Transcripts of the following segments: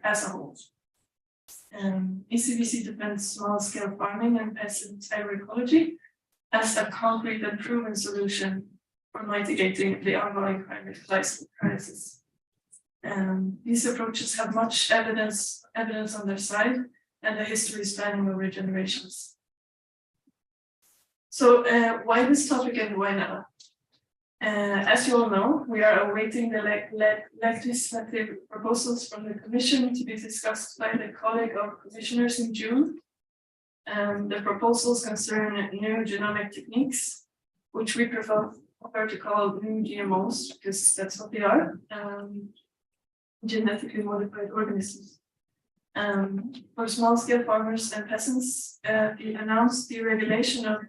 as a whole. ECVC defends small-scale farming and peasant agroecology as a concrete and proven solution for mitigating the ongoing climate crisis. These approaches have much evidence on their side and a history spanning over generations. So why this topic and why now? As you all know, we are awaiting the legislative proposals from the Commission to be discussed by the College of Commissioners in June. The proposals concern new genomic techniques, which we prefer to call new GMOs, because that's what they are, genetically modified organisms. For small-scale farmers and peasants, the announced deregulation of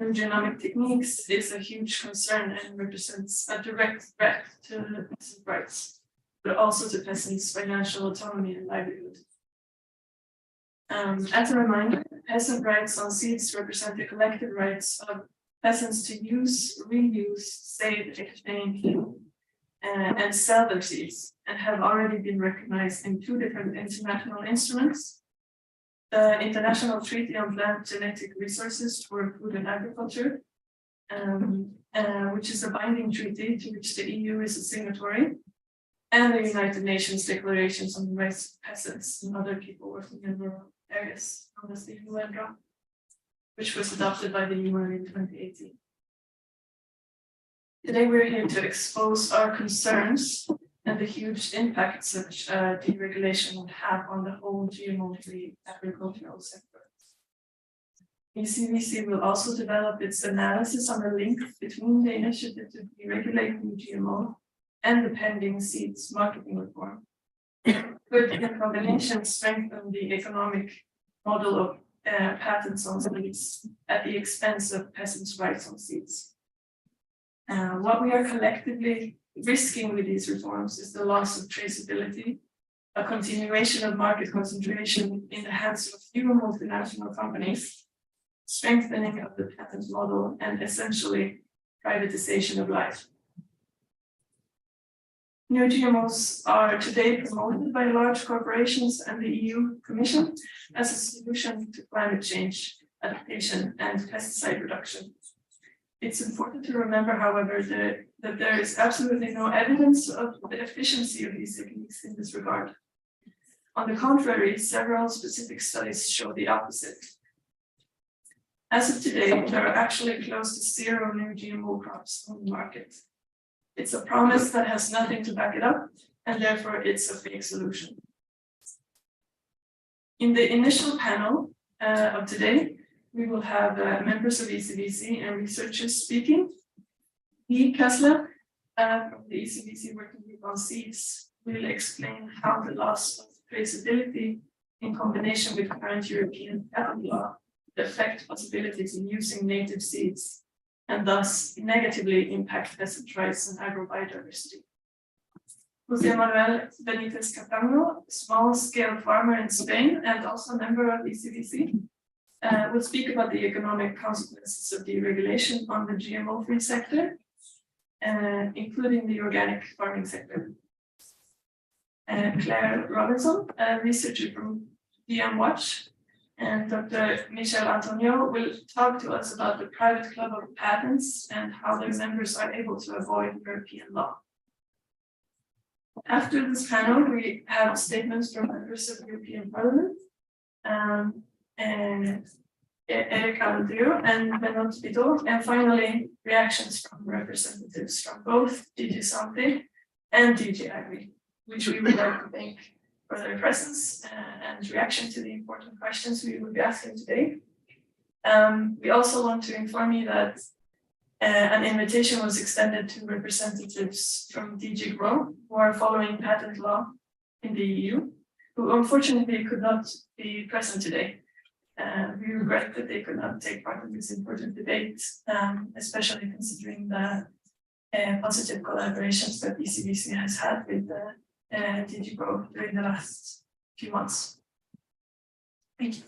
new genomic techniques is a huge concern and represents a direct threat to peasant rights, but also to peasants' financial autonomy and livelihood. As a reminder, peasant rights on seeds represent the collective rights of peasants to use, reuse, save, exchange, and sell their seeds, and have already been recognized in 2 different international instruments: the International Treaty on Plant Genetic Resources for Food and Agriculture, which is a binding treaty to which the EU is a signatory, and the United Nations Declarations on the Rights of Peasants and Other People Working in Rural Areas, known as the UN, which was adopted by the UN in 2018. Today we're here to expose our concerns and the huge impact such deregulation would have on the whole GMO-free agricultural sector. ECVC will also develop its analysis on the link between the initiative to deregulate new GMO and the pending seeds marketing reform. Could in combination strengthen the economic model of patents on seeds at the expense of peasants' rights on seeds. What we are collectively risking with these reforms is the loss of traceability, a continuation of market concentration in the hands of few multinational companies, strengthening of the patent model, and essentially privatization of life. New GMOs are today promoted by large corporations and the EU Commission as a solution to climate change, adaptation, and pesticide reduction. It's important to remember, however, that there is absolutely no evidence of the efficiency of these techniques in this regard. On the contrary, several specific studies show the opposite. As of today, there are actually close to 0 new GMO crops on the market. It's a promise that has nothing to back it up, and therefore it's a fake solution. In the initial panel of today, we will have members of ECVC and researchers speaking. Guy Kessler from the ECVC Working Group on Seeds will explain how the loss of traceability in combination with current European patent law affect possibilities in using native seeds and thus negatively impact peasant rights and agrobiodiversity. José Manuel Benítez Catano, small-scale farmer in Spain and also a member of ECVC, will speak about the economic consequences of deregulation on the GMO-free sector, including the organic farming sector. Claire Robinson, a researcher from DM Watch, and Dr. Michel Antonio will talk to us about the private club of patents and how their members are able to avoid European law. After this panel, we have statements from members of the European Parliament, and Eric Alondrio and Benoit Bidot, and finally reactions from representatives from both DG Santé and DG Agri, which we would like to thank for their presence and reaction to the important questions we will be asking today. We also want to inform you that an invitation was extended to representatives from DG Grow who are following patent law in the EU, who unfortunately could not be present today. We regret that they could not take part in this important debate, especially considering the positive collaborations that ECVC has had with DG Grow during the last few months. Thank you.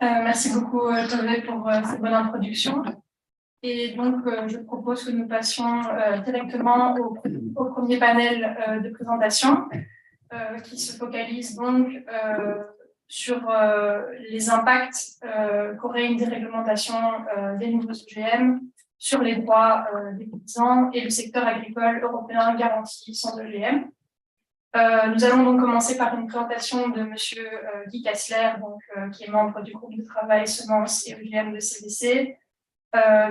Merci beaucoup, Tove, pour cette bonne introduction. Et donc, je propose que nous passions directement au premier panel de présentation, qui se focalise donc sur les impacts qu'aurait une déréglementation des nouveaux OGM sur les droits des paysans et le secteur agricole européen garanti sans OGM. Nous allons donc commencer par une présentation de M. Guy Kassler, qui est membre du groupe de travail semences et OGM de CDC,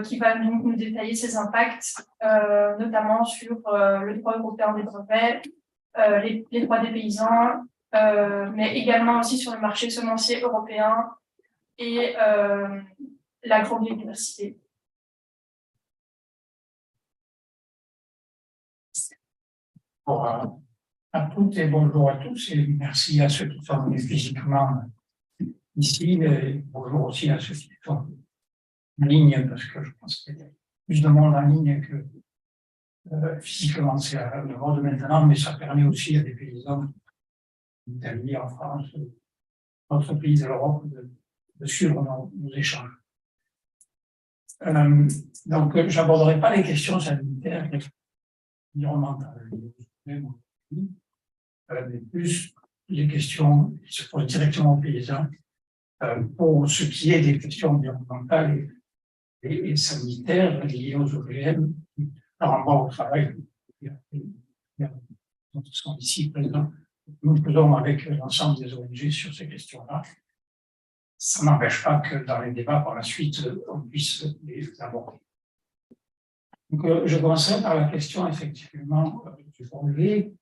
qui va nous détailler ses impacts, notamment sur le droit européen des brevets, les droits des paysans, mais également aussi sur le marché semencier européen et l'agrobiodiversité. Bonjour à toutes et bonjour à tous, et merci à ceux qui sont venus physiquement ici, et bonjour aussi à ceux qui sont en ligne, parce que je pense qu'il y a plus de monde en ligne que physiquement, c'est le mode maintenant, mais ça permet aussi à des paysans d'Italie, en France, d'autres pays de l'Europe de suivre nos échanges. Donc, je n'aborderai pas les questions sanitaires, environnementales, mais plus les questions qui se posent directement aux paysans pour ce qui est des questions environnementales et sanitaires liées aux OGM. Alors, moi, au travail, qui sont ici présents, nous faisons avec l'ensemble des ONG sur ces questions-là. Ça n'empêche pas que dans les débats par la suite, on puisse les aborder. Donc, je commencerai par la question effectivement du brevet.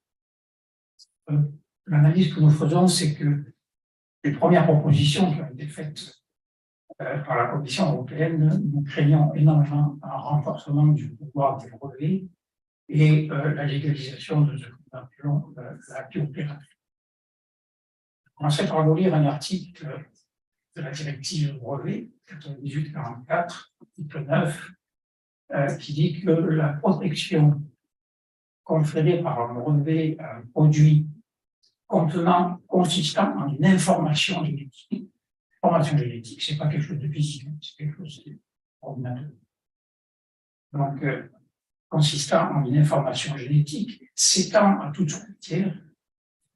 L'analyse que nous faisons, c'est que les premières propositions qui ont été faites par la Commission européenne, nous craignons énormément un renforcement du pouvoir des brevets et la légalisation de ce que nous appelons la biopiraterie. Je commencerai par vous lire un article de la directive brevet 98-44, article 9, qui dit que la protection conférée par un brevet à un produit consistant en une information génétique. Information génétique, ce n'est pas quelque chose de physique, c'est quelque chose d'ordinateur. Donc, consistant en une information génétique s'étend à toute frontière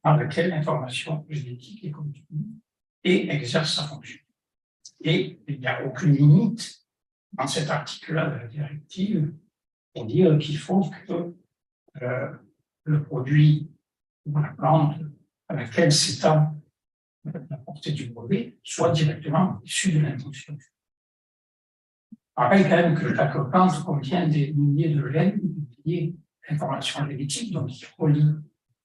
dans laquelle l'information génétique est contenue et exerce sa fonction. Et il n'y a aucune limite dans cet article-là de la directive pour dire qu'il faut que le produit ou la plante à laquelle s'étend la portée du brevet soit directement issu de l'intention. Je rappelle quand même que chaque plante contient des milliers de gènes, des milliers d'informations génétiques, donc qui relient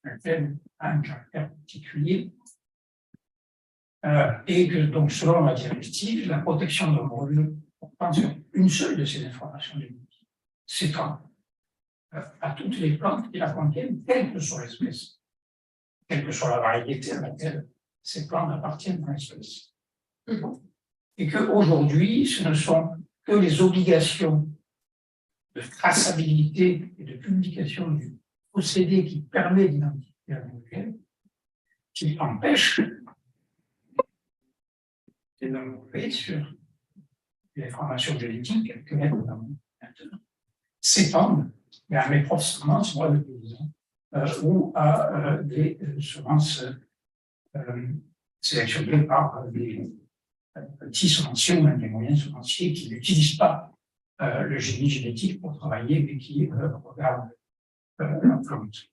un gène à un caractère particulier. Et que, donc, selon la directive, la protection d'un brevet portant sur une seule de ces informations génétiques s'étend à toutes les plantes qui la contiennent, quelle que soit l'espèce, quelle que soit la variété à laquelle ces plantes appartiennent à l'espèce. Et qu'aujourd'hui, ce ne sont que les obligations de traçabilité et de publication du procédé qui permet d'identifier un OGM qui empêchent les brevet sur l'information génétique, telle que l'aide maintenant s'étendent à mes propres semences, moi le paysan, ou à des semences sélectionnées par des petits semenciers ou même des moyens semenciers qui n'utilisent pas le génie génétique pour travailler, mais qui regardent la plante.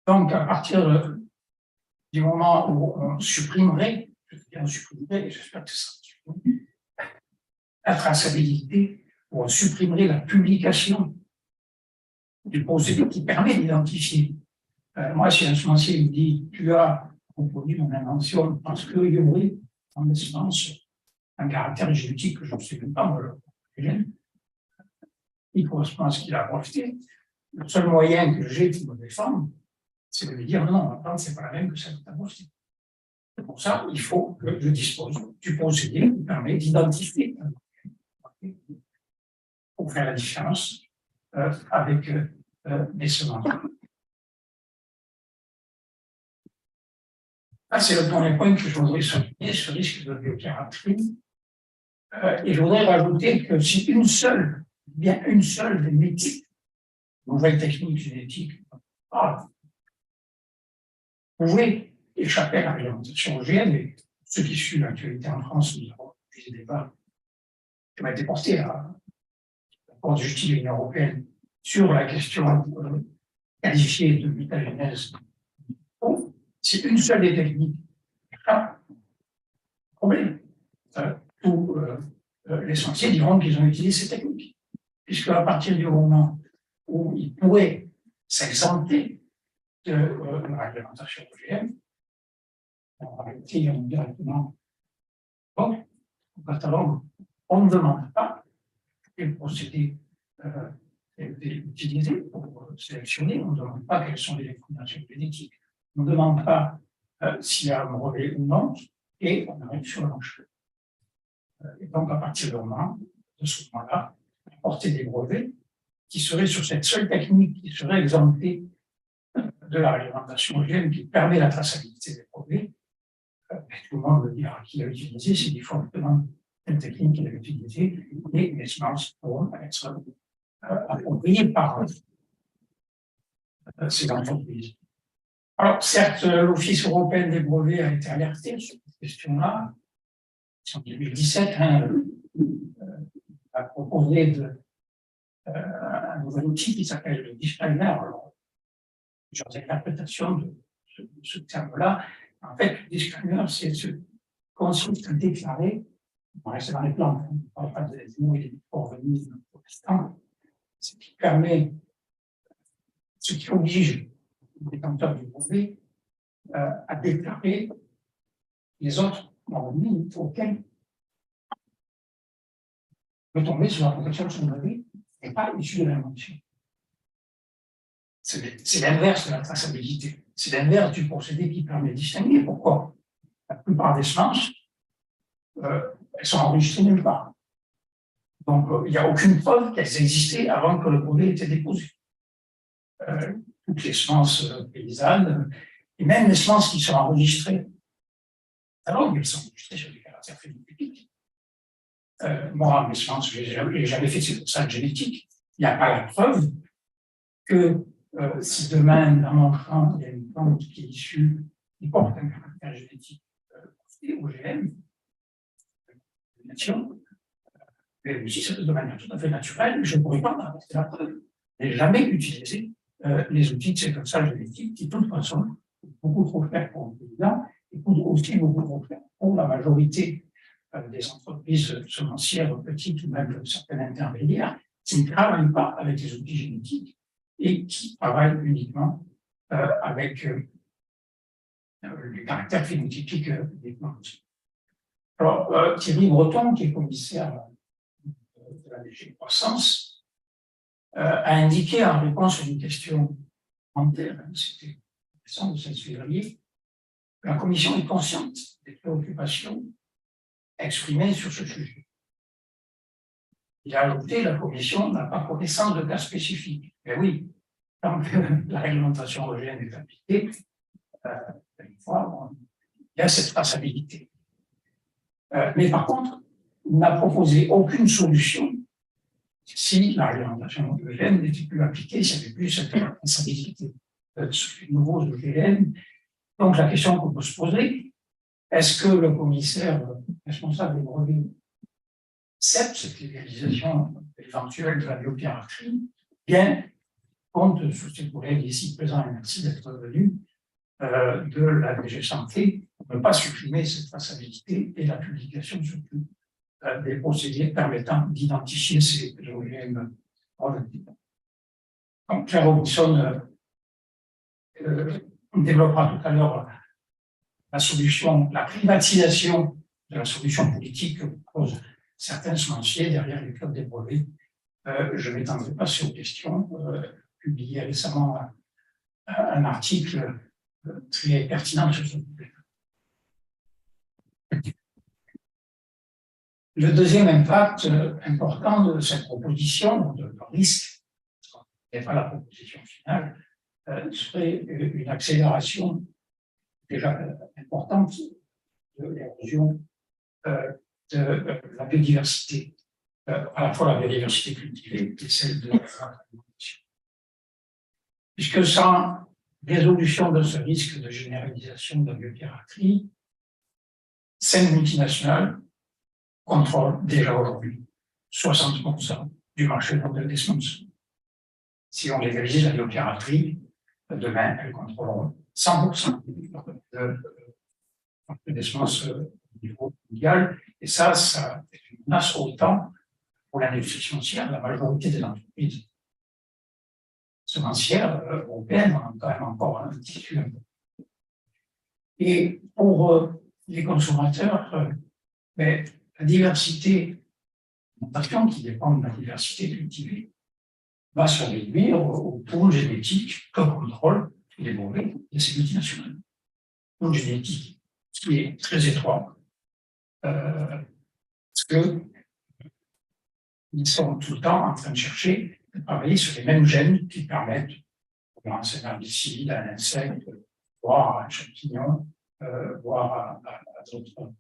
Donc, à partir du moment où on supprimerait, et j'espère que ça supprimerait, la traçabilité, où on supprimerait la publication du procédé qui permet d'identifier. Moi, si un semencier me dit « tu as reproduit mon invention parce qu'il y aurait en essence un caractère génétique que je ne sais même pas, il correspond à ce qu'il a breveté. Le seul moyen que j'ai pour me défendre, c'est de lui dire non, la plante, ce n'est pas la même que celle que tu as brevetée. C'est pour ça qu'il faut que je dispose du procédé qui permet d'identifier pour faire la différence avec les semences. Là, c'est le premier point que je voudrais souligner, ce risque de biopiraterie. Et je voudrais rajouter que si bien une seule des métiers, nouvelles techniques génétiques, pouvait échapper à la réglementation OGM, et ceux qui suivent l'actualité en France, nous avons eu des débats qui ont été portés à la Cour de justice de l'Union européenne sur la question qualifiée de mutagénèse. Si une seule des techniques échappe, problème. Tous les scientifiques diront qu'ils ont utilisé ces techniques, puisque à partir du moment où ils pourraient s'exempter de la réglementation OGM, en réalité, ils vont directement au catalogue. On ne demande pas quel procédé utiliser pour sélectionner, on ne demande pas quelles sont les recommandations génétiques, on ne demande pas s'il y a un brevet ou non, et on arrive sur l'enjeu. Et donc, à partir de ce moment-là, apporter des brevets qui seraient sur cette seule technique, qui serait exemptée de la réglementation OGM qui permet la traçabilité des brevets. Tout le monde dira qui a utilisé, c'est qu'il faut fortement une technique qu'il a utilisée, et les semences pourront être appropriées par ces entreprises. Alors, certes, l'Office européen des brevets a été alerté sur cette question-là. En 2017, a proposé un nouvel outil qui s'appelle le disclaimer. Alors, plusieurs interprétations de ce terme-là. En fait, le disclaimer, consiste à déclarer, on reste dans les plantes, on ne parle pas des mots et des micro-organismes pour l'instant, ce qui permet, ce qui oblige les détenteurs du brevet à déclarer les autres organismes auxquels peut tomber sur la protection de son brevet et pas issu de l'invention. C'est l'inverse de la traçabilité. C'est l'inverse du procédé qui permet de distinguer. Pourquoi? La plupart des semences, elles sont enregistrées nulle part. Donc, il n'y a aucune preuve qu'elles existaient avant que le brevet ait été déposé. Toutes les semences paysannes, et même les semences qui sont enregistrées, alors elles sont enregistrées sur des caractères phénotypiques. Moi, mes semences, je n'ai jamais fait de ça génétique. Il n'y a pas la preuve que si demain, dans mon champ, il y a une plante qui est issue, qui porte un caractère génétique OGM, mais aussi c'est de manière tout à fait naturelle, je ne pourrais pas en apporter la preuve. Je n'ai jamais utilisé les outils de séquençage génétique qui, de toute façon, beaucoup trop faire pour le président et aussi beaucoup trop faire pour la majorité des entreprises semencières petites ou même certaines intermédiaires qui ne travaillent pas avec les outils génétiques et qui travaillent uniquement avec le caractère phénotypique des plantes. Alors, Thierry Breton, qui est commissaire de la DG Croissance, a indiqué en réponse à une question entière, c'était le 16 février, que la Commission est consciente des préoccupations exprimées sur ce sujet. Il a ajouté, la Commission n'a pas connaissance de cas spécifiques. Mais oui, tant que la réglementation OGM est appliquée, une fois, il y a cette traçabilité. Mais par contre, il n'a proposé aucune solution si la réglementation OGM n'était plus appliquée, s'il n'y avait plus cette traçabilité sur les nouveaux OGM. Donc la question qu'on peut se poser, est-ce que le commissaire responsable des brevets accepte cette légalisation éventuelle de la biopiraterie, bien compte sur ses collègues ici présents, et merci d'être venus, de la DG Santé, pour ne pas supprimer cette traçabilité et la publication surtout des procédés permettant d'identifier ces OGM. Donc Claire Robinson développera tout à l'heure la solution, la privatisation de la solution politique que proposent certains semenciers derrière les clubs des brevets. Je m'étendrai pas sur aux questions. Publié récemment un article très pertinent sur ce sujet. Le deuxième impact important de cette proposition, de risque, ce n'est pas la proposition finale, serait une accélération déjà importante de l'érosion de la biodiversité, à la fois la biodiversité cultivée et celle de l'alimentation. Puisque sans résolution de ce risque de généralisation de la biopiraterie, 5 multinationales contrôlent déjà aujourd'hui 60% du marché mondial des semences. Si on légalise la biopiraterie, demain, elles contrôleront 100% des semences au niveau mondial. Et ça est une menace autant pour l'industrie semencière. La majorité des entreprises semencières européennes ont quand même encore un tissu. Et pour les consommateurs, mais la diversité d'alimentation qui dépend de la diversité cultivée va se réduire au pool génétique que contrôle les brevets de ces multinationales. Pool génétique qui est très étroit, parce qu'ils sont tout le temps en train de chercher de travailler sur les mêmes gènes qui permettent, pour un herbicide, un insecte, voire un champignon, voire à d'autres.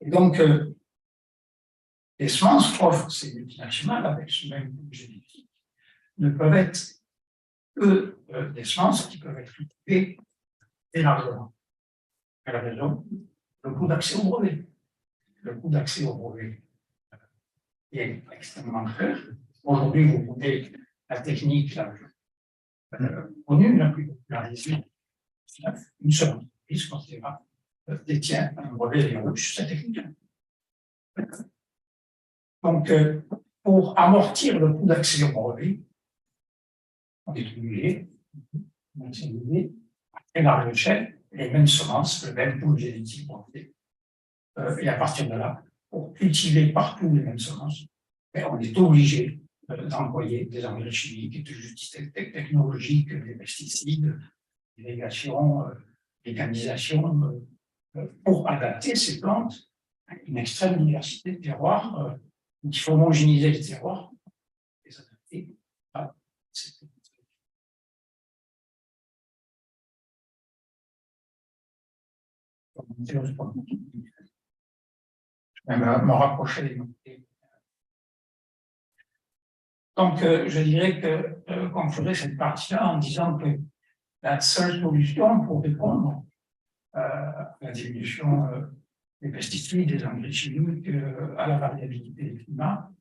Et donc, les semences qu'offrent ces multinationales avec ce même pool génétique ne peuvent être que des semences qui peuvent être cultivées très largement. À la raison, le coût d'accès au brevet. Le coût d'accès au brevet est extrêmement cher. Aujourd'hui, vous pouvez la technique la plus connue, la plus popularisée, une seule entreprise, Constera, détient un brevet rouge sur cette technique. Donc, pour amortir le coût d'accès au brevet, on est obligé d'utiliser à très large échelle les mêmes semences, le même pool génétique breveté. Et à partir de là, pour cultiver partout les mêmes semences, on est obligé d'employer des engrais chimiques, de justice technologique, des pesticides, irrigation, mécanisation, pour adapter ces plantes à une extrême diversité de terroirs. Il faut homogénéiser les terroirs, les adapter à cette je vais me rapprocher des mots. Donc, je dirais que conclurai cette partie-là en disant que la seule solution pour répondre à la diminution des pesticides, des engrais chimiques, à la variabilité des climats,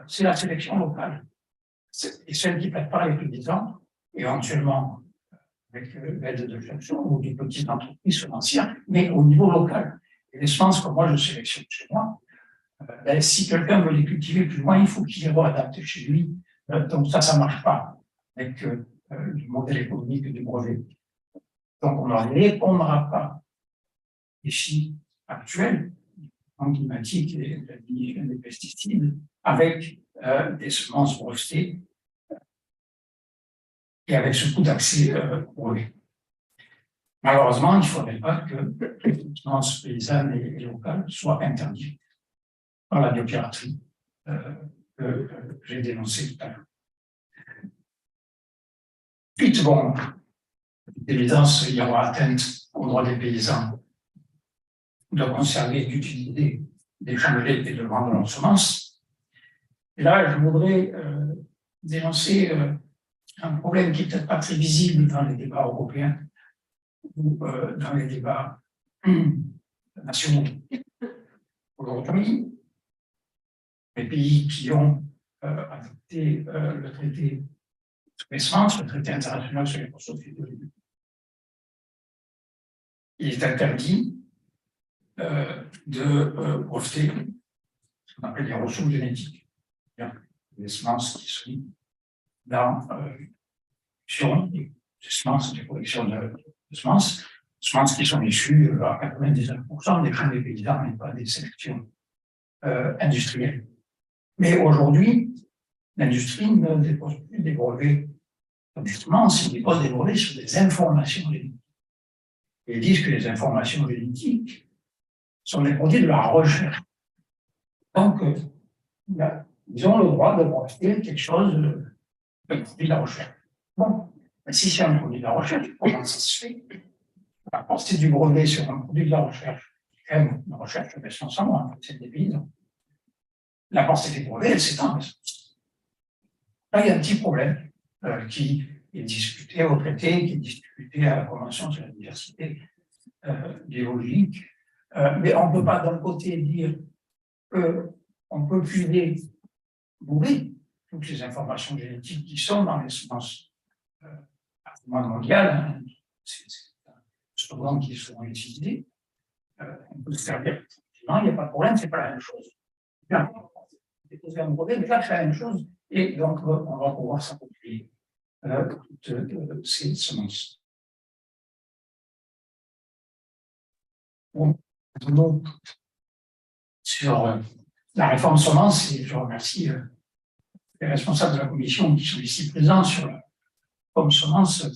c'est la sélection locale. Et celle qui prépare les paysans, éventuellement avec l'aide de l'action ou des petites entreprises financières, mais au niveau local. Et les semences que moi je sélectionne chez moi, si quelqu'un veut les cultiver plus loin, il faut qu'il les réadapte chez lui. Donc ça ne marche pas avec le modèle économique du brevet. Donc on ne répondra pas des défis actuels, en climatique et la diminution des pesticides, avec des semences brevetées et avec ce coût d'accès au brevet. Malheureusement, il ne faudrait pas que les semences paysannes et locales soient interdites par la biopiraterie que j'ai dénoncée tout à l'heure. Ensuite, bon, d'évidence, il y aura atteinte aux droits des paysans de conserver, d'utiliser, d'échanger et de vendre leurs semences. Et là, je voudrais dénoncer un problème qui n'est peut-être pas très visible dans les débats européens ou dans les débats nationaux. Aujourd'hui, les pays qui ont adopté le traité sur les semences, le traité international sur les ressources hydrologiques, il est interdit de breveter ce qu'on appelle les ressources génétiques, les semences qui sont dans des semences, des collections de semences qui sont issues à 99% des champs des paysans et pas des sélections industrielles. Mais aujourd'hui, l'industrie ne dépose plus des brevets sur des semences, elle dépose des brevets sur des informations génétiques. Et ils disent que les informations génétiques sont des produits de la recherche. Donc, ils ont le droit de breveter quelque chose de produit de la recherche. Bon, si c'est un produit de la recherche, comment ça se fait? Apporter du brevet sur un produit de la recherche quand même une recherche de science en moi, c'est des paysans. La pensée des brevets, elle s'étend. Là, il y a un petit problème qui est discuté au traité, qui est discuté à la Convention sur la diversité biologique. Mais on ne peut pas d'un côté dire qu'on peut puiser, bourrer toutes les informations génétiques qui sont dans les semences mondiales. Hein. C'est un slogan qui est souvent utilisé. On peut se faire dire, non, il n'y a pas de problème, ce n'est pas la même chose. Bien, déposer un brevet, mais là, c'est la même chose. Et donc, on va pouvoir s'approprier toutes ces semences. Bon, sur la réforme semences, et je remercie les responsables de la commission qui sont ici présents sur la réforme semences.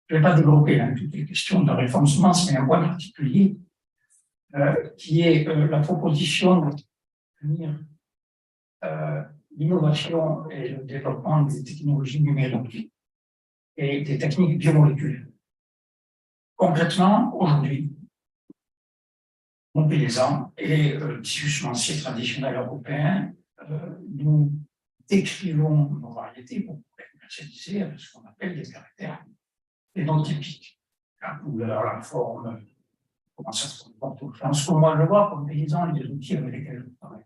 Je ne vais pas développer toutes les questions de la réforme semences, mais un point particulier qui est la proposition de tenir l'innovation et le développement des technologies numériques et des techniques biomoléculaires. Concrètement, aujourd'hui, nos paysans et le tissu semencier traditionnel européen, nous décrivons nos variétés pour les commercialiser avec ce qu'on appelle des caractères phénotypiques. La couleur, la forme, comment ça se comporte au sens que moi je vois comme paysan et les outils avec lesquels je travaille.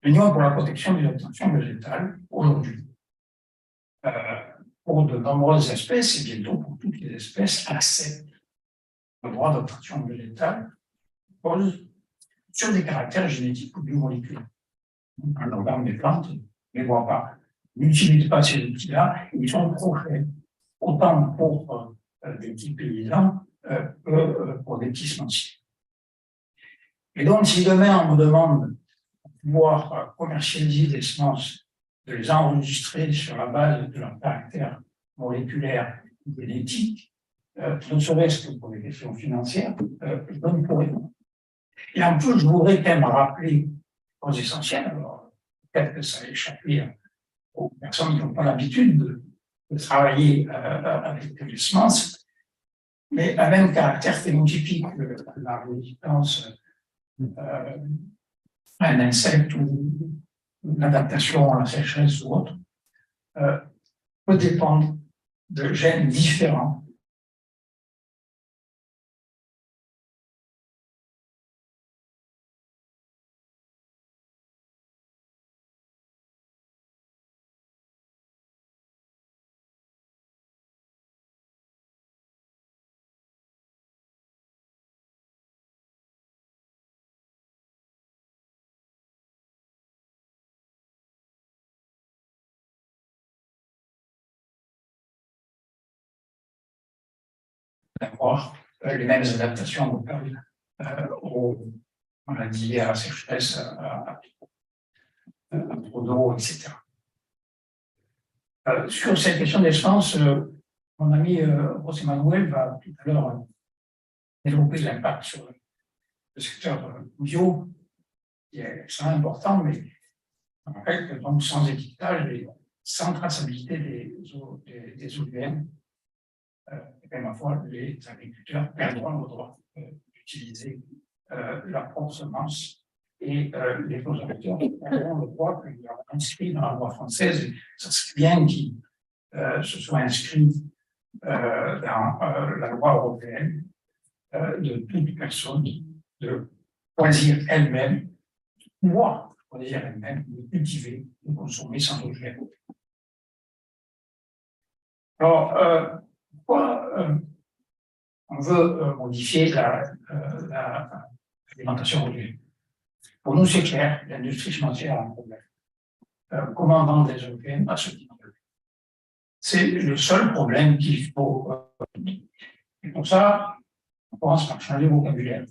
L'Union pour la protection des obtentions végétales, aujourd'hui, pour de nombreuses espèces, et bientôt pour toutes les espèces, accepte le droit d'obtention végétale pose sur des caractères génétiques ou biomoléculaires. Un organe des plantes ne les voit pas. N'utilise pas ces outils-là, ils sont trop faibles, autant pour des petits paysans que pour des petits semenciers. Et donc, si demain on me demande de pouvoir commercialiser des semences, de les enregistrer sur la base de leur caractère moléculaire ou génétique, ne serait-ce que pour des questions financières, je ne pourrais pas. Et en plus, je voudrais quand même rappeler aux essentiels, alors peut-être que ça a échappé aux personnes qui n'ont pas l'habitude de travailler avec les semences, mais un même caractère phénotypique de la résistance à un insecte ou l'adaptation à la sécheresse ou autre, peut dépendre de gènes différents. D'avoir les mêmes adaptations locales aux maladies, à la sécheresse, à trop d'eau, etc. Sur cette question des semences, mon ami José Manuel va tout à l'heure développer l'impact sur le secteur bio, qui est extrêmement important, mais on rappelle que donc, sans étiquetage et sans traçabilité des OGM, et ma foi, les agriculteurs perdront le droit d'utiliser leur propre semence et les producteurs perdront le droit qu'ils ont inscrit dans la loi française. Et ça serait bien qu'ils se soient inscrits dans la loi européenne de toute personne de choisir elle-même, de pouvoir choisir elle-même, de cultiver, de consommer sans OGM. Alors, pourquoi on veut modifier l'alimentation OGM? Pour nous, c'est clair, l'industrie semencière a un problème. Comment vendre des OGM à ceux qui en veulent? C'est le seul problème qu'il faut. Et pour ça, on commence par changer le vocabulaire.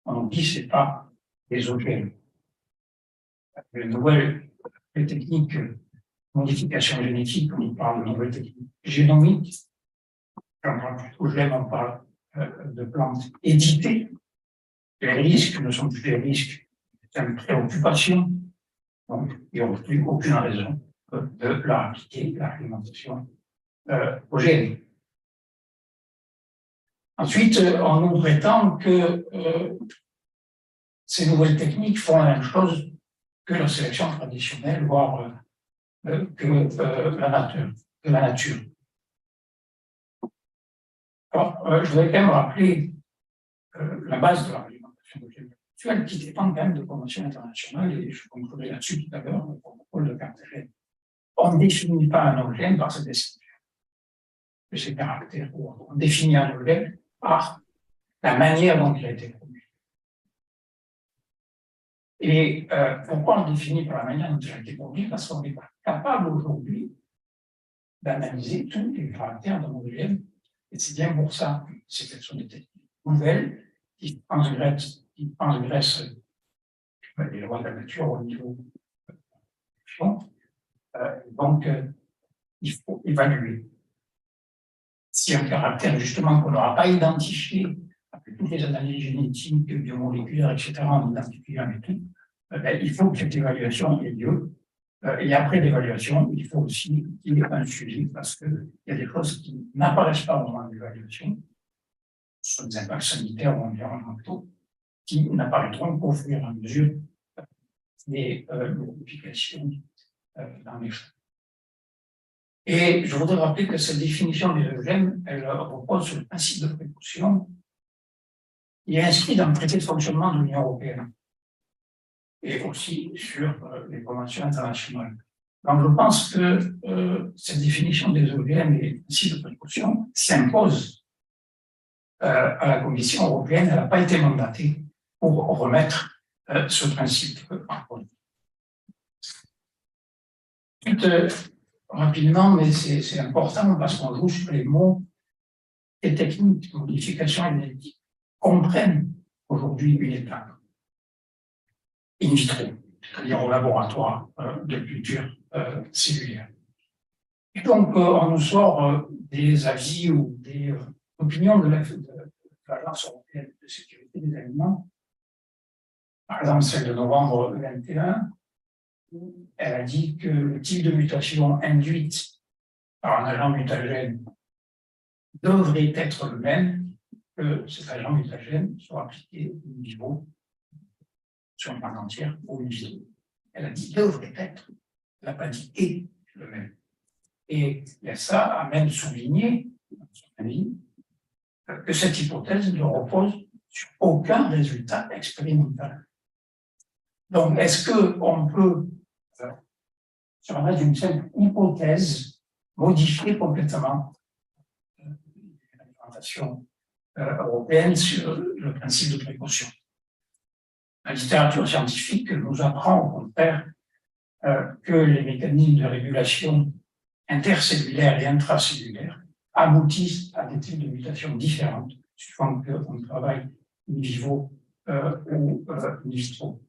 On dit que ce n'est pas des OGM. Les nouvelles techniques de modification génétique, on parle de nouvelles techniques génomiques. Quand on parle d'OGM, on parle de plantes éditées. Les risques ne sont plus des risques, c'est une préoccupation. Donc, il n'y a plus aucune raison de leur appliquer l'alimentation OGM. Ensuite, on nous prétend que ces nouvelles techniques font la même chose que la sélection traditionnelle, voire que la nature. Alors, je voudrais quand même rappeler la base de l'argumentation actuelle qui dépend quand même de conventions internationales, et je conclurai là-dessus tout à l'heure le protocole de Carthagène. On ne définit pas un objet par sa description de ses caractères. On définit un objet par la manière dont il a été produit. Et pourquoi on le définit par la manière dont il a été produit? Parce qu'on n'est pas capable aujourd'hui d'analyser tous les caractères d'un objet. Et c'est bien pour ça que ces sont des techniques nouvelles qui transgressent les lois de la nature au niveau de la donc, il faut évaluer si un caractère, justement, qu'on n'aura pas identifié après toutes les analyses génétiques, biomoléculaires, etc., on identifie jamais tout, il faut que cette évaluation ait lieu. Et après l'évaluation, il faut aussi qu'il y ait un suivi, parce qu'il y a des choses qui n'apparaissent pas au moment de l'évaluation, sur des impacts sanitaires ou environnementaux, qui n'apparaîtront qu'au fur et à mesure des modifications dans les champs. Et je voudrais rappeler que cette définition des eugènes, elle repose sur le principe de précaution. Il est inscrit dans le traité de fonctionnement de l'Union européenne et aussi sur les conventions internationales. Donc, je pense que cette définition des OGM et le principe de précaution s'impose à la Commission européenne. Elle n'a pas été mandatée pour remettre ce principe en cause. Rapidement, mais c'est important parce qu'on joue sur les mots, les techniques de modification génétique comprennent aujourd'hui une étape in vitro, c'est-à-dire au laboratoire de culture cellulaire. Et donc, on nous sort des avis ou des opinions de l'Agence européenne de sécurité des aliments, par exemple celle de novembre 2021, elle a dit que le type de mutation induite par un agent mutagène devrait être le même, que cet agent mutagène soit appliqué au niveau sur une plante entière ou une vidéo. Elle a dit devrait être, elle n'a pas dit est le même. Et ça a même souligné, dans son avis, que cette hypothèse ne repose sur aucun résultat expérimental. Donc, est-ce qu'on peut, sur la base d'une simple hypothèse, modifier complètement l'alimentation européenne sur le principe de précaution? La littérature scientifique nous apprend au contraire que les mécanismes de régulation intercellulaire et intracellulaire aboutissent à des types de mutations différentes, suivant qu'on travaille in vivo ou in vitro.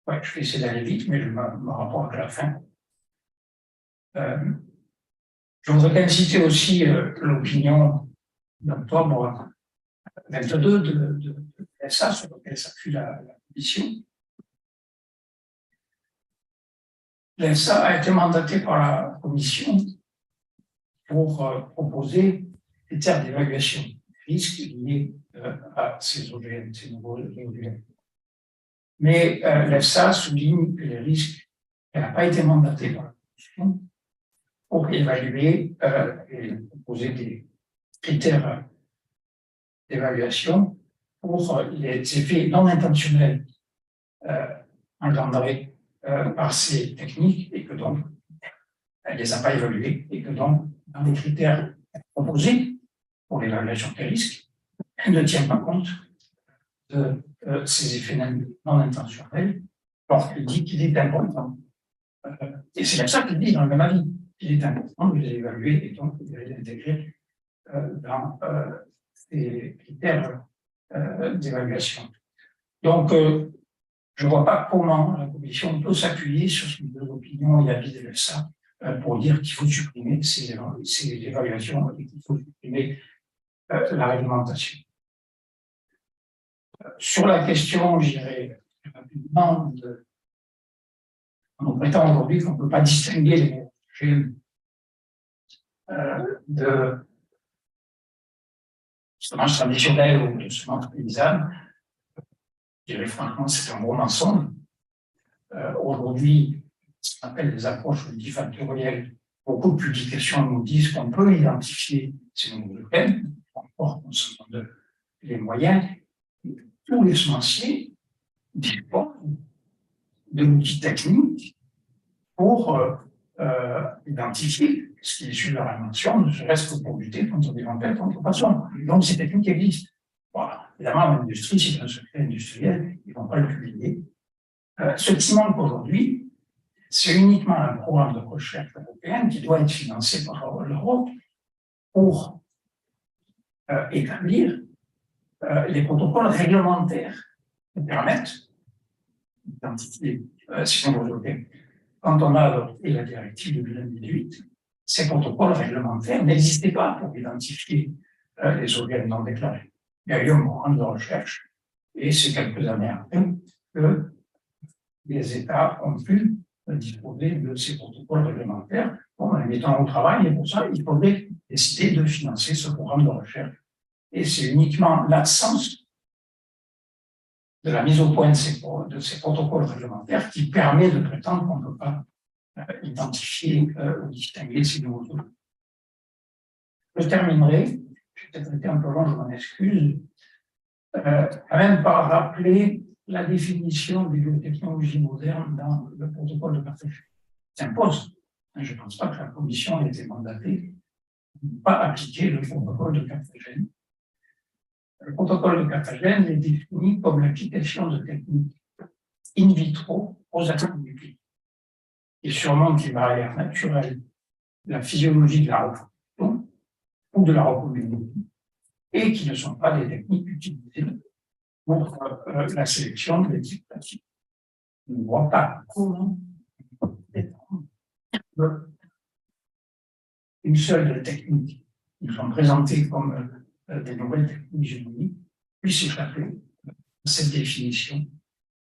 Ouais, je vais essayer d'aller vite, mais je me rapporte à la fin. Je voudrais quand même citer aussi l'opinion d'octobre 22 de l'ESA, sur laquelle s'appuie la commission. L'ESA a été mandatée par la commission pour proposer des termes d'évaluation des risques liés à ces OGM, ces nouveaux OGM. Mais l'EFSA souligne que les risques, elle n'a pas été mandatée par la commission pour évaluer et proposer des critères d'évaluation pour les effets non intentionnels engendrés par ces techniques, et que donc, elle ne les a pas évalués, et que donc, dans les critères proposés pour l'évaluation des risques, elle ne tient pas compte de ces effets non intentionnels. Donc, elle dit qu'il est important, et c'est comme ça qu'il dit dans le même avis, qu'il est important de les évaluer et donc de les intégrer dans ces critères d'évaluation. Donc, je ne vois pas comment la Commission peut s'appuyer sur ce niveau d'opinion et avis de l'EFSA pour dire qu'il faut supprimer ces évaluations et qu'il faut supprimer la réglementation. Sur la question, je dirais rapidement, on prétend aujourd'hui qu'on ne peut pas distinguer les GM de semences traditionnelles ou de semences paysannes, je dirais franchement, c'est un gros mensonge. Aujourd'hui, ce qu'on appelle les approches multifactorielles, beaucoup de publications nous disent qu'on peut identifier ces nouveaux gènes, encore en se donne les moyens. Tous les semenciers disposent de l'outil technique pour identifier ce qui est issu de leur invention, ne serait-ce que pour lutter contre des tempêtes, contre poissons. Donc, ces techniques existent. Voilà. Évidemment, l'industrie, c'est un secret industriel, ils ne vont pas le publier. Ce qui manque aujourd'hui, c'est uniquement un programme de recherche européen qui doit être financé par l'Europe pour établir les protocoles réglementaires qui permettent d'identifier ces nouveaux gènes. Quand on a adopté la directive de 2018, ces protocoles réglementaires n'existaient pas pour identifier les organes non déclarés. Il y a eu un programme de recherche et c'est quelques années après que les États ont pu disposer de ces protocoles réglementaires. Bon, les mettons au travail et pour ça, il faudrait décider de financer ce programme de recherche. Et c'est uniquement l'absence de la mise au point de ces protocoles réglementaires qui permet de prétendre qu'on ne peut pas identifier ou distinguer ces nouveaux objets. Je terminerai, j'ai peut-être été un peu long, je m'en excuse, quand même par rappeler la définition des biotechnologies modernes dans le protocole de Carthagène. S'impose. Je ne pense pas que la Commission ait été mandatée de ne pas appliquer le protocole de Carthagène. Le protocole de Carthagène est défini comme l'application de techniques in vitro aux activités qui surmontent les barrières naturelles de la physiologie de la reproduction ou de la reproduction et qui ne sont pas des techniques utilisées pour la sélection des types pratiques. Je ne vois pas comment une seule des techniques qui sont présentées comme des nouvelles techniques génomiques puisse échapper à cette définition.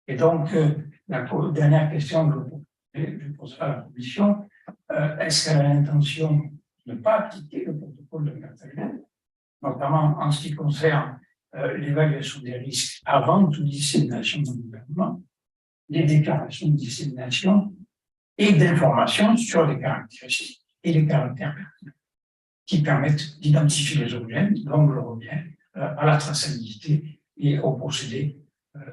Et donc, la dernière question que je poserai à la Commission, est-ce qu'elle a l'intention de ne pas appliquer le protocole de Carthagène, notamment en ce qui concerne l'évaluation des risques avant toute dissémination dans le gouvernement, les déclarations de dissémination et d'informations sur les caractéristiques et les caractères qui permettent d'identifier les objets, donc je reviens à la traçabilité et au procédé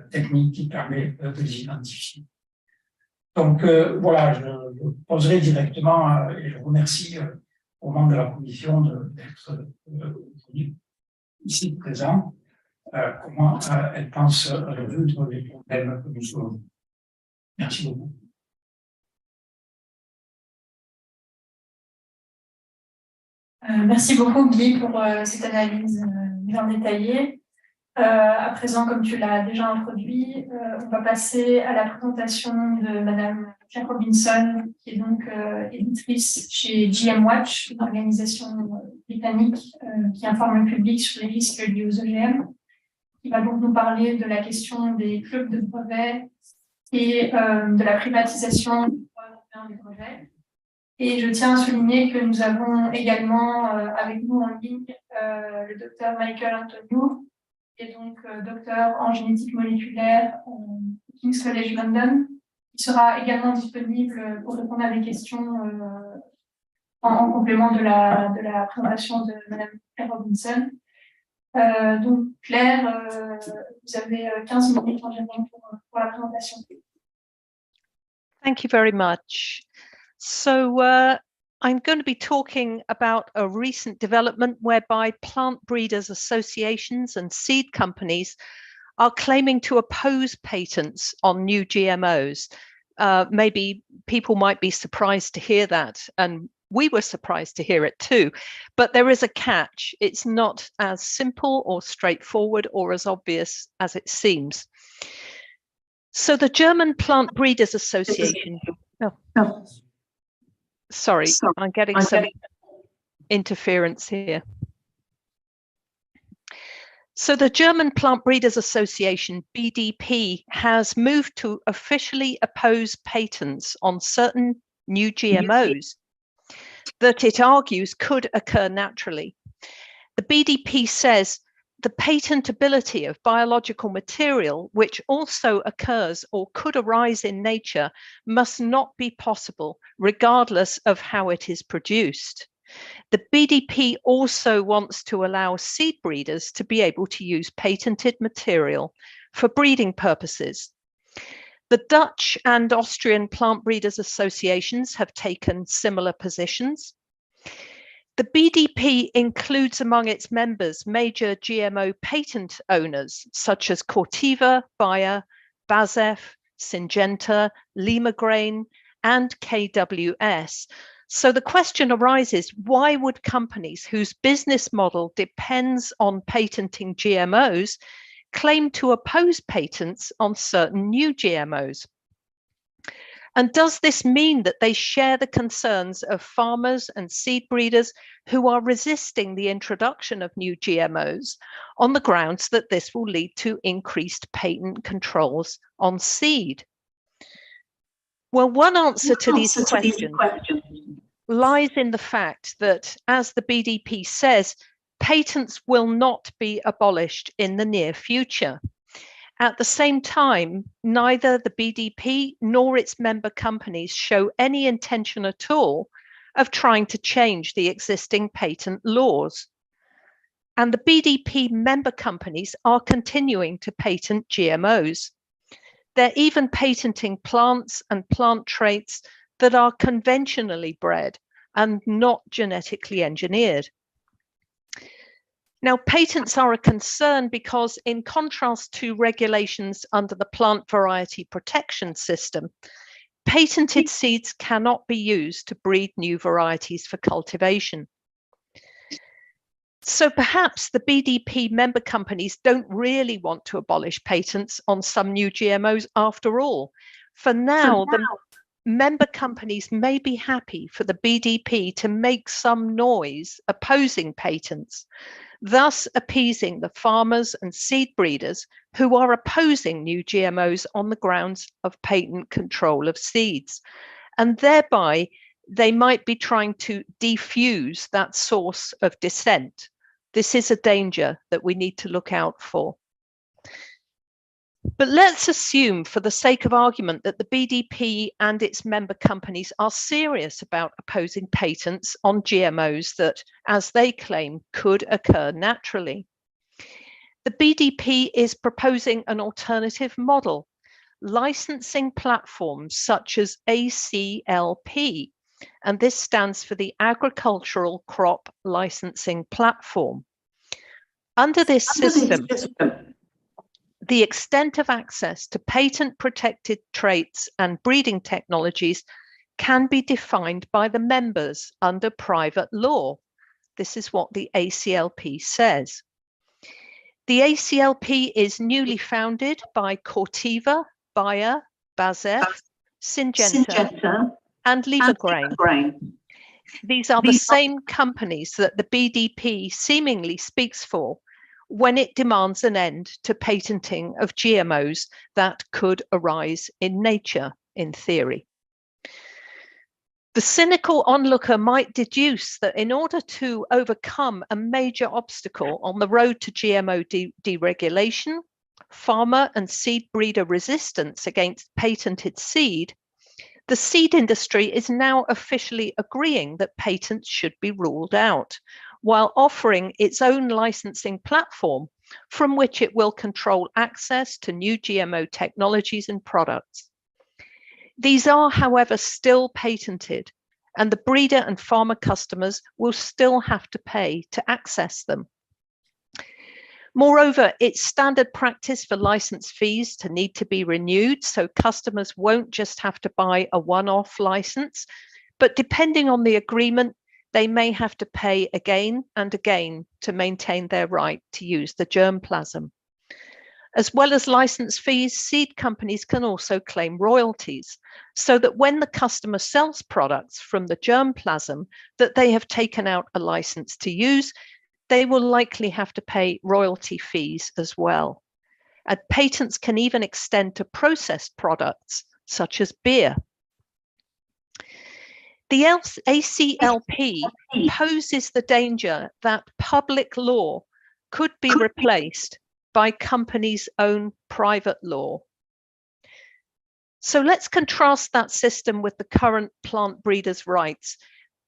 technique qui permet de les identifier. Donc voilà, je poserai directement, et je remercie aux membres de la Commission d'être aujourd'hui ici présents, comment elle pense résoudre les problèmes que nous soulevons. Merci beaucoup. Merci beaucoup, Guy, pour cette analyse bien détaillée. À présent, comme tu l'as déjà introduit, on va passer à la présentation de Madame Claire Robinson, qui est donc éditrice chez GMWatch, une organisation britannique qui informe le public sur les risques liés aux OGM, qui va donc nous parler de la question des clubs de brevets et de la privatisation des brevets. Et je tiens à souligner que nous avons également avec nous en ligne le docteur Michael Antoniou, qui est donc docteur en génétique moléculaire au King's College London, qui sera également disponible pour répondre à des questions en complément de la présentation de Mme Claire Robinson. Donc Claire, vous avez 15 minutes environ pour la présentation. Thank you very much. So I'm going to be talking about a recent development whereby plant breeders associations and seed companies are claiming to oppose patents on new GMOs. Maybe people might be surprised to hear that, and we were surprised to hear it too, but there is a catch. It's not as simple or straightforward or as obvious as it seems. So the German Plant Breeders Association... Sorry, I'm getting some interference here. So the German Plant Breeders Association, BDP, has moved to officially oppose patents on certain new GMOs that it argues could occur naturally. The BDP says the patentability of biological material, which also occurs or could arise in nature, must not be possible, regardless of how it is produced. The BDP also wants to allow seed breeders to be able to use patented material for breeding purposes. The Dutch and Austrian plant breeders associations have taken similar positions. The BDP includes among its members major GMO patent owners such as Corteva, Bayer, BASF, Syngenta, Lima Grain, and KWS. So the question arises, why would companies whose business model depends on patenting GMOs claim to oppose patents on certain new GMOs? And does this mean that they share the concerns of farmers and seed breeders who are resisting the introduction of new GMOs on the grounds that this will lead to increased patent controls on seed? Well, one answer to these questions lies in the fact that, as the BDP says, patents will not be abolished in the near future. At the same time, neither the BDP nor its member companies show any intention at all of trying to change the existing patent laws. And the BDP member companies are continuing to patent GMOs. They're even patenting plants and plant traits that are conventionally bred and not genetically engineered. Now, patents are a concern because, in contrast to regulations under the Plant Variety Protection System, patented seeds cannot be used to breed new varieties for cultivation. So perhaps the BDP member companies don't really want to abolish patents on some new GMOs after all. For now, the member companies may be happy for the BDP to make some noise opposing patents, thus appeasing the farmers and seed breeders who are opposing new GMOs on the grounds of patent control of seeds. And thereby, they might be trying to defuse that source of dissent. This is a danger that we need to look out for. But let's assume, for the sake of argument, that the BDP and its member companies are serious about opposing patents on GMOs that, as they claim, could occur naturally. The BDP is proposing an alternative model, licensing platforms such as ACLP, and this stands for the Agricultural Crop Licensing Platform. Under this system, the extent of access to patent-protected traits and breeding technologies can be defined by the members under private law. This is what the ACLP says. The ACLP is newly founded by Corteva, Bayer, BASF, Syngenta, and Lima Grain. These are the same companies that the BDP seemingly speaks for when it demands an end to patenting of GMOs that could arise in nature, in theory. The cynical onlooker might deduce that in order to overcome a major obstacle on the road to GMO deregulation, farmer and seed breeder resistance against patented seed, the seed industry is now officially agreeing that patents should be ruled out, while offering its own licensing platform from which it will control access to new GMO technologies and products. These are, however, still patented, and the breeder and farmer customers will still have to pay to access them. Moreover, it's standard practice for license fees to need to be renewed, so customers won't just have to buy a one-off license, but depending on the agreement, they may have to pay again and again to maintain their right to use the germplasm. As well as license fees, seed companies can also claim royalties, so that when the customer sells products from the germplasm that they have taken out a license to use, they will likely have to pay royalty fees as well. And patents can even extend to processed products, such as beer. The ACLP poses the danger that public law could be replaced by companies' own private law. So let's contrast that system with the current plant breeders' rights.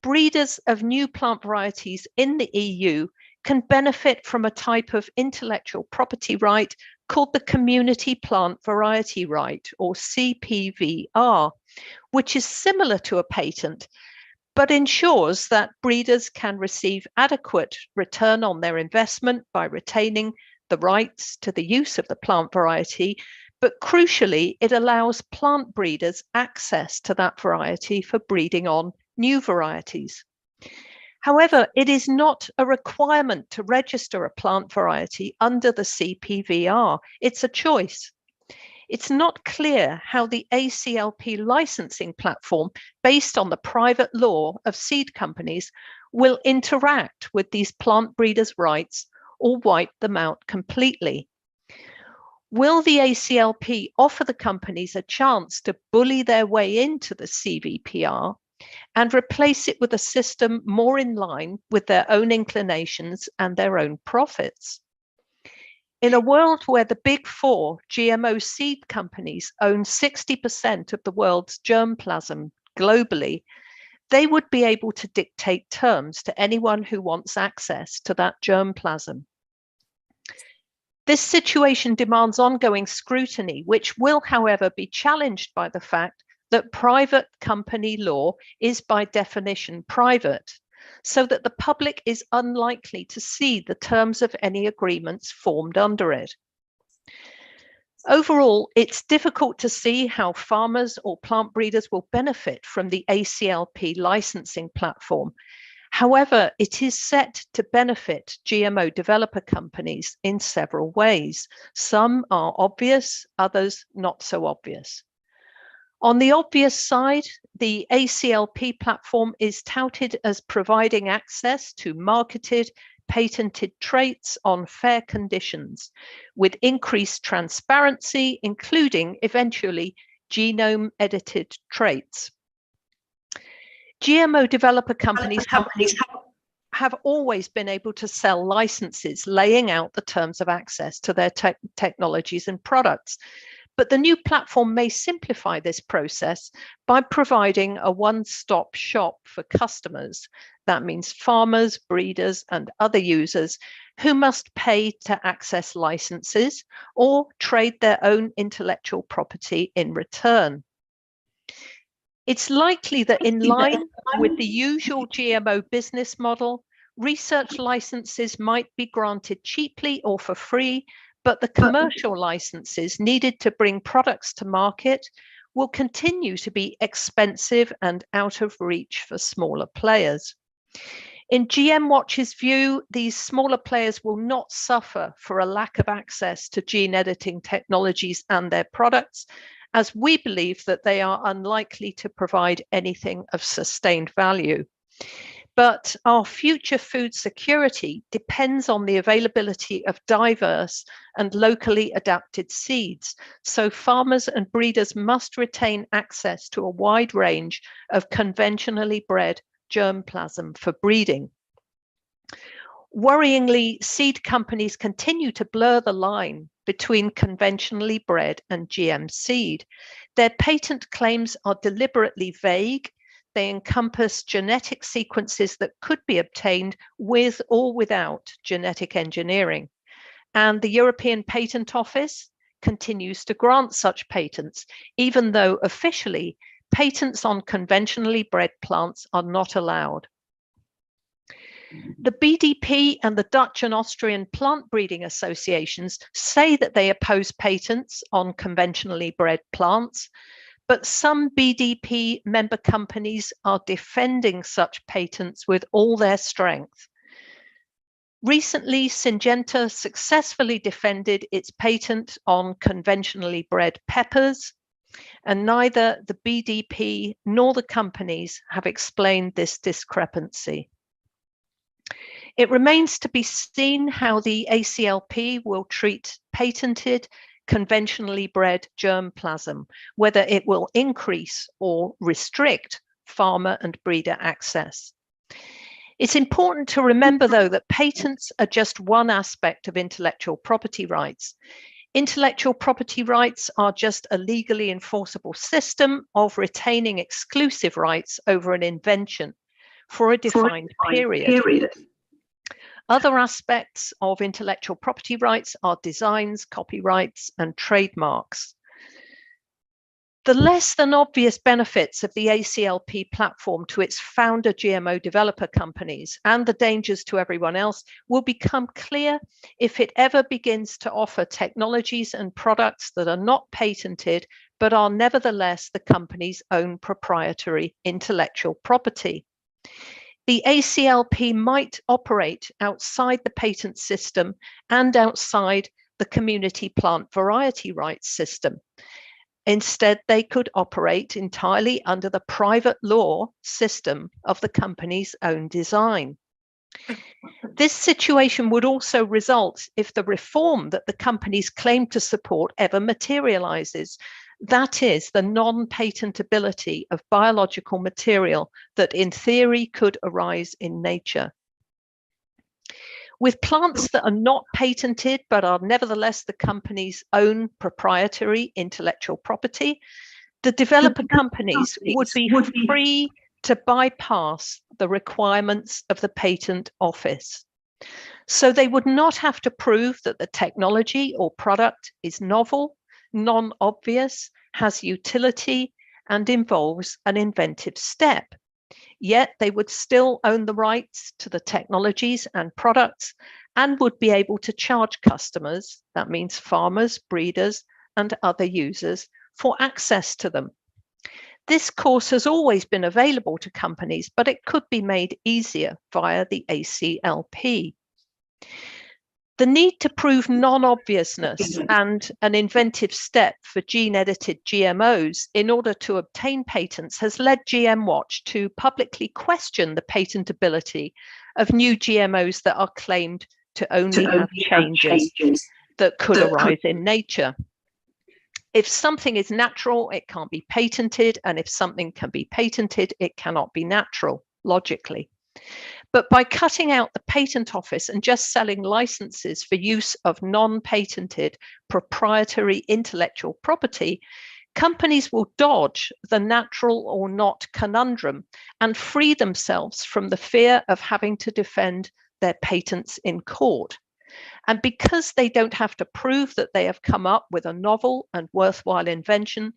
Breeders of new plant varieties in the EU can benefit from a type of intellectual property right called the Community Plant Variety Right, or CPVR, which is similar to a patent, but ensures that breeders can receive adequate return on their investment by retaining the rights to the use of the plant variety. But crucially, it allows plant breeders access to that variety for breeding on new varieties. However, it is not a requirement to register a plant variety under the CPVR. It's a choice. It's not clear how the ACLP licensing platform, based on the private law of seed companies, will interact with these plant breeders' rights or wipe them out completely. Will the ACLP offer the companies a chance to bully their way into the CVPR and replace it with a system more in line with their own inclinations and their own profits? In a world where the big four GMO seed companies own 60% of the world's germplasm globally, they would be able to dictate terms to anyone who wants access to that germplasm. This situation demands ongoing scrutiny, which will, however, be challenged by the fact that private company law is by definition private, so that the public is unlikely to see the terms of any agreements formed under it. Overall, it's difficult to see how farmers or plant breeders will benefit from the ACLP licensing platform. However, it is set to benefit GMO developer companies in several ways. Some are obvious, others not so obvious. On the obvious side, the ACLP platform is touted as providing access to marketed, patented traits on fair conditions, with increased transparency, including eventually genome-edited traits. GMO developer companies have always been able to sell licenses laying out the terms of access to their technologies and products. But the new platform may simplify this process by providing a one-stop shop for customers. That means farmers, breeders, and other users who must pay to access licenses or trade their own intellectual property in return. It's likely that in line with the usual GMO business model, research licenses might be granted cheaply or for free, but the commercial licenses needed to bring products to market will continue to be expensive and out of reach for smaller players. In GM Watch's view, these smaller players will not suffer for a lack of access to gene editing technologies and their products, as we believe that they are unlikely to provide anything of sustained value. But our future food security depends on the availability of diverse and locally adapted seeds. So farmers and breeders must retain access to a wide range of conventionally bred germplasm for breeding. Worryingly, seed companies continue to blur the line between conventionally bred and GM seed. Their patent claims are deliberately vague. They encompass genetic sequences that could be obtained with or without genetic engineering. And the European Patent Office continues to grant such patents, even though officially patents on conventionally bred plants are not allowed. The BDP and the Dutch and Austrian plant breeding associations say that they oppose patents on conventionally bred plants, but some BDP member companies are defending such patents with all their strength. Recently, Syngenta successfully defended its patent on conventionally bred peppers, and neither the BDP nor the companies have explained this discrepancy. It remains to be seen how the ACLP will treat patented, conventionally bred germplasm, whether it will increase or restrict farmer and breeder access. It's important to remember, though, that patents are just one aspect of intellectual property rights. Intellectual property rights are just a legally enforceable system of retaining exclusive rights over an invention for a defined period. Other aspects of intellectual property rights are designs, copyrights, and trademarks. The less than obvious benefits of the ACLP platform to its founder GMO developer companies and the dangers to everyone else will become clear if it ever begins to offer technologies and products that are not patented, but are nevertheless the company's own proprietary intellectual property. The ACLP might operate outside the patent system and outside the community plant variety rights system. Instead, they could operate entirely under the private law system of the company's own design. This situation would also result if the reform that the companies claim to support ever materializes. That is, the non-patentability of biological material that in theory could arise in nature. With plants that are not patented but are nevertheless the company's own proprietary intellectual property, the developer companies would be free to bypass the requirements of the patent office. So they would not have to prove that the technology or product is novel, non-obvious, has utility, and involves an inventive step. Yet they would still own the rights to the technologies and products and would be able to charge customers, that means farmers, breeders, and other users, for access to them. This course has always been available to companies, but it could be made easier via the ACLP. The need to prove non-obviousness and an inventive step for gene-edited GMOs in order to obtain patents has led GM Watch to publicly question the patentability of new GMOs that are claimed to only have changes that could arise in nature. If something is natural, it can't be patented, and if something can be patented, it cannot be natural, logically. But by cutting out the patent office and just selling licenses for use of non-patented proprietary intellectual property, companies will dodge the natural or not conundrum and free themselves from the fear of having to defend their patents in court. And because they don't have to prove that they have come up with a novel and worthwhile invention,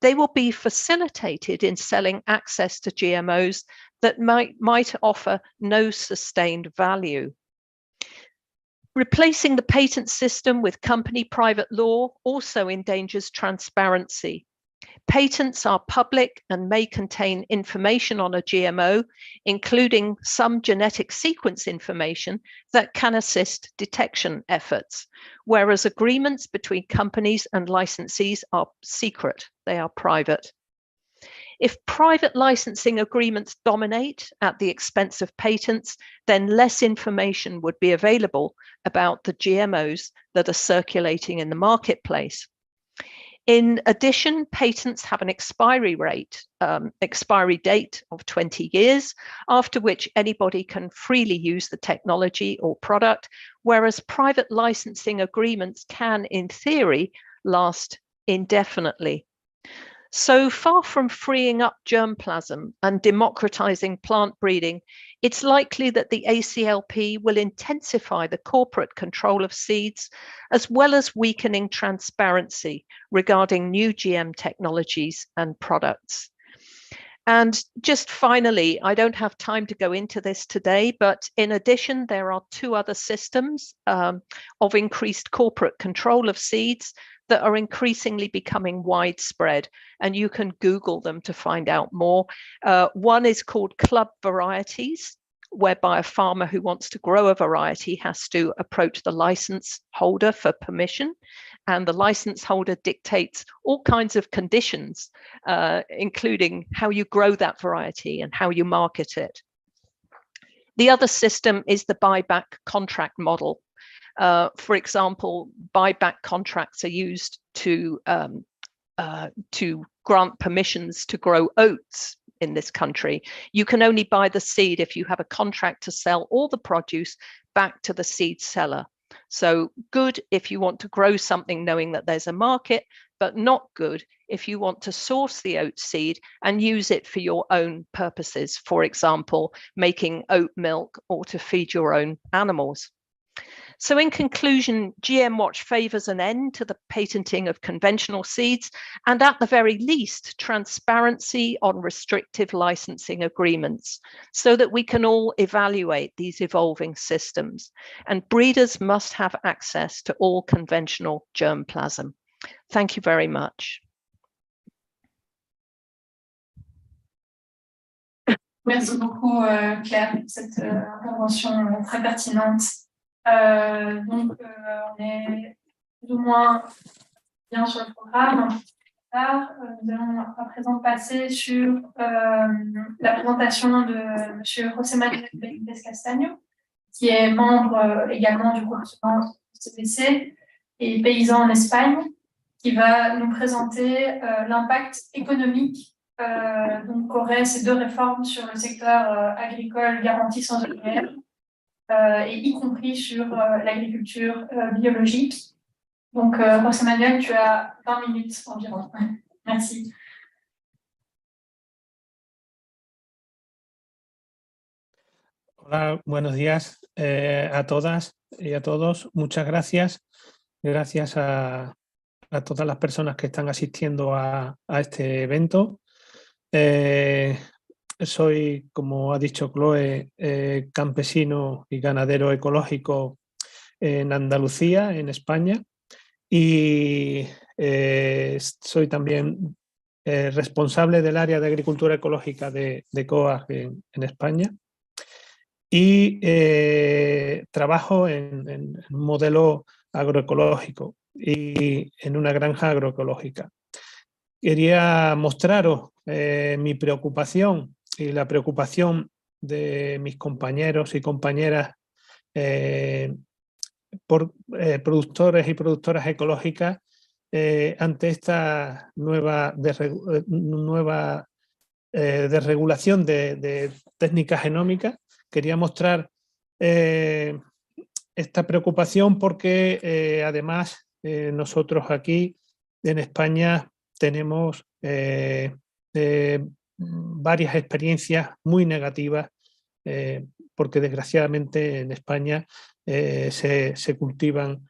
they will be facilitated in selling access to GMOs that might offer no sustained value. Replacing the patent system with company private law also endangers transparency. Patents are public and may contain information on a GMO, including some genetic sequence information that can assist detection efforts, whereas agreements between companies and licensees are secret, they are private. If private licensing agreements dominate at the expense of patents, then less information would be available about the GMOs that are circulating in the marketplace. In addition, patents have an expiry date of 20 years, after which anybody can freely use the technology or product, whereas private licensing agreements can, in theory, last indefinitely. So far from freeing up germplasm and democratizing plant breeding, it's likely that the ACLP will intensify the corporate control of seeds, as well as weakening transparency regarding new GM technologies and products. And just finally, I don't have time to go into this today, but in addition, there are two other systems of increased corporate control of seeds that are increasingly becoming widespread, and you can Google them to find out more. One is called club varieties, whereby a farmer who wants to grow a variety has to approach the license holder for permission, and the license holder dictates all kinds of conditions, including how you grow that variety and how you market it. The other system is the buyback contract model. For example, buyback contracts are used to grant permissions to grow oats in this country. You can only buy the seed if you have a contract to sell all the produce back to the seed seller. So good if you want to grow something knowing that there's a market, but not good if you want to source the oat seed and use it for your own purposes, for example, making oat milk or to feed your own animals. So in conclusion, GM Watch favours an end to the patenting of conventional seeds and at the very least, transparency on restrictive licensing agreements so that we can all evaluate these evolving systems. And breeders must have access to all conventional germplasm. Thank you very much. Merci beaucoup, Claire, pour cette intervention très pertinente. Donc, on est plus ou moins bien sur le programme. Nous allons à présent passer sur la présentation de M. José Manuel Castaño, qui est membre également du groupe CPC et paysan en Espagne, qui va nous présenter l'impact économique qu'auraient ces deux réformes sur le secteur agricole garanti sans OGM, et y compris sur l'agriculture biologique. Donc, José Manuel, tu as 20 minutes environ. Merci. Hola, buenos días a todas y a todos. Muchas gracias. Gracias a todas las personas que están asistiendo a este evento. Soy, como ha dicho Chloe, campesino y ganadero ecológico en Andalucía, en España, y soy también responsable del área de agricultura ecológica de COAG en España, y trabajo en un modelo agroecológico y en una granja agroecológica. Quería mostraros mi preocupación y la preocupación de mis compañeros y compañeras productores y productoras ecológicas ante esta nueva desregulación de técnicas genómicas. Quería mostrar esta preocupación porque además nosotros aquí en España tenemos varias experiencias muy negativas porque desgraciadamente en España se cultivan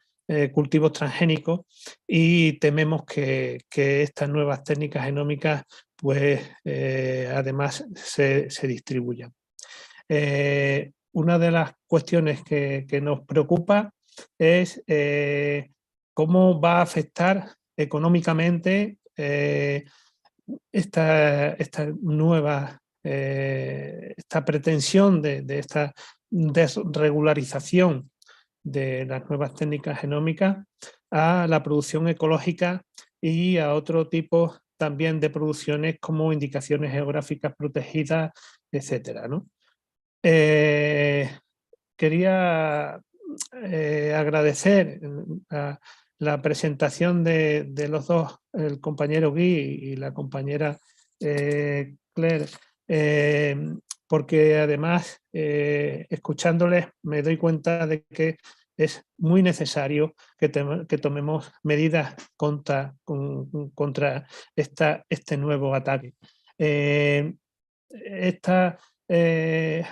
cultivos transgénicos y tememos que estas nuevas técnicas genómicas pues además se distribuyan. Una de las cuestiones que nos preocupa es cómo va a afectar económicamente esta pretensión de esta desregularización de las nuevas técnicas genómicas a la producción ecológica y a otro tipo también de producciones como indicaciones geográficas protegidas, etcétera, ¿no? Quería agradecer la presentación de los dos, el compañero Guy y la compañera Claire, porque además, escuchándoles, me doy cuenta de que es muy necesario que tomemos medidas contra este nuevo ataque. Esta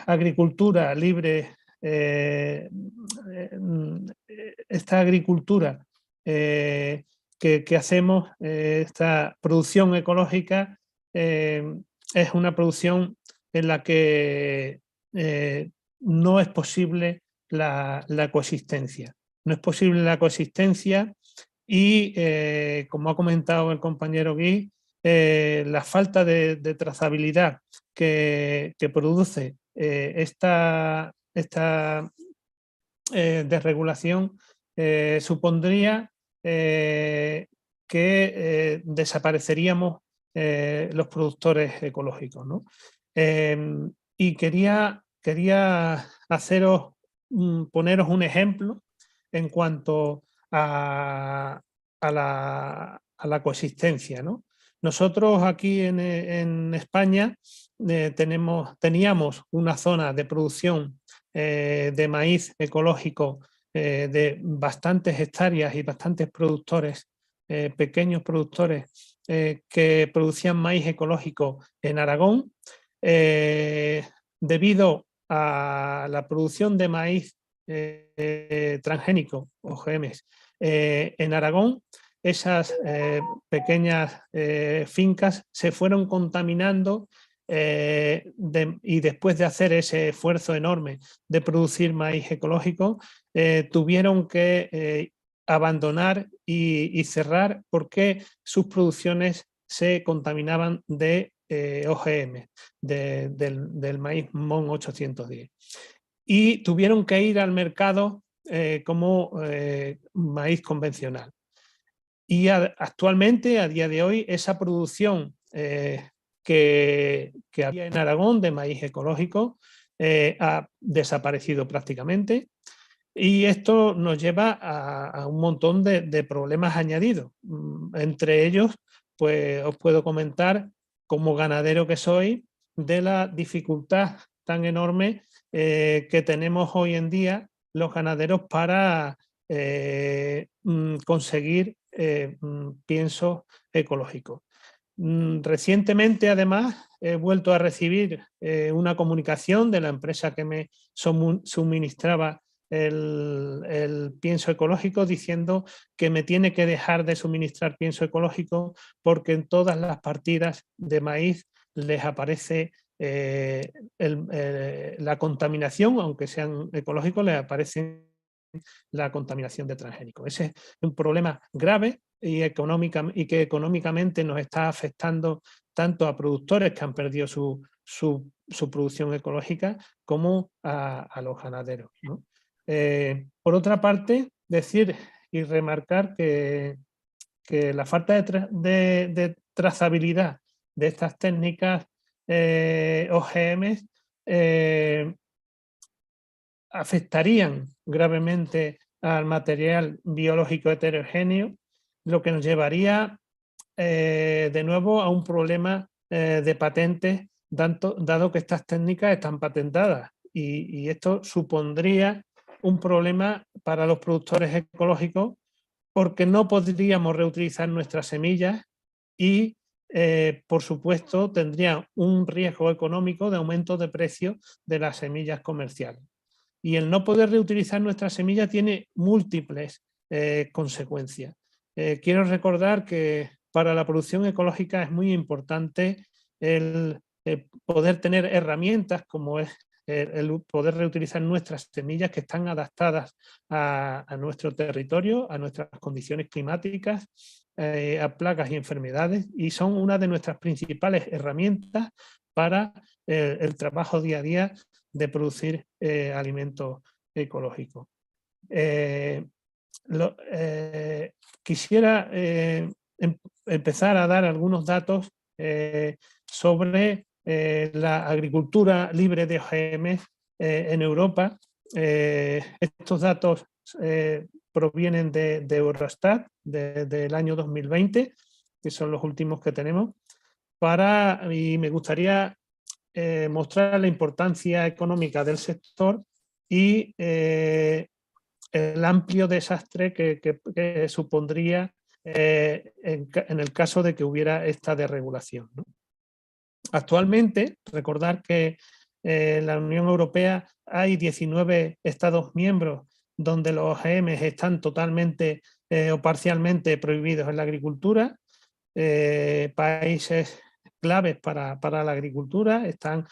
agricultura libre, esta agricultura que hacemos, esta producción ecológica, es una producción en la que no es posible la coexistencia. No es posible la coexistencia y, como ha comentado el compañero Guy, la falta de trazabilidad que produce esta desregulación supondría que desapareceríamos los productores ecológicos, ¿no? Y quería poneros un ejemplo en cuanto a la coexistencia, ¿no? Nosotros aquí en España teníamos una zona de producción de maíz ecológico de bastantes hectáreas y bastantes productores, pequeños productores que producían maíz ecológico en Aragón. Debido a la producción de maíz transgénico, OGMs, en Aragón, esas pequeñas fincas se fueron contaminando y después de hacer ese esfuerzo enorme de producir maíz ecológico, tuvieron que abandonar y cerrar porque sus producciones se contaminaban de OGM, del maíz MON 810. Y tuvieron que ir al mercado como maíz convencional. Y actualmente, a día de hoy, esa producción que había en Aragón de maíz ecológico ha desaparecido prácticamente. Y esto nos lleva a un montón de problemas añadidos. Entre ellos, pues os puedo comentar, como ganadero que soy, de la dificultad tan enorme que tenemos hoy en día los ganaderos para conseguir piensos ecológicos. Recientemente, además, he vuelto a recibir una comunicación de la empresa que me suministraba el pienso ecológico, diciendo que me tiene que dejar de suministrar pienso ecológico porque en todas las partidas de maíz les aparece la contaminación, aunque sean ecológicos, les aparece la contaminación de transgénicos. Ese es un problema grave y que económicamente nos está afectando tanto a productores que han perdido su producción ecológica como a los ganaderos, ¿no? Por otra parte, decir y remarcar que la falta de trazabilidad de estas técnicas OGMs afectarían gravemente al material biológico heterogéneo, lo que nos llevaría de nuevo a un problema de patentes, dado que estas técnicas están patentadas, y esto supondría un problema para los productores ecológicos porque no podríamos reutilizar nuestras semillas y, por supuesto, tendría un riesgo económico de aumento de precio de las semillas comerciales. Y el no poder reutilizar nuestras semillas tiene múltiples consecuencias. Quiero recordar que para la producción ecológica es muy importante el poder tener herramientas como es el poder reutilizar nuestras semillas que están adaptadas a nuestro territorio, a nuestras condiciones climáticas, a plagas y enfermedades, y son una de nuestras principales herramientas para el trabajo día a día de producir alimentos ecológicos. Quisiera empezar a dar algunos datos sobre la agricultura libre de OGM en Europa. Estos datos provienen de Eurostat del año 2020, que son los últimos que tenemos, y me gustaría mostrar la importancia económica del sector y el amplio desastre que supondría en el caso de que hubiera esta desregulación, ¿no? Actualmente, recordar que en la Unión Europea hay 19 Estados miembros donde los OGM están totalmente o parcialmente prohibidos en la agricultura. Países claves para la agricultura están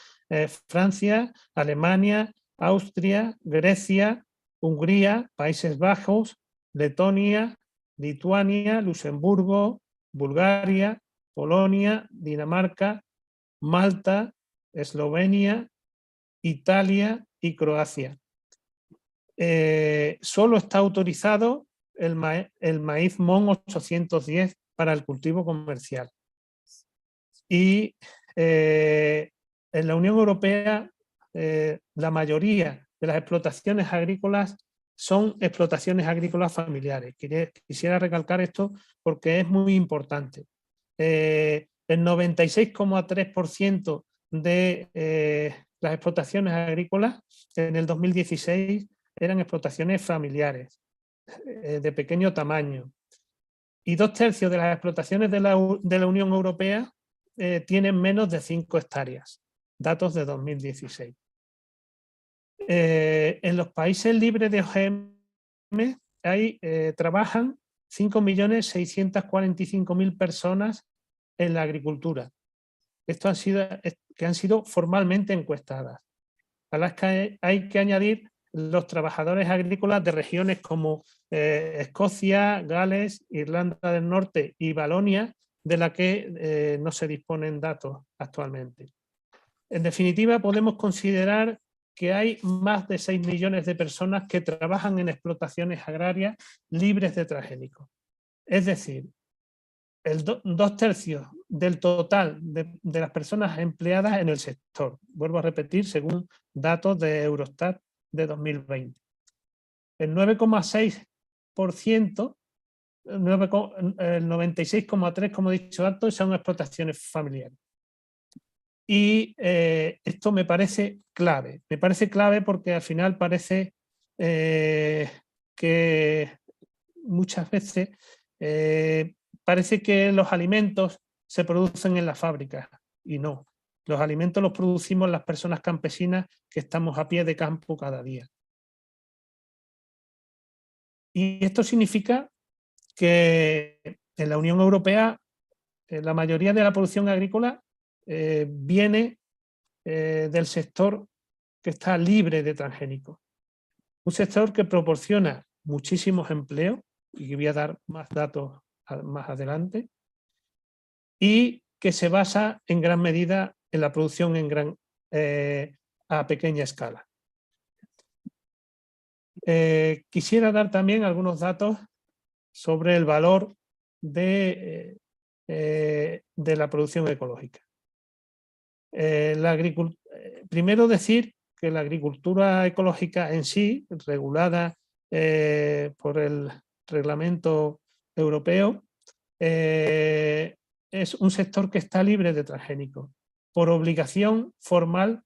Francia, Alemania, Austria, Grecia, Hungría, Países Bajos, Letonia, Lituania, Luxemburgo, Bulgaria, Polonia, Dinamarca, Malta, Eslovenia, Italia y Croacia. Solo está autorizado el maíz MON 810 para el cultivo comercial. Y en la Unión Europea la mayoría de las explotaciones agrícolas son explotaciones agrícolas familiares. Quisiera recalcar esto porque es muy importante. el 96,3% de las explotaciones agrícolas en el 2016 eran explotaciones familiares, de pequeño tamaño. Y 2/3 de las explotaciones de la Unión Europea tienen menos de 5 hectáreas. Datos de 2016. En los países libres de OGM trabajan 5.645.000 personas en la agricultura. Esto que han sido formalmente encuestadas. A las que hay que añadir los trabajadores agrícolas de regiones como Escocia, Gales, Irlanda del Norte y Valonia, de la que no se disponen datos actualmente. En definitiva, podemos considerar que hay más de 6 millones de personas que trabajan en explotaciones agrarias libres de transgénicos. Es decir, 2/3 del total de las personas empleadas en el sector. Vuelvo a repetir, según datos de Eurostat de 2020. El 9,6%, el 96,3%, como he dicho antes, son explotaciones familiares. Y esto me parece clave. Me parece clave porque al final parece que muchas veces parece que los alimentos se producen en las fábricas y no. Los alimentos los producimos las personas campesinas que estamos a pie de campo cada día. Y esto significa que en la Unión Europea la mayoría de la producción agrícola viene del sector que está libre de transgénicos. Un sector que proporciona muchísimos empleos, y voy a dar más datos más adelante, y que se basa en gran medida en la producción a pequeña escala. Quisiera dar también algunos datos sobre el valor de la producción ecológica. Primero decir que la agricultura ecológica en sí, regulada por el reglamento europeo, es un sector que está libre de transgénicos, por obligación formal,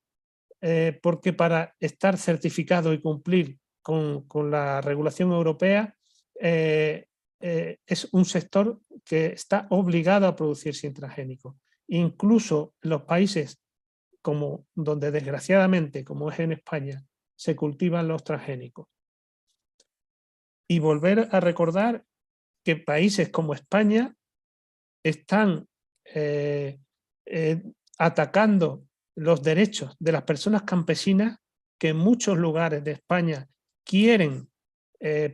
porque para estar certificado y cumplir con la regulación europea, es un sector que está obligado a producir sin transgénicos. Incluso en los países donde desgraciadamente, como es en España, se cultivan los transgénicos. Y volver a recordar que países como España están atacando los derechos de las personas campesinas que en muchos lugares de España quieren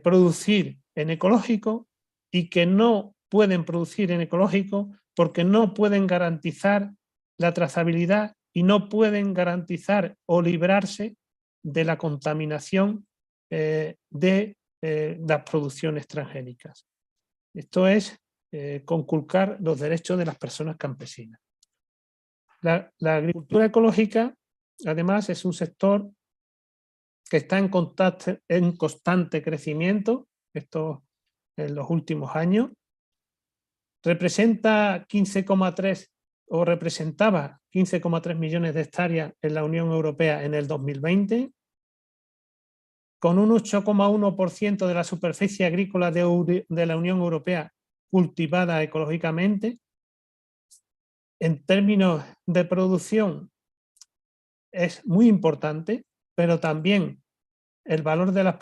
producir en ecológico y que no pueden producir en ecológico porque no pueden garantizar la trazabilidad y no pueden garantizar o librarse de la contaminación de las producciones transgénicas. Esto es conculcar los derechos de las personas campesinas. La agricultura ecológica, además, es un sector que está en constante crecimiento, esto en los últimos años. Representaba 15,3 millones de hectáreas en la Unión Europea en el 2020, con un 8,1% de la superficie agrícola de la Unión Europea cultivada ecológicamente. En términos de producción es muy importante, pero también el valor de la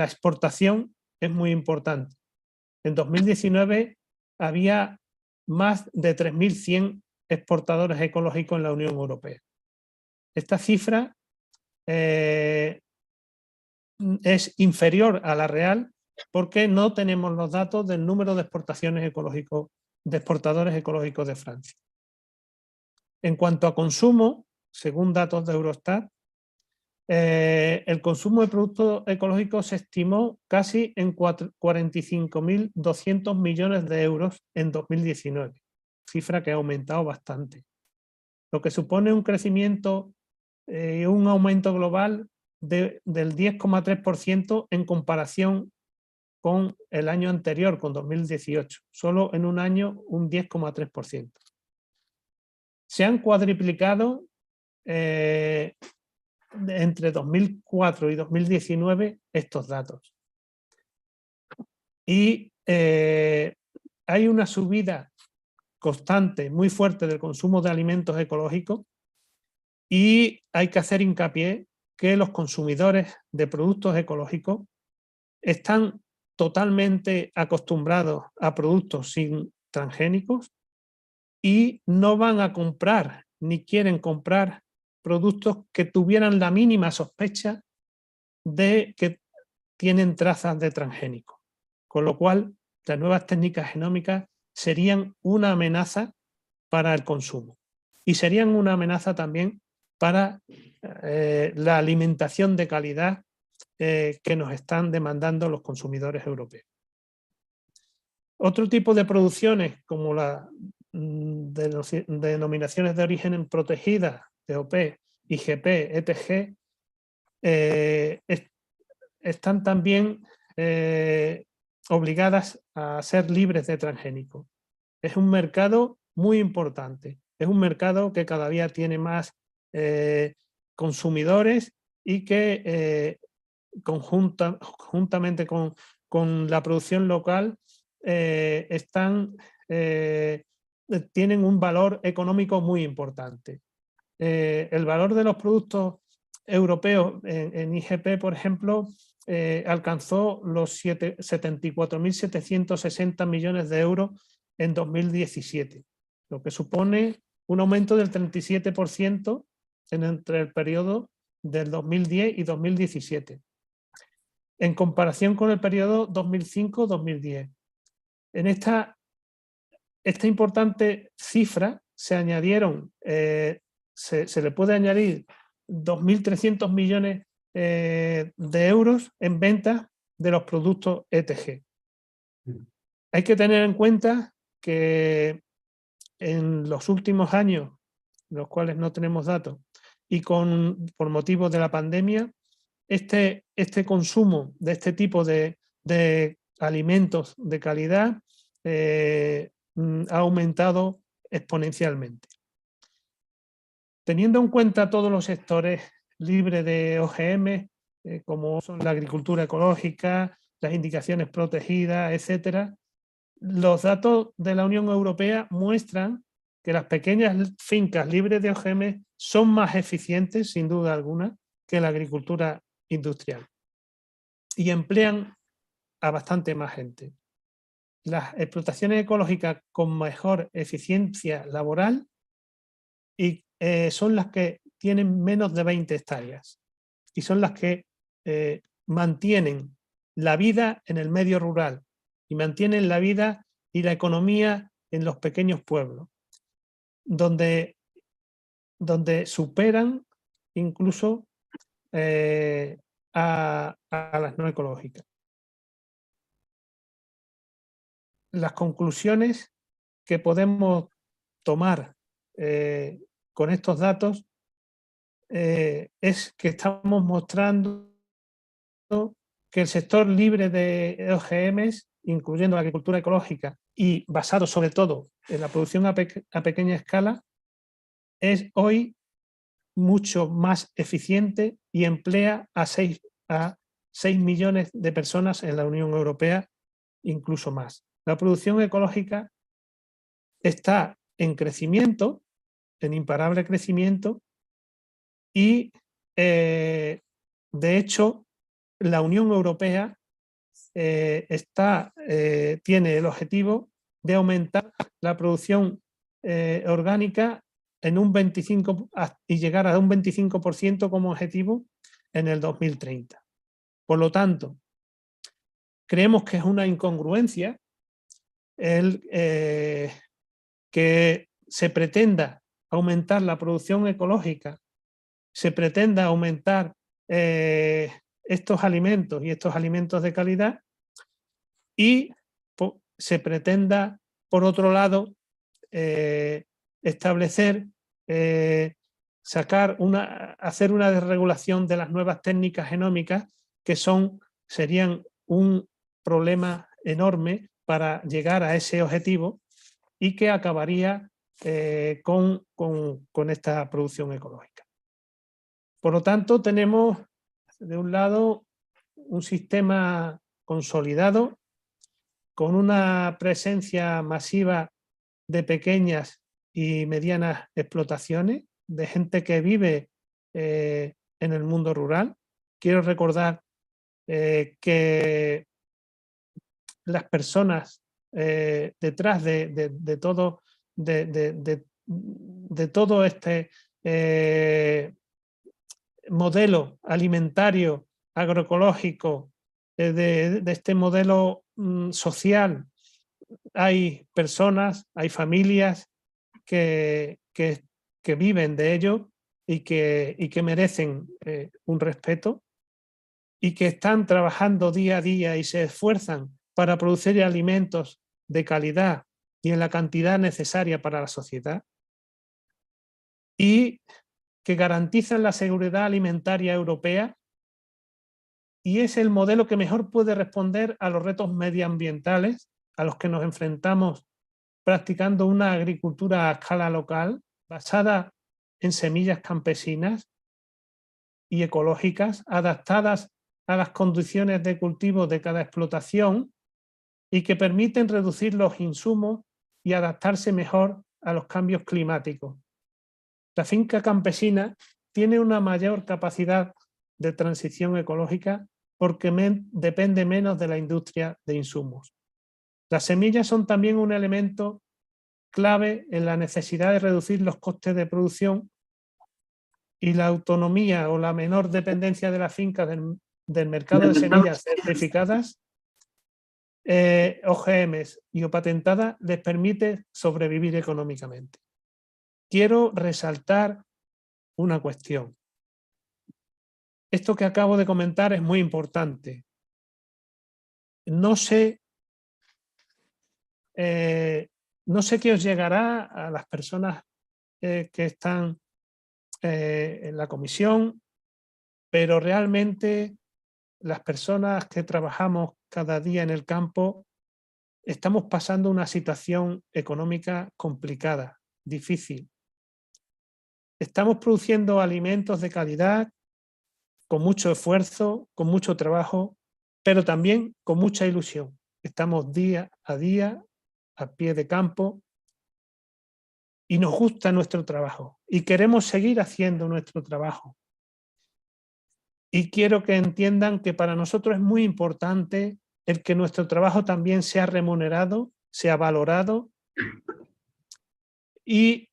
exportación es muy importante. En 2019 había más de 3.100 exportadores ecológicos en la Unión Europea. Esta cifra es inferior a la real porque no tenemos los datos del número de exportadores ecológicos de Francia. En cuanto a consumo, según datos de Eurostat, el consumo de productos ecológicos se estimó casi en 45.200 millones de euros en 2019, cifra que ha aumentado bastante, lo que supone un crecimiento y un aumento global del 10,3% en comparación con el año anterior, con 2018. Solo en un año un 10,3%. Se han cuadriplicado entre 2004 y 2019 estos datos. Y hay una subida constante, muy fuerte del consumo de alimentos ecológicos, y hay que hacer hincapié que los consumidores de productos ecológicos están totalmente acostumbrados a productos sin transgénicos y no van a comprar ni quieren comprar productos que tuvieran la mínima sospecha de que tienen trazas de transgénicos. Con lo cual, las nuevas técnicas genómicas serían una amenaza para el consumo y serían una amenaza también para la alimentación de calidad que nos están demandando los consumidores europeos. Otro tipo de producciones, como las denominaciones de origen protegidas, DOP, IGP, ETG, están también obligadas a ser libres de transgénicos. Es un mercado muy importante, es un mercado que cada día tiene más consumidores y que juntamente con la producción local tienen un valor económico muy importante. El valor de los productos europeos en IGP, por ejemplo, alcanzó los 74.760 millones de euros en 2017, lo que supone un aumento del 37% entre el periodo del 2010 y 2017, en comparación con el periodo 2005-2010. En esta importante cifra se añadieron, se le puede añadir 2.300 millones de euros en ventas de los productos ETG. Hay que tener en cuenta que en los últimos años, los cuales no tenemos datos, y por motivos de la pandemia, este consumo de este tipo de alimentos de calidad ha aumentado exponencialmente. Teniendo en cuenta todos los sectores libres de OGM, como son la agricultura ecológica, las indicaciones protegidas, etcétera, los datos de la Unión Europea muestran que las pequeñas fincas libres de OGM son más eficientes, sin duda alguna, que la agricultura industrial y emplean a bastante más gente. Las explotaciones ecológicas con mejor eficiencia laboral son las que tienen menos de 20 hectáreas y son las que mantienen la vida en el medio rural y mantienen la vida y la economía en los pequeños pueblos, donde superan incluso a las no ecológicas. Las conclusiones que podemos tomar con estos datos es que estamos mostrando que el sector libre de OGMs, incluyendo la agricultura ecológica y basado sobre todo en la producción a pequeña escala, es hoy mucho más eficiente y emplea a 6 millones de personas en la Unión Europea, incluso más. La producción ecológica está en crecimiento, en imparable crecimiento, y de hecho la Unión Europea tiene el objetivo de aumentar la producción orgánica en un 25% y llegar a un 25% como objetivo en el 2030. Por lo tanto, creemos que es una incongruencia que se pretenda aumentar la producción ecológica, se pretenda aumentar estos alimentos y estos alimentos de calidad y se pretenda, por otro lado, establecer, hacer una desregulación de las nuevas técnicas genómicas que serían un problema enorme para llegar a ese objetivo y que acabaría con esta producción ecológica. Por lo tanto, tenemos de un lado un sistema consolidado con una presencia masiva de pequeñas y medianas explotaciones, de gente que vive en el mundo rural. Quiero recordar que las personas detrás de todo este modelo alimentario, agroecológico, de este modelo social, hay personas, hay familias que viven de ello y que merecen un respeto y que están trabajando día a día y se esfuerzan para producir alimentos de calidad y en la cantidad necesaria para la sociedad, y que garantizan la seguridad alimentaria europea, y es el modelo que mejor puede responder a los retos medioambientales a los que nos enfrentamos practicando una agricultura a escala local basada en semillas campesinas y ecológicas adaptadas a las condiciones de cultivo de cada explotación y que permiten reducir los insumos y adaptarse mejor a los cambios climáticos. La finca campesina tiene una mayor capacidad de transición ecológica porque depende menos de la industria de insumos. Las semillas son también un elemento clave en la necesidad de reducir los costes de producción y la autonomía o la menor dependencia de la finca del mercado de semillas certificadas, OGMs y o patentadas les permite sobrevivir económicamente. Quiero resaltar una cuestión. Esto que acabo de comentar es muy importante. No sé qué os llegará a las personas que están en la comisión, pero realmente las personas que trabajamos cada día en el campo estamos pasando una situación económica complicada, difícil. Estamos produciendo alimentos de calidad, con mucho esfuerzo, con mucho trabajo, pero también con mucha ilusión. Estamos día a día a pie de campo y nos gusta nuestro trabajo y queremos seguir haciendo nuestro trabajo. Y quiero que entiendan que para nosotros es muy importante el que nuestro trabajo también sea remunerado, sea valorado y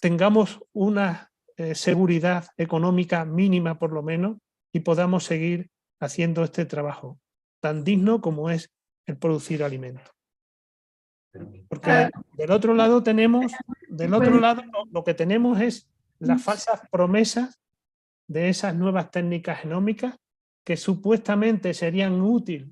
tengamos una seguridad económica mínima por lo menos y podamos seguir haciendo este trabajo tan digno como es el producir alimentos. Porque del otro lado lo que tenemos es las falsas promesas de esas nuevas técnicas genómicas que supuestamente serían útiles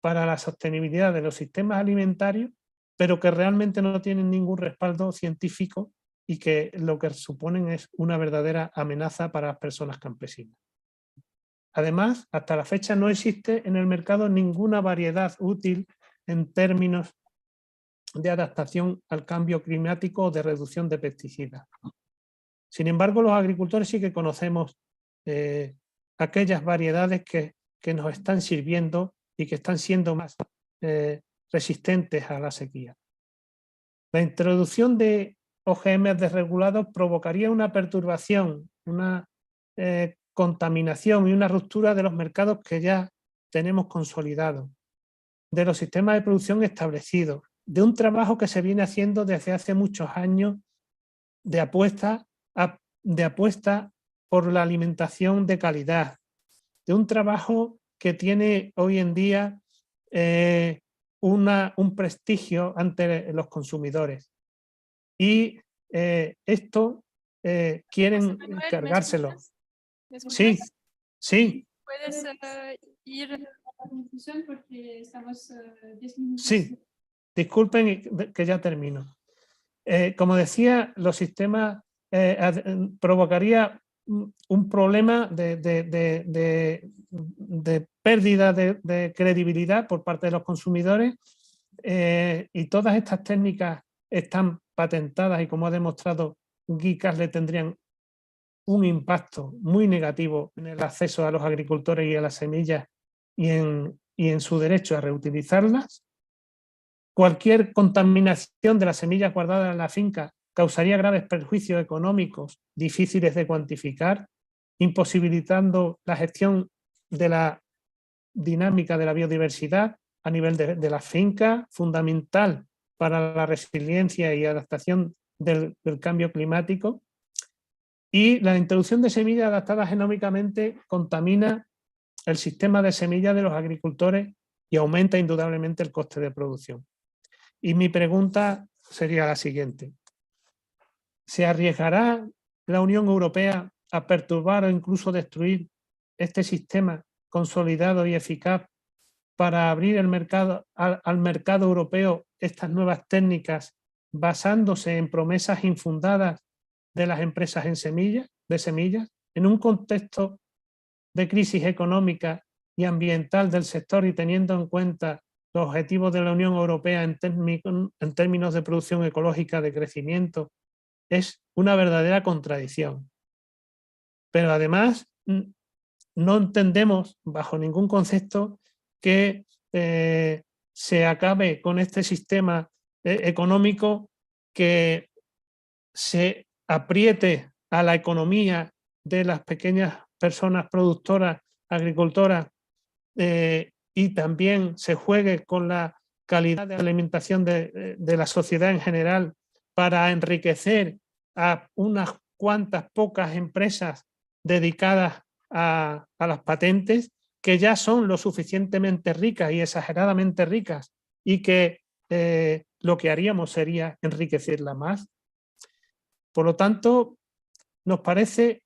para la sostenibilidad de los sistemas alimentarios, pero que realmente no tienen ningún respaldo científico y que lo que suponen es una verdadera amenaza para las personas campesinas. Además, hasta la fecha no existe en el mercado ninguna variedad útil en términos de adaptación al cambio climático o de reducción de pesticidas. Sin embargo, los agricultores sí que conocemos aquellas variedades que nos están sirviendo y que están siendo más resistentes a la sequía. La introducción de OGM desregulados provocaría una perturbación, una contaminación y una ruptura de los mercados que ya tenemos consolidados, de los sistemas de producción establecidos, de un trabajo que se viene haciendo desde hace muchos años de apuesta por la alimentación de calidad, de un trabajo que tiene hoy en día un prestigio ante los consumidores. Y esto quieren cargárselo. Sí, sí. ¿Puedes ir a la conclusión porque estamos 10 minutos? Sí, disculpen que ya termino. Como decía, los sistemas provocaría un problema de pérdida de credibilidad por parte de los consumidores, y todas estas técnicas están patentadas y, como ha demostrado Guy Carle, tendrían un impacto muy negativo en el acceso a los agricultores y a las semillas y en su derecho a reutilizarlas. Cualquier contaminación de las semillas guardadas en la finca causaría graves perjuicios económicos difíciles de cuantificar, imposibilitando la gestión de la dinámica de la biodiversidad a nivel de la finca, fundamental para la resiliencia y adaptación del cambio climático. Y la introducción de semillas adaptadas genómicamente contamina el sistema de semillas de los agricultores y aumenta indudablemente el coste de producción. Y mi pregunta sería la siguiente: ¿se arriesgará la Unión Europea a perturbar o incluso destruir este sistema consolidado y eficaz para abrir el mercado, al mercado europeo estas nuevas técnicas basándose en promesas infundadas de las empresas de semillas, en un contexto de crisis económica y ambiental del sector y teniendo en cuenta los objetivos de la Unión Europea en términos de producción ecológica, de crecimiento? Es una verdadera contradicción. Pero además no entendemos bajo ningún concepto que se acabe con este sistema económico, que se apriete a la economía de las pequeñas personas productoras, agricultoras, y también se juegue con la calidad de alimentación de la sociedad en general para enriquecer a unas cuantas pocas empresas dedicadas a las patentes, que ya son lo suficientemente ricas y exageradamente ricas, y que lo que haríamos sería enriquecerla más. Por lo tanto, nos parece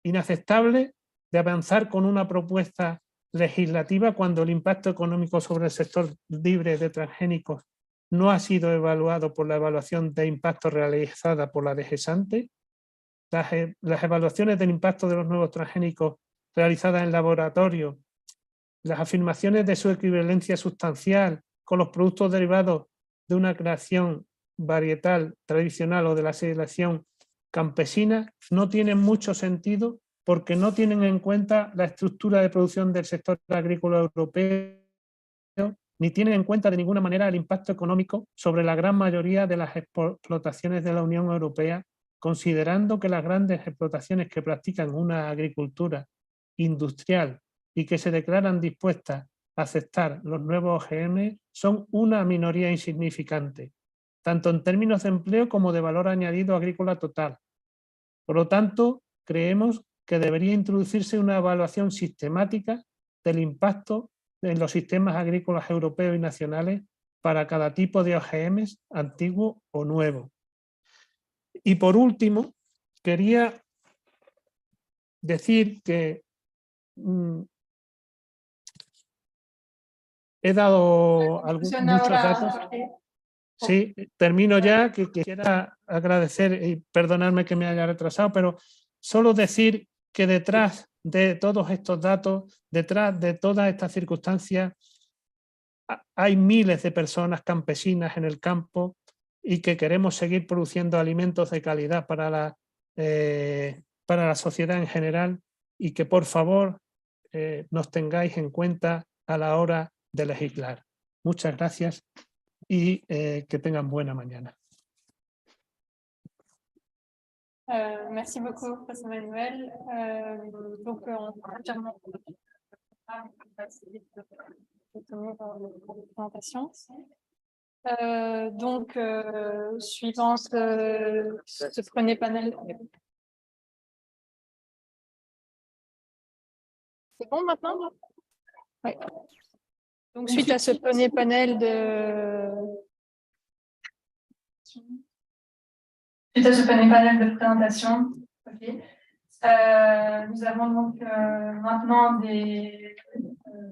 inaceptable de avanzar con una propuesta legislativa cuando el impacto económico sobre el sector libre de transgénicos no ha sido evaluado por la evaluación de impacto realizada por la DG Sante. Las evaluaciones del impacto de los nuevos transgénicos realizadas en laboratorio, las afirmaciones de su equivalencia sustancial con los productos derivados de una creación varietal tradicional o de la selección campesina, no tienen mucho sentido porque no tienen en cuenta la estructura de producción del sector agrícola europeo, ni tienen en cuenta de ninguna manera el impacto económico sobre la gran mayoría de las explotaciones de la Unión Europea, considerando que las grandes explotaciones que practican una agricultura industrial y que se declaran dispuestas a aceptar los nuevos OGM son una minoría insignificante, tanto en términos de empleo como de valor añadido agrícola total. Por lo tanto, creemos que debería introducirse una evaluación sistemática del impacto en los sistemas agrícolas europeos y nacionales para cada tipo de OGMs, antiguo o nuevo. Y por último, quería decir que he dado muchos datos. Sí, termino ya, que quisiera agradecer y perdonarme que me haya retrasado, pero solo decir que detrás de todos estos datos, detrás de todas estas circunstancias, hay miles de personas campesinas en el campo y que queremos seguir produciendo alimentos de calidad para la sociedad en general, y que por favor nos tengáis en cuenta a la hora de legislar. Muchas gracias y que tengan buena mañana. Merci beaucoup, José Manuel. Donc, on va entièrement présentation. Donc, suivant ce premier panel. C'est bon maintenant? Oui. Donc, suite à ce premier panel de présentation, okay. Nous avons donc maintenant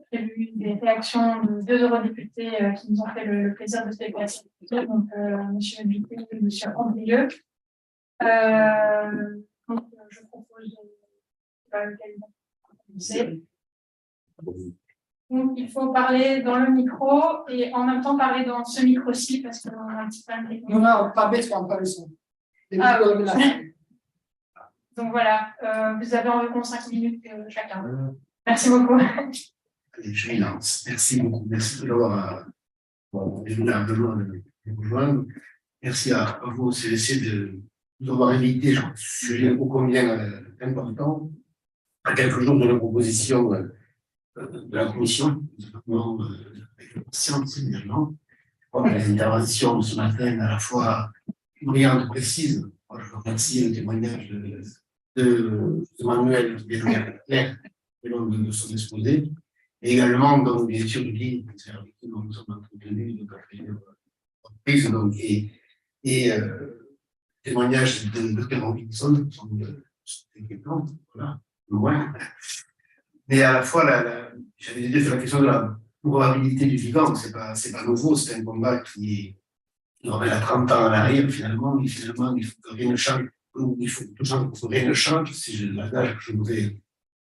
prévu des réactions de 2 eurodéputés qui nous ont fait le plaisir de se déplacer. Donc, M. Bicou et M. Andrieux. Donc, je propose de commencer. Donc, il faut parler dans le micro et en même temps parler dans ce micro-ci parce qu'on a un petit problème technique. Non, pas bête, on pas le son. Ah, donc voilà, vous avez environ 5 minutes chacun. Merci beaucoup. Allez, je m'y lance. Merci beaucoup. Merci de l'avoir aimablement rejoindre. Merci à vous, CVC, de nous avoir invités sur ce sujet ô combien important, à quelques jours de la proposition de la commission, notamment avec la science, évidemment. Je crois que les interventions ce matin, à la fois brillantes, précises. Moi, je remercie le témoignage de Manuel qui est clair de son exposé, et également, donc, bien sûr, Guy, avec qui nous sommes entretenus, donc, à plusieurs reprises, donc, et témoignage de Dr. Robinson, qui sont inquiétants, voilà, loin. Mais à la fois, j'avais dit sur la question de la probabilité du vivant, c'est pas nouveau, c'est un combat qui remet à 30 ans en arrière, finalement, il faut que rien ne change, il faut que rien ne change, c'est l'adage que je voudrais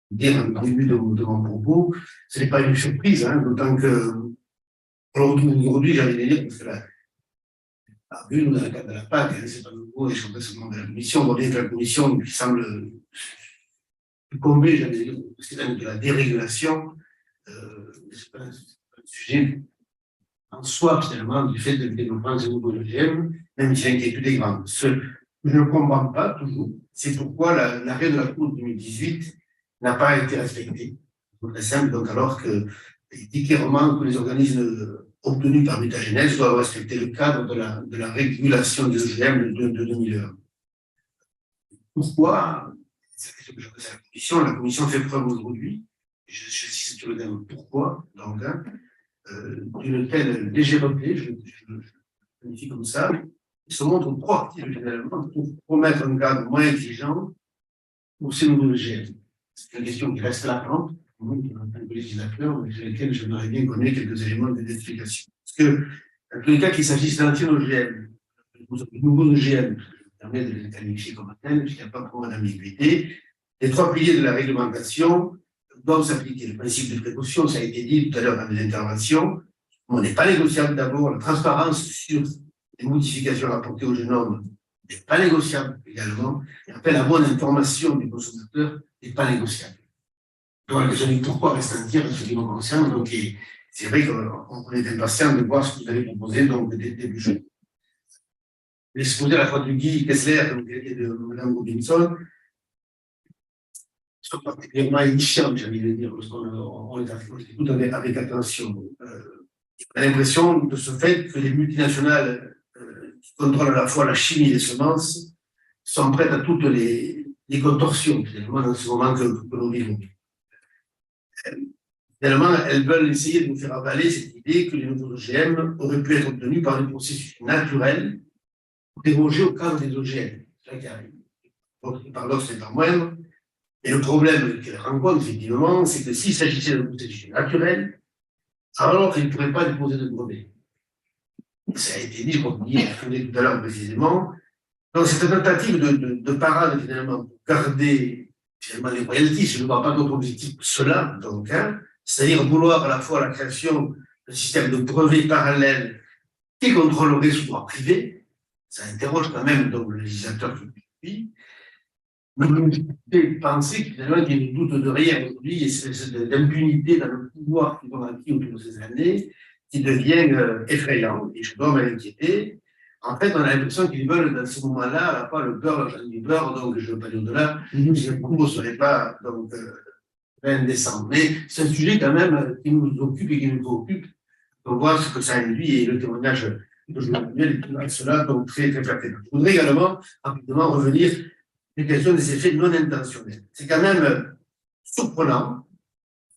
dire au début de mon propos, ce n'est pas une surprise, hein, d'autant que aujourd'hui, j'allais dire, parce que la vue dans le cadre de la PAC, hein, c'est pas nouveau, et je voudrais seulement de la commission, on voit bien que la commission qui semble combler, j'allais dire, c'est de la dérégulation, c'est pas un sujet en soi, finalement, du fait de développement des nouveaux OGM, même si l'inquiétude est grande. Ce que je ne comprends pas toujours, c'est pourquoi l'arrêt de la Cour de 2018 n'a pas été respecté. C'est très simple, donc alors que il dit clairement que les organismes obtenus par mutagénèse doivent respecter le cadre de la régulation des OGM de 2001. Pourquoi? C'est la question que j'adresse à la Commission fait preuve aujourd'hui, je sur le terme pourquoi, donc, hein, d'une telle légèreté, je le qualifie comme ça, ils se montrent proactifs généralement pour promettre un cadre moins exigeant pour ces nouveaux OGM. C'est une question qui reste latente, en tant que législateur, mais sur laquelle j'aimerais bien connaître quelques éléments d'explication. Parce que, dans tous les cas qu'il s'agisse d'anciens OGM, de nouveaux OGM, je permets de les qualifier comme tels, puisqu'il n'y a pas vraiment d'ambiguïté, les trois piliers de la réglementation doivent s'appliquer. Le principe de précaution, ça a été dit tout à l'heure dans les interventions, on n'est pas négociable d'abord, la transparence sur les modifications apportées au génome n'est pas négociable également, et après la bonne information du consommateur n'est pas négociable. Donc la question du pourquoi reste entière en ce qui me concerne, donc c'est vrai qu'on est impatient de voir ce que vous avez proposé donc dès début juin. L'exposé à la fois de Guy Kessler et de Mme Robinson sont particulièrement édifiants, j'ai envie de dire, parce qu'on les écoute avec attention. On a l'impression de ce fait que les multinationales qui contrôlent à la fois la chimie et les semences sont prêtes à toutes les contorsions, finalement, dans ce moment que nous vivons. Finalement, elles veulent essayer de nous faire avaler cette idée que les nouveaux OGM auraient pu être obtenus par des processus naturels pour déroger au cadre des OGM. C'est ça qui arrive. Donc, le paradoxe n'est pas moindre. Et le problème qu'elle rencontre, effectivement, c'est que s'il s'agissait de processus naturels, alors qu'ils ne pourraient pas déposer de brevet. Ça a été dit, je crois que Guy a fondé tout à l'heure précisément. Donc, cette tentative de parade, finalement, pour garder finalement les royalties, je ne vois pas d'autre objectif que cela, donc, hein, c'est-à-dire vouloir à la fois la création d'un système de brevets parallèle qui contrôlerait ce droit privé, ça interroge quand même donc, le législateur qui nous fait penser qu'il y a des doutes de rien aujourd'hui, et c'est d'impunité dans le pouvoir qu'ils ont acquis autour de ces années qui devient effrayant, et je dois m'inquiéter. En fait, on a l'impression qu'ils veulent, dans ce moment-là, à la fois le beurre, l'argent du beurre, donc je ne veux pas dire au-delà, le cours ne serait pas donc, indécent. Mais c'est un sujet quand même qui nous occupe et qui nous préoccupe. On voit ce que ça induit et le témoignage de Joël est cela donc très, très pertinent. Je voudrais également rapidement revenir sur la question des effets non intentionnels. C'est quand même surprenant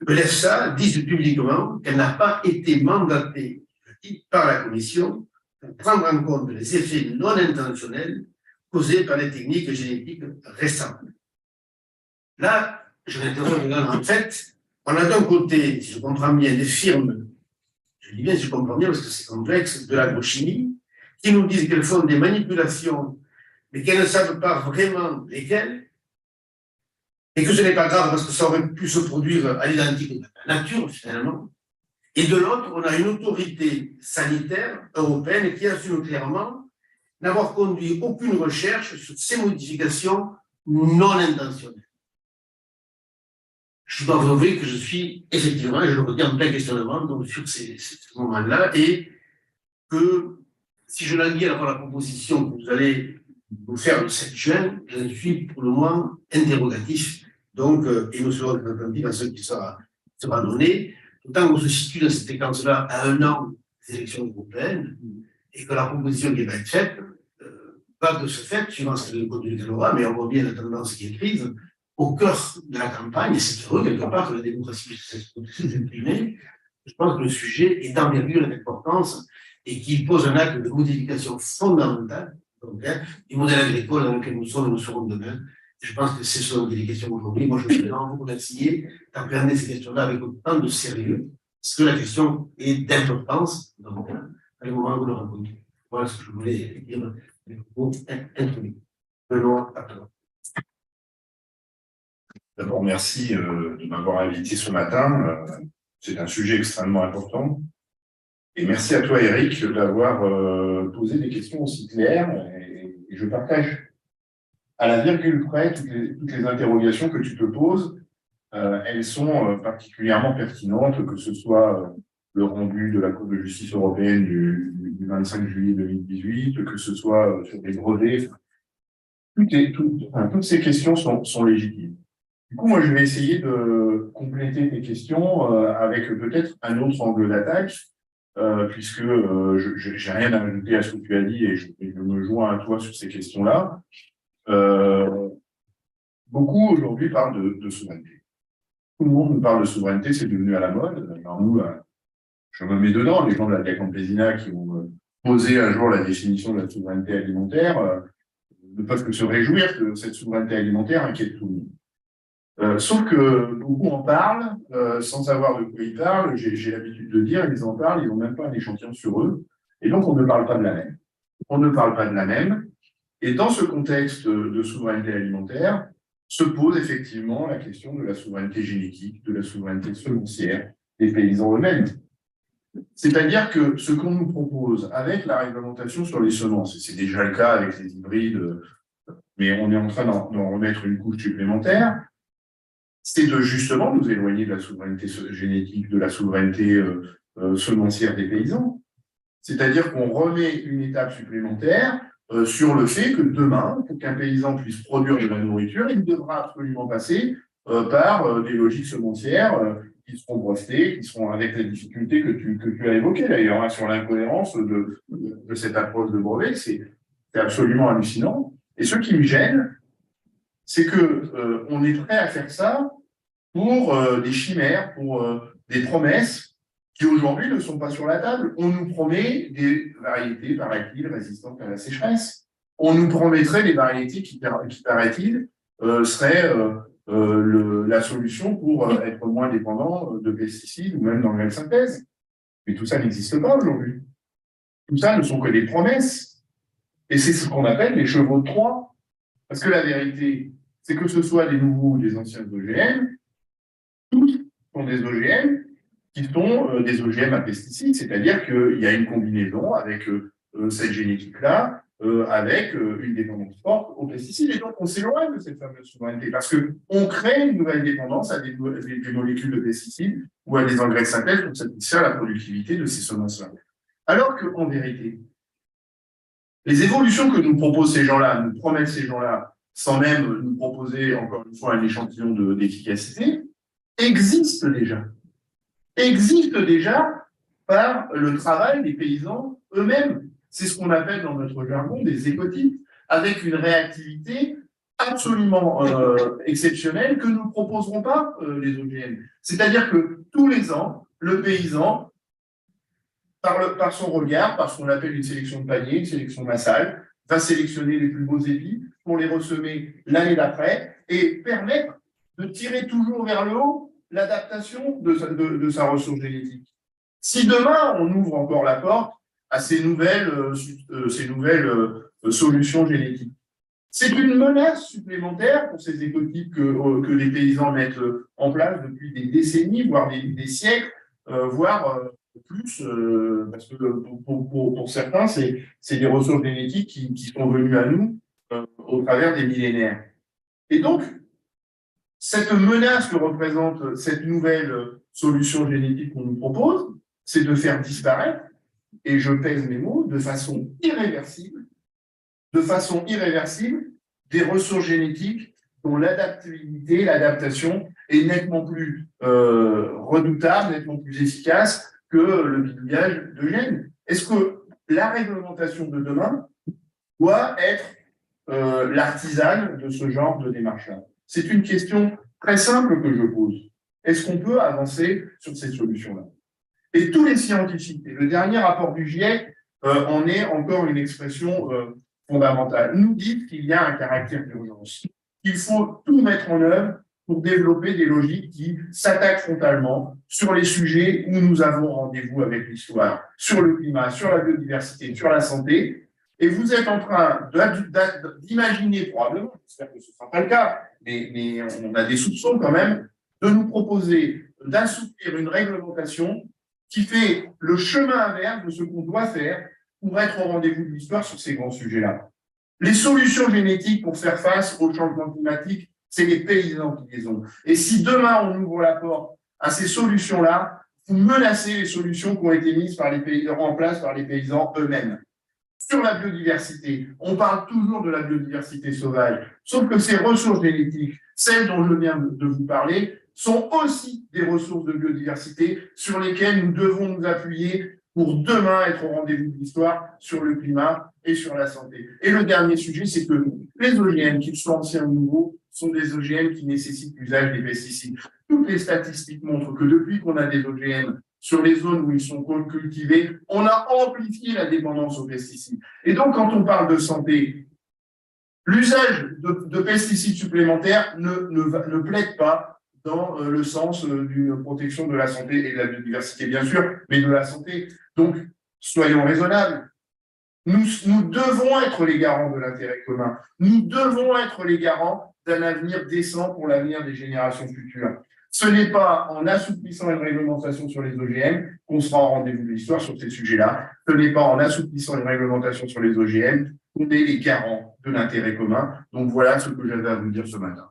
que l'EFSA dise publiquement qu'elle n'a pas été mandatée par la Commission pour prendre en compte les effets non intentionnels causés par les techniques génétiques récentes. Là, je m'interroge en fait, on a d'un côté, si je comprends bien, des firmes, je dis bien si je comprends bien parce que c'est complexe, de l'agrochimie, qui nous disent qu'elles font des manipulations, mais qu'elles ne savent pas vraiment lesquelles, et que ce n'est pas grave parce que ça aurait pu se produire à l'identique de la nature, finalement, Et de l'autre, on a une autorité sanitaire européenne qui assume clairement n'avoir conduit aucune recherche sur ces modifications non intentionnelles. Je dois vous avouer que je suis effectivement, et je le redis en plein questionnement donc sur ces moments-là, et que si je languis à la proposition que vous allez nous faire le 7 juin, je suis pour le moins interrogatif, donc, et nous serons attentifs à ce qui sera donné, d'autant qu'on se situe dans cette séquence-là à 1 an des élections européennes, et que la proposition qui va être faite, pas de ce fait, suivant ce que le contenu qu'elle aura, mais on voit bien la tendance qui est prise, au cœur de la campagne, et c'est heureux quelque part que la démocratie puisse s'exprimer. Je pense que le sujet est d'envergure et d'importance et qu'il pose un acte de modification fondamentale donc, du modèle agricole dans lequel nous sommes et nous serons demain. Et je pense que c'est ce dont il est question aujourd'hui. Moi, je voudrais vraiment vous remercier d'appréhender ces questions-là avec autant de sérieux, parce que la question est d'importance donc, à le moment où nous rencontrons. Voilà ce que je voulais dire pour introduire. Benoît, à toi. D'abord, merci de m'avoir invité ce matin. C'est un sujet extrêmement important. Et merci à toi, Eric, d'avoir posé des questions aussi claires. Et je partage à la virgule près toutes les interrogations que tu te poses. Elles sont particulièrement pertinentes, que ce soit le rendu de la Cour de justice européenne du 25 juillet 2018, que ce soit sur les brevets. Toutes ces questions sont légitimes. Du coup, moi, je vais essayer de compléter tes questions avec peut-être un autre angle d'attaque, puisque je n'ai rien à ajouter à ce que tu as dit et je me joins à toi sur ces questions-là. Beaucoup aujourd'hui parlent de souveraineté. Tout le monde nous parle de souveraineté, c'est devenu à la mode. Alors nous, je me mets dedans, les gens de la Campesina qui ont posé un jour la définition de la souveraineté alimentaire ne peuvent que se réjouir que cette souveraineté alimentaire inquiète tout le monde. Sauf que beaucoup en parlent sans savoir de quoi ils parlent. J'ai l'habitude de dire, ils en parlent, ils n'ont même pas un échantillon sur eux. Et donc, on ne parle pas de la même. On ne parle pas de la même. Et dans ce contexte de souveraineté alimentaire, se pose effectivement la question de la souveraineté génétique, de la souveraineté semencière des paysans eux-mêmes. C'est-à-dire que ce qu'on nous propose avec la réglementation sur les semences, et c'est déjà le cas avec les hybrides, mais on est en train d'en remettre une couche supplémentaire, c'est de justement nous éloigner de la souveraineté génétique, de la souveraineté semencière des paysans. C'est-à-dire qu'on remet une étape supplémentaire sur le fait que demain, pour qu'un paysan puisse produire de la nourriture, il devra absolument passer par des logiques semencières qui seront brevetées, qui seront avec les difficultés que tu as évoquées d'ailleurs, hein, sur l'incohérence de cette approche de brevet. C'est absolument hallucinant. Et ce qui me gêne, c'est que on est prêt à faire ça pour des chimères, pour des promesses qui aujourd'hui ne sont pas sur la table. On nous promet des variétés, paraît-il, résistantes à la sécheresse. On nous promettrait des variétés qui paraît-il, seraient la solution pour être moins dépendant de pesticides ou même d'engrais de synthèse. Mais tout ça n'existe pas aujourd'hui. Tout ça ne sont que des promesses. Et c'est ce qu'on appelle les chevaux de Troie. Parce que la vérité, c'est que ce soit des nouveaux ou des anciens OGM, tous sont des OGM qui sont des OGM à pesticides, c'est-à-dire qu'il y a une combinaison avec cette génétique-là, avec une dépendance forte aux pesticides, et donc on s'éloigne de cette fameuse souveraineté, parce qu'on crée une nouvelle dépendance à des molécules de pesticides ou à des engrais de synthèse pour satisfaire la productivité de ces semences-là. Alors qu'en vérité, les évolutions que nous proposent ces gens-là, nous promettent ces gens-là, sans même nous proposer, encore une fois, un échantillon d'efficacité, existent déjà par le travail des paysans eux-mêmes. C'est ce qu'on appelle dans notre jargon des écotypes, avec une réactivité absolument exceptionnelle que nous ne proposerons pas les OGM. C'est-à-dire que tous les ans, le paysan, par son regard, par ce qu'on appelle une sélection de panier, une sélection massale, va sélectionner les plus beaux épis pour les ressemer l'année d'après et permettre de tirer toujours vers le haut l'adaptation de sa ressource génétique. Si demain, on ouvre encore la porte à ces nouvelles solutions génétiques, c'est une menace supplémentaire pour ces écotypes que les paysans mettent en place depuis des décennies, voire des siècles, voire plus, parce que pour certains, c'est des ressources génétiques qui sont venues à nous au travers des millénaires. Et donc, cette menace que représente cette nouvelle solution génétique qu'on nous propose, c'est de faire disparaître, et je pèse mes mots, de façon irréversible, des ressources génétiques dont l'adaptabilité, l'adaptation est nettement plus redoutable, nettement plus efficace que le bidouillage de gènes. Est-ce que la réglementation de demain doit être l'artisane de ce genre de démarche-là? C'est une question très simple que je pose. Est-ce qu'on peut avancer sur ces solutions-là? Et tous les scientifiques, et le dernier rapport du GIEC en est encore une expression fondamentale, nous disent qu'il y a un caractère d'urgence. Il faut tout mettre en œuvre pour développer des logiques qui s'attaquent frontalement sur les sujets où nous avons rendez-vous avec l'histoire, sur le climat, sur la biodiversité, sur la santé. Et vous êtes en train d'imaginer probablement, j'espère que ce ne sera pas le cas, mais on a des soupçons quand même, de nous proposer d'assouplir une réglementation qui fait le chemin inverse de ce qu'on doit faire pour être au rendez-vous de l'histoire sur ces grands sujets-là. Les solutions génétiques pour faire face au changement climatique, c'est les paysans qui les ont. Et si demain on ouvre la porte à ces solutions-là, vous menacez les solutions qui ont été mises en place par les paysans eux-mêmes. Sur la biodiversité, on parle toujours de la biodiversité sauvage, sauf que ces ressources génétiques, celles dont je viens de vous parler, sont aussi des ressources de biodiversité sur lesquelles nous devons nous appuyer pour demain être au rendez-vous de l'histoire sur le climat et sur la santé. Et le dernier sujet, c'est que les OGM, qu'ils soient anciens ou nouveaux, sont des OGM qui nécessitent l'usage des pesticides. Toutes les statistiques montrent que depuis qu'on a des OGM sur les zones où ils sont cultivés, on a amplifié la dépendance aux pesticides. Et donc, quand on parle de santé, l'usage de pesticides supplémentaires ne plaide pas dans le sens d'une protection de la santé et de la biodiversité, bien sûr, mais de la santé. Donc, soyons raisonnables. Nous devons être les garants de l'intérêt commun. Nous devons être les garants d'un avenir décent pour l'avenir des générations futures. Ce n'est pas en assouplissant une réglementation sur les OGM qu'on sera au rendez-vous de l'histoire sur ces sujets-là. Ce n'est pas en assouplissant une réglementation sur les OGM qu'on est les garants de l'intérêt commun. Donc voilà ce que j'avais à vous dire ce matin.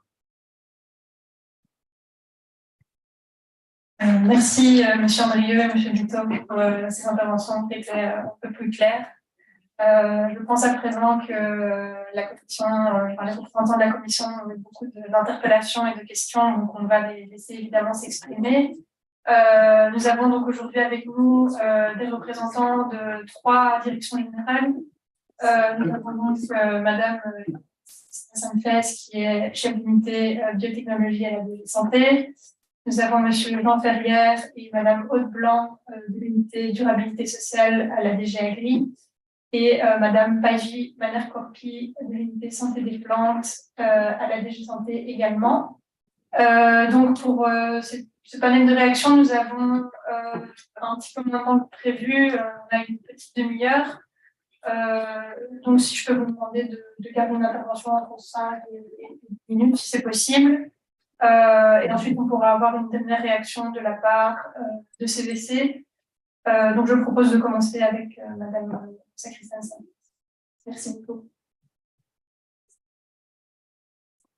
Merci, M. Andrieux et M. Vito, pour ces interventions qui étaient un peu plus claires. Je pense à présent que la commission, les représentants de la commission ont eu beaucoup d'interpellations et de questions, donc on va les laisser évidemment s'exprimer. Nous avons donc aujourd'hui avec nous des représentants de 3 directions générales. Nous avons donc Madame Sanchez, qui est chef d'unité biotechnologie à la DG Santé. Nous avons Monsieur Jean Ferrière et Madame Aude Blanc de l'unité durabilité sociale à la DG Agri. Et Madame Paji Maner-Corpi de l'unité santé des plantes à la DG Santé également. Donc pour ce panel de réaction, nous avons un petit peu moins de temps que prévu, on a une petite demi-heure. Donc si je peux vous demander de garder une intervention entre 5 et 10 minutes si c'est possible. Et ensuite on pourra avoir une dernière réaction de la part de CVC. Donc je propose de commencer avec Madame Christensen. Merci beaucoup.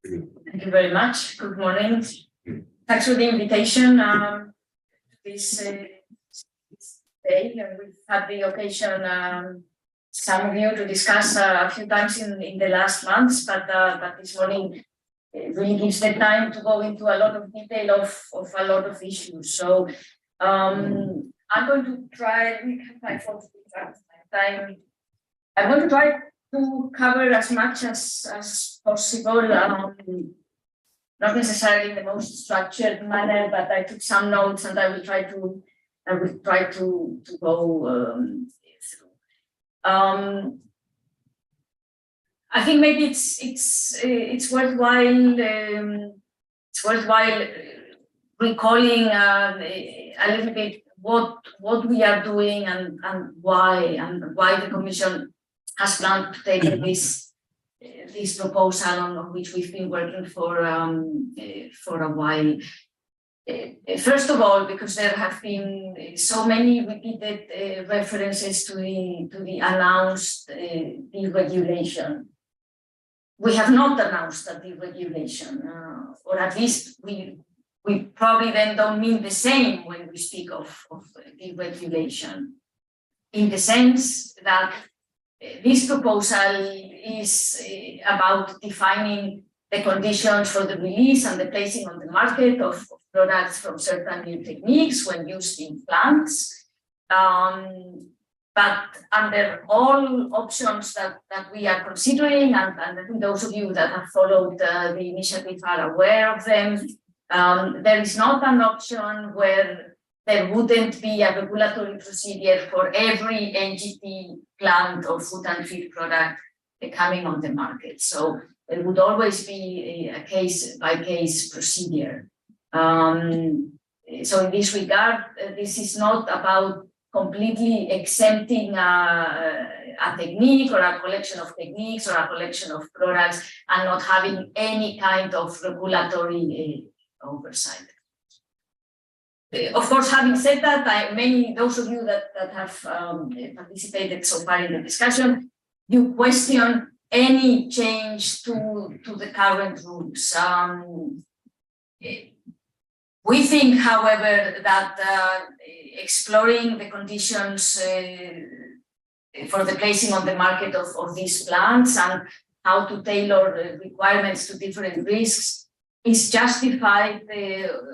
Thank you very much. Good morning. Thanks for the invitation this day. We've had the occasion, some of you, to discuss a few times in the last months, but this morning it really gives the time to go into a lot of detail of a lot of issues. So I'm going to try, I'm going to try to cover as much as possible, not necessarily in the most structured manner, but I took some notes and I will try to go through. I think maybe it's worthwhile recalling a little bit what we are doing and why the Commission has planned to take this proposal on which we've been working for a while. First of all, because there have been so many repeated references to the announced deregulation. We have not announced a deregulation, or at least we probably then don't mean the same when we speak of deregulation, in the sense that this proposal is about defining the conditions for the release and the placing on the market of products from certain new techniques when used in plants. But under all options that we are considering, and I think those of you that have followed the initiative are aware of them, there is not an option where there wouldn't be a regulatory procedure for every NGT plant or food and feed product coming on the market. So it would always be a case-by-case procedure. So in this regard, this is not about completely exempting a technique or a collection of techniques or a collection of products and not having any kind of regulatory oversight. Of course, having said that, those of you that have participated so far in the discussion, you question any change to the current rules. We think, however, that exploring the conditions for the placing on the market of these plants and how to tailor requirements to different risks is justified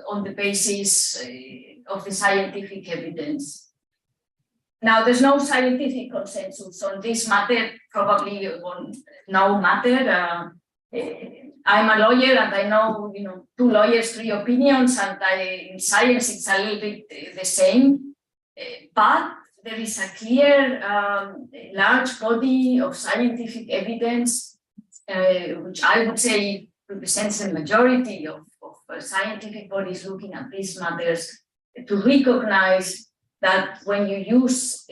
on the basis of the scientific evidence. Now, there's no scientific consensus on this matter, probably on no matter. I'm a lawyer and I know, two lawyers, three opinions, and in science it's a little bit the same. But there is a clear, large body of scientific evidence, which I would say represents the majority of scientific bodies looking at these matters, to recognize that when you use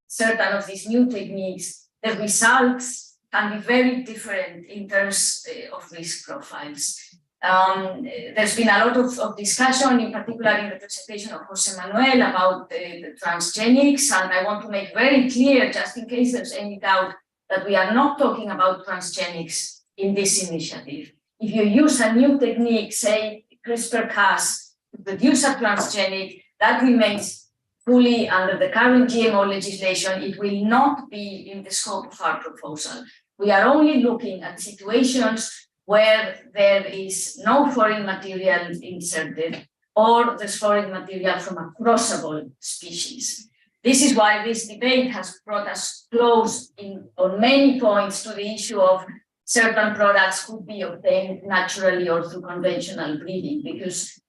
certain of these new techniques, the results can be very different in terms of risk profiles. There's been a lot of discussion, in particular in the presentation of Jose Manuel, about the transgenics, and I want to make very clear, just in case there's any doubt, that we are not talking about transgenics in this initiative. If you use a new technique, say CRISPR-Cas, to produce a transgenic, that remains fully under the current GMO legislation. It will not be in the scope of our proposal. We are only looking at situations where there is no foreign material inserted or there's foreign material from a crossable species. This is why this debate has brought us close on many points to the issue of certain products could be obtained naturally or through conventional breeding, because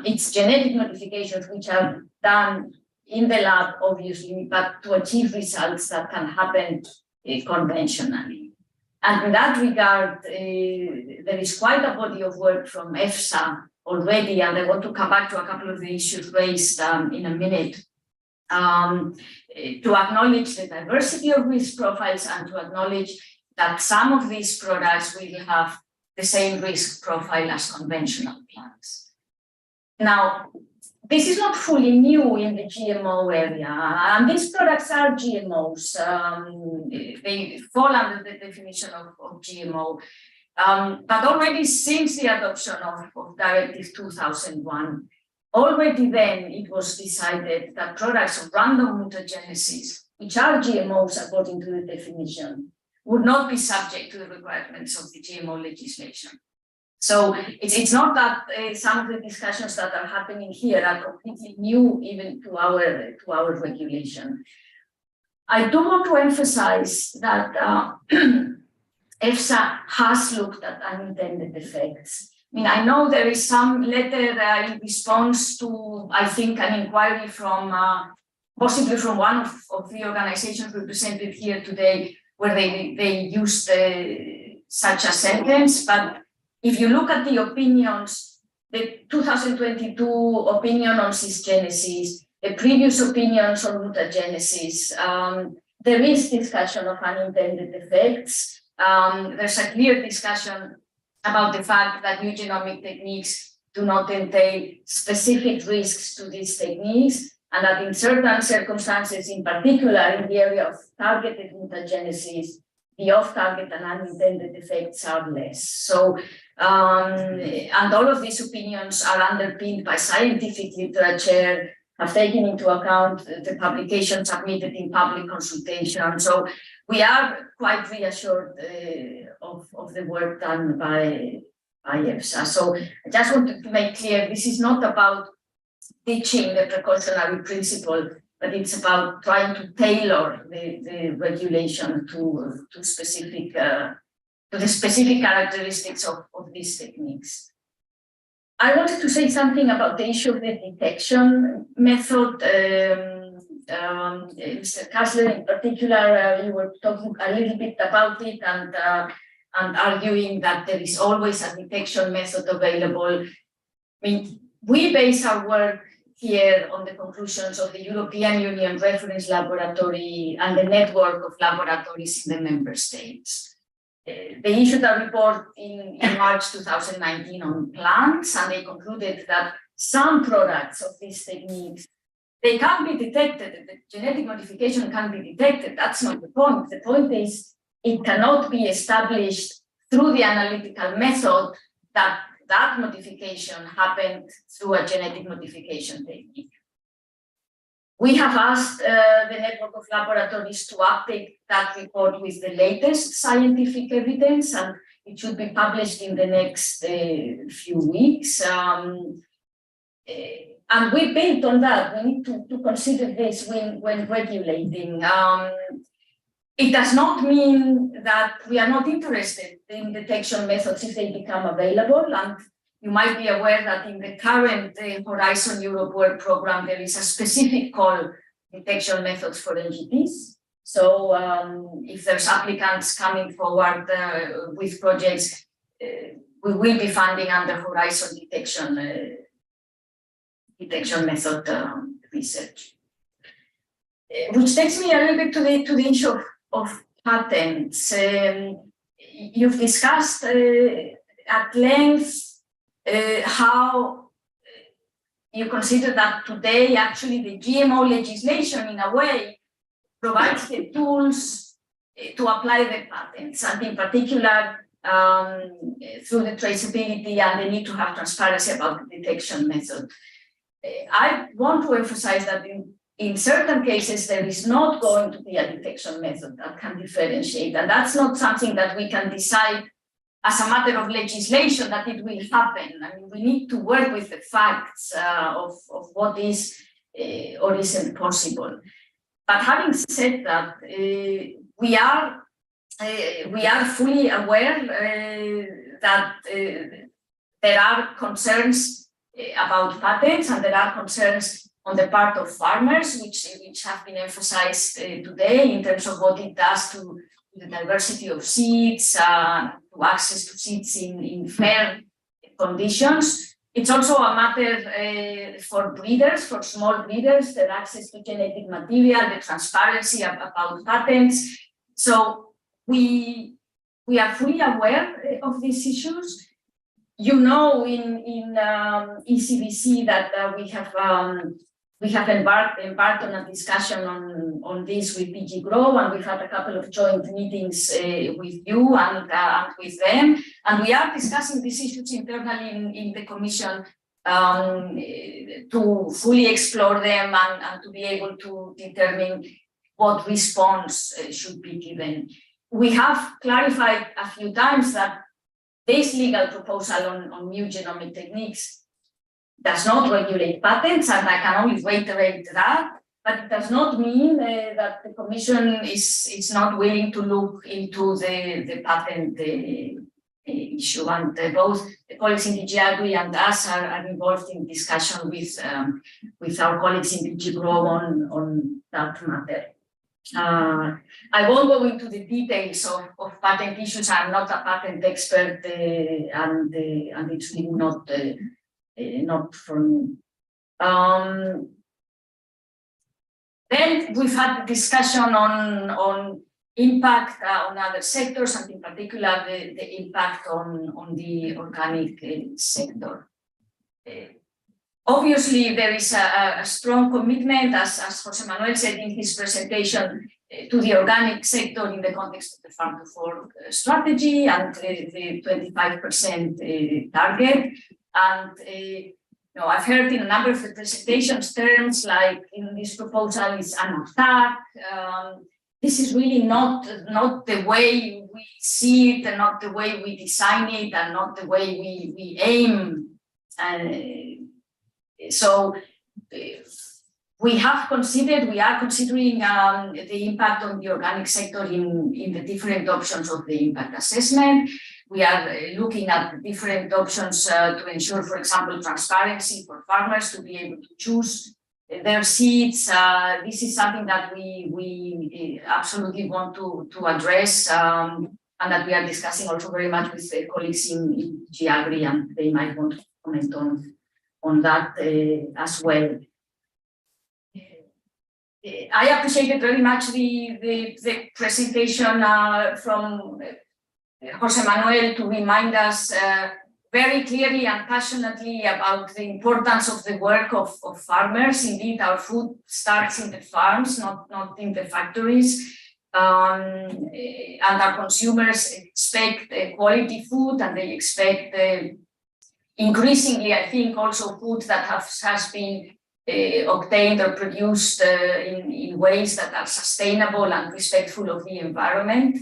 it's genetic modifications which are done in the lab, obviously, but to achieve results that can happen conventionally. And in that regard, there is quite a body of work from EFSA already, and I want to come back to a couple of the issues raised in a minute, to acknowledge the diversity of risk profiles and to acknowledge that some of these products will have the same risk profile as conventional plants. Now, this is not fully new in the GMO area, and these products are GMOs. They fall under the definition of GMO. But already since the adoption of Directive 2001, already then it was decided that products of random mutagenesis, which are GMOs according to the definition, would not be subject to the requirements of the GMO legislation. So it's not that some of the discussions that are happening here are completely new even to our regulation. I do want to emphasize that EFSA has looked at unintended effects. I mean, I know there is some letter in response to, I think, an inquiry from possibly from one of the organizations represented here today, where they used such a sentence. But if you look at the opinions, the 2022 opinion on cisgenesis, the previous opinions on mutagenesis, there is discussion of unintended effects. There's a clear discussion about the fact that new genomic techniques do not entail specific risks to these techniques, and that in certain circumstances, in particular in the area of targeted mutagenesis, the off-target and unintended effects are less. So, and all of these opinions are underpinned by scientific literature, have taken into account the publications submitted in public consultation. So we are quite reassured of the work done by EFSA. So I just wanted to make clear, this is not about teaching the precautionary principle, but it's about trying to tailor the regulation to the specific characteristics of these techniques. I wanted to say something about the issue of the detection method. Mr. Kassler, in particular, you were talking a little bit about it and arguing that there is always a detection method available. I mean, we base our work here on the conclusions of the European Union Reference Laboratory and the network of laboratories in the member states. They issued a report in March 2019 on plants, and they concluded that some products of these techniques, they can be detected, the genetic modification can be detected. That's not the point. The point is it cannot be established through the analytical method that that modification happened through a genetic modification technique. We have asked the network of laboratories to update that report with the latest scientific evidence, and it should be published in the next few weeks. And we built on that. We need to consider this when regulating. It does not mean that we are not interested in detection methods if they become available. And you might be aware that in the current Horizon Europe Work Program, there is a specific call detection methods for NGTs. So if there's applicants coming forward with projects, we will be funding under Horizon detection method research. Which takes me a little bit to the issue of patents. You've discussed at length how you consider that today actually the GMO legislation in a way provides the tools to apply the patents, and in particular through the traceability and the need to have transparency about the detection method. I want to emphasize that in certain cases, there is not going to be a detection method that can differentiate, and that's not something that we can decide as a matter of legislation that it will happen. I mean, we need to work with the facts of what is or isn't possible. But having said that, we are fully aware that there are concerns about patents, and there are concerns on the part of farmers, which have been emphasized today in terms of what it does to the diversity of seeds, to access to seeds in fair conditions. It's also a matter for breeders, for small breeders, their access to genetic material, the transparency about patents. So we are fully aware of these issues. You know, in ECBC that we have embarked on a discussion on this with DG Grow, and we've had a couple of joint meetings with you and with them, and we are discussing these issues internally in the Commission to fully explore them and to be able to determine what response should be given. We have clarified a few times that this legal proposal on new genomic techniques does not regulate patents, and I can only reiterate that, but it does not mean that the Commission is not willing to look into the patent issue, and both the colleagues in DG Agri and us are involved in discussion with our colleagues in DG Grow on that matter. I won't go into the details of patent issues. I'm not a patent expert, and it's really not for me. Then we've had a discussion on impact on other sectors, and in particular the impact on the organic sector. Obviously, there is a strong commitment, as Jose Manuel said in his presentation, to the organic sector in the context of the Farm to Fork strategy and the 25% target. And I've heard in a number of the presentations terms like in this proposal is an attack. This is really not the way we see it, and not the way we design it, and not the way we aim. So we are considering the impact on the organic sector in the different options of the impact assessment. We are looking at the different options to ensure, for example, transparency for farmers to be able to choose their seeds. This is something that we absolutely want to address, and that we are discussing also very much with the colleagues in GAgri, and they might want to comment on that as well. I appreciated very much the presentation from Jose Manuel to remind us very clearly and passionately about the importance of the work of farmers. Indeed, our food starts in the farms, not in the factories. And our consumers expect quality food, and they expect increasingly, I think, also food that has been obtained or produced in ways that are sustainable and respectful of the environment.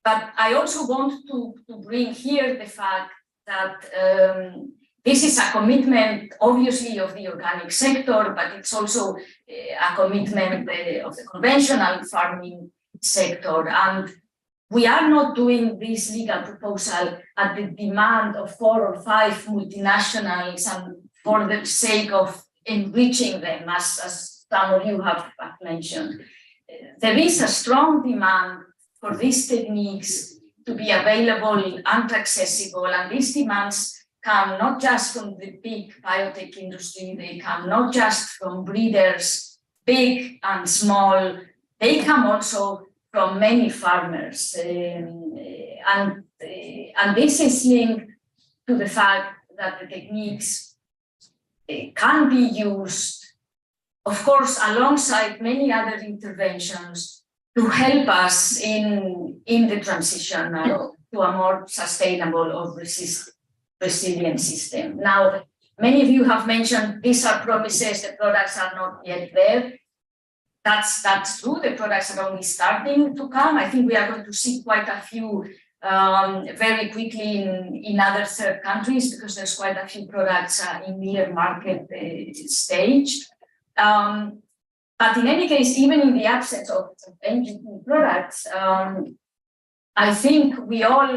But I also want to bring here the fact that this is a commitment, obviously, of the organic sector, but it's also a commitment of the conventional farming sector. And we are not doing this legal proposal at the demand of 4 or 5 multinationals and for the sake of enriching them, as some of you have mentioned. There is a strong demand for these techniques to be available and accessible, and these demands come not just from the big biotech industry, they come not just from breeders, big and small, they come also from many farmers. And this is linked to the fact that the techniques can be used, of course, alongside many other interventions to help us in the transition to a more sustainable or resilient system. Now, many of you have mentioned these are promises, the products are not yet there. That's true, the products are only starting to come. I think we are going to see quite a few very quickly in other third countries, because there's quite a few products in near market stage. But in any case, even in the absence of NGP products, I think we all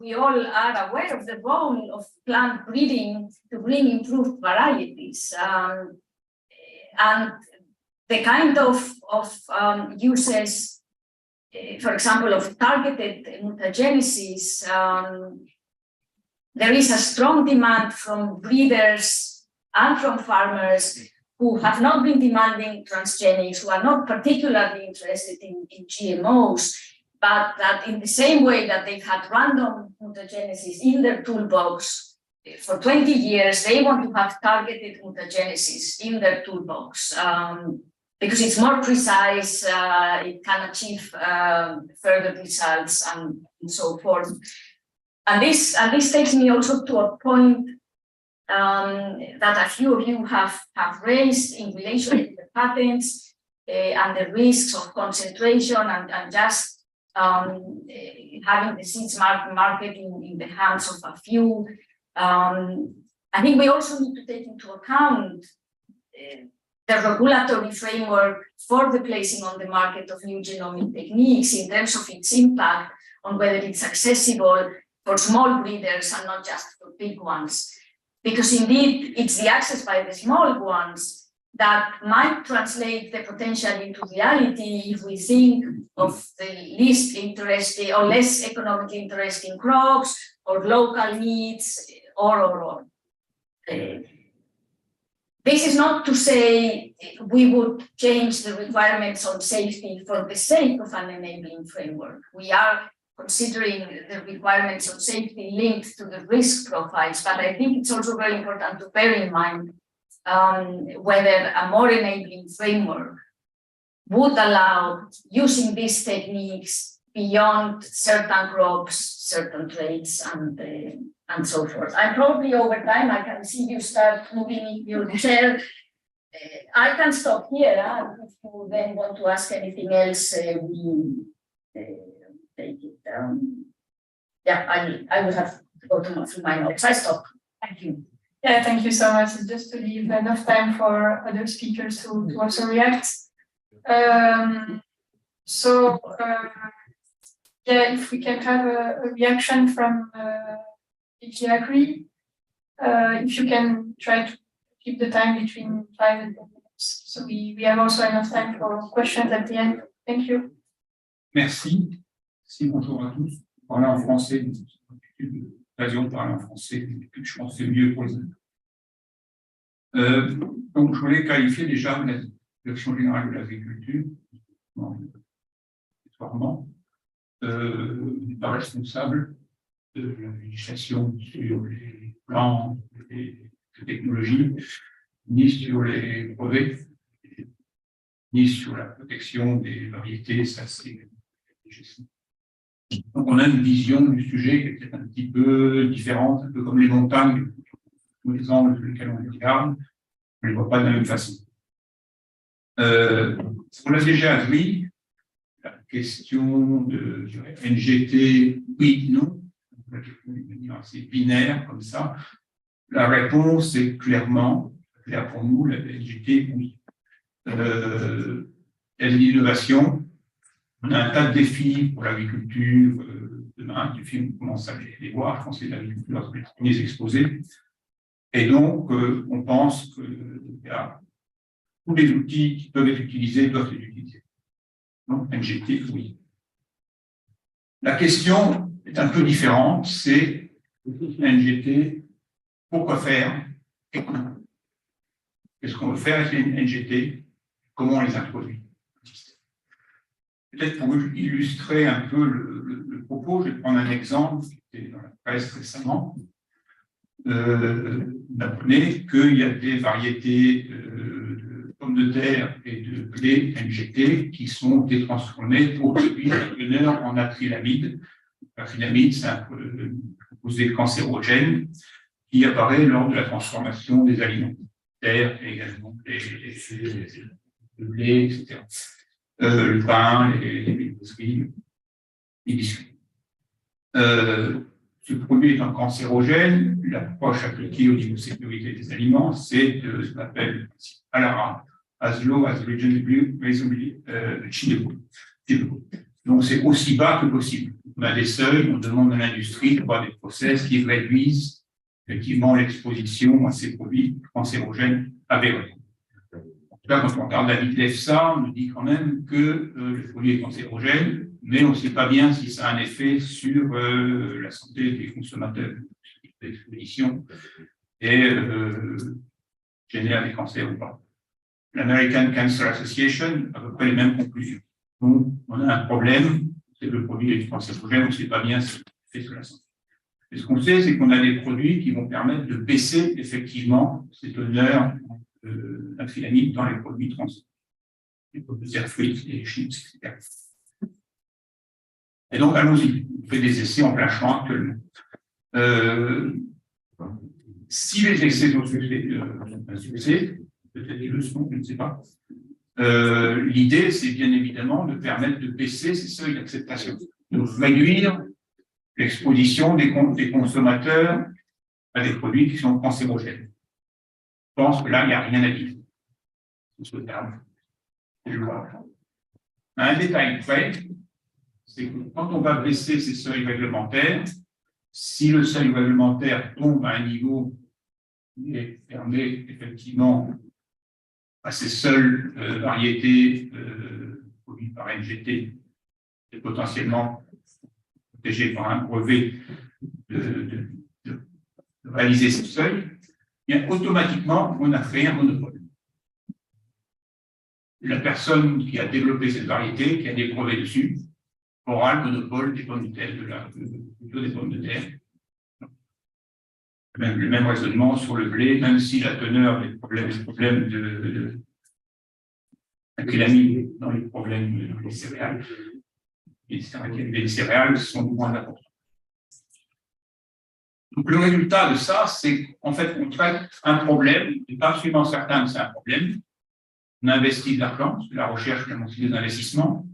are aware of the role of plant breeding to bring improved varieties. And the kind of uses, for example, of targeted mutagenesis, there is a strong demand from breeders and from farmers who have not been demanding transgenics, who are not particularly interested in GMOs, but that in the same way that they've had random mutagenesis in their toolbox for 20 years, they want to have targeted mutagenesis in their toolbox because it's more precise, it can achieve further results and so forth. And this takes me also to a point that a few of you have raised in relation to the patents and the risks of concentration and just having the seeds market in the hands of a few. I think we also need to take into account the regulatory framework for the placing on the market of new genomic techniques in terms of its impact on whether it's accessible for small breeders and not just for big ones. Because indeed, it's the access by the small ones that might translate the potential into reality if we think of the least interesting or less economically interesting crops or local needs or. This is not to say we would change the requirements on safety for the sake of an enabling framework. We are considering the requirements of safety linked to the risk profiles, but I think it's also very important to bear in mind whether a more enabling framework would allow using these techniques beyond certain crops, certain traits, and so forth. And probably over time, I can see you start moving your chair. I can stop here. If you then want to ask anything else, we take it down. Yeah, I will have to go through my notes. I stop. Thank you. Yeah, thank you so much. Just to leave enough time for other speakers to also react. Yeah, if we can have a reaction from DG Agri, if you can try to keep the time between 5 and 10 minutes. So we have also enough time for questions at the end. Thank you. Merci. Merci, bonjour à tous. Parler en français, l'occasion de parler en français, je pense que c'est mieux pour les autres. Donc, je voulais qualifier déjà la direction générale de l'agriculture, n'est pas responsable de la législation sur les plans et les technologies, ni sur les brevets, ni sur la protection des variétés, ça c'est. Donc on a une vision du sujet qui est peut-être un petit peu différente, un peu comme les montagnes, tous les angles sur lesquels on regarde, on ne les voit pas de la même façon. Pour la DG Agri, la question de NGT, oui, non, c'est binaire comme ça. La réponse est clairement, clair pour nous, la NGT, oui. Il y a de l'innovation. On a un tas de défis pour l'agriculture demain, du film, on commence à les voir, je pense que l'agriculture sont les premiers exposés. Et donc, on pense que tous les outils qui peuvent être utilisés doivent être utilisés. Donc, NGT, oui. La question est un peu différente, c'est NGT, pourquoi faire et comment? Qu'est-ce qu'on veut faire avec les NGT? Comment on les introduit? Peut-être pour illustrer un peu le propos, je vais prendre un exemple qui était dans la presse récemment. On apprenait qu'il y a des variétés de pommes de terre et de blé NGT qui sont détransformées pour produire une teneur en acrylamide. L'acrylamide, c'est un composé cancérogène qui apparaît lors de la transformation des aliments. Terre et également le blé, etc. Le pain, les viennoiseries, les biscuits. Ce produit étant cancérogène, l'approche appliquée au niveau de sécurité des aliments, c'est ce qu'on appelle ALARA, as low as reasonably achievable. Donc c'est aussi bas que possible. On a des seuils, on demande à l'industrie d'avoir des process qui réduisent effectivement l'exposition à ces produits cancérogènes avérés. Là, quand on regarde l'avis de l'EFSA, on nous dit quand même que le produit est cancérogène, mais on ne sait pas bien si ça a un effet sur la santé des consommateurs, l'exposition, et génère des cancers ou pas. L'American Cancer Association a à peu près les mêmes conclusions. Donc, on a un problème, c'est que le produit est cancérogène, on ne sait pas bien ce qu'il fait sur la santé. Et ce qu'on sait, c'est qu'on a des produits qui vont permettre de baisser effectivement ces teneurs d'acrylamide dans les produits transformés, les produits fruits, les chips, etc. Et donc, allons-y. On fait des essais en plein champ actuellement. Si les essais sont un succès, peut-être qu'ils le sont, je ne sais pas. L'idée, c'est bien évidemment de permettre de baisser ces seuils d'acceptation, de réduire l'exposition des consommateurs à des produits qui sont cancérogènes. Je pense que là, il n'y a rien à dire. C'est souhaitable. Un détail près, c'est que quand on va baisser ces seuils réglementaires, si le seuil réglementaire tombe à un niveau qui est fermé effectivement à ces seules variétés produites par NGT et potentiellement protégées par un brevet de réaliser ce seuil, bien automatiquement, on a créé un monopole. La personne qui a développé cette variété, qui a des brevets dessus, aura le monopole des pommes de terre, plutôt des pommes de terre. Le même raisonnement sur le blé, même si la teneur des problèmes de l'acrylamide dans les problèmes des céréales, les céréales sont moins importants. Donc le résultat de ça, c'est qu'en fait, on traite un problème, on n'est pas absolument certain que c'est un problème, on investit de l'argent, parce que la recherche demande aussi des investissements,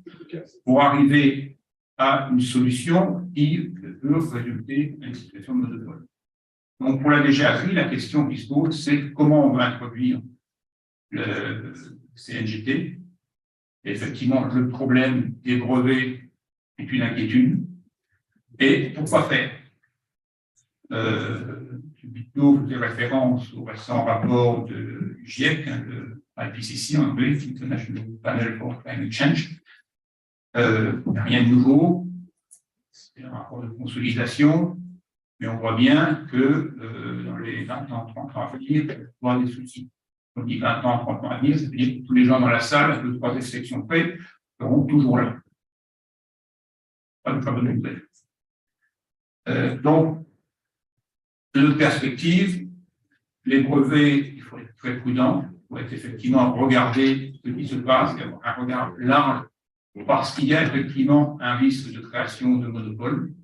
pour arriver à une solution qui peut résulter à une situation de monopole. Donc pour la DG Agri, la question qui se pose, c'est comment on va introduire le CNGT. Et effectivement, le problème des brevets est une inquiétude. Et pourquoi faire Plutôt des références au récent rapport du GIEC, le IPCC en anglais, International Panel for Climate Change. Il n'y a rien de nouveau, c'est un rapport de consolidation, mais on voit bien que dans les 20 ans, 30 ans à venir, il va y avoir des soucis. On dit 20 ans, 30 ans à venir, ça veut dire que tous les gens dans la salle, à 2-3 sélections près, seront toujours là. Pas de très bonne nouvelle. Donc, de notre perspective, les brevets, il faut être très prudent, il faut être effectivement regarder ce qui se passe, et avoir un regard large, parce qu'il y a effectivement un risque de création de monopole.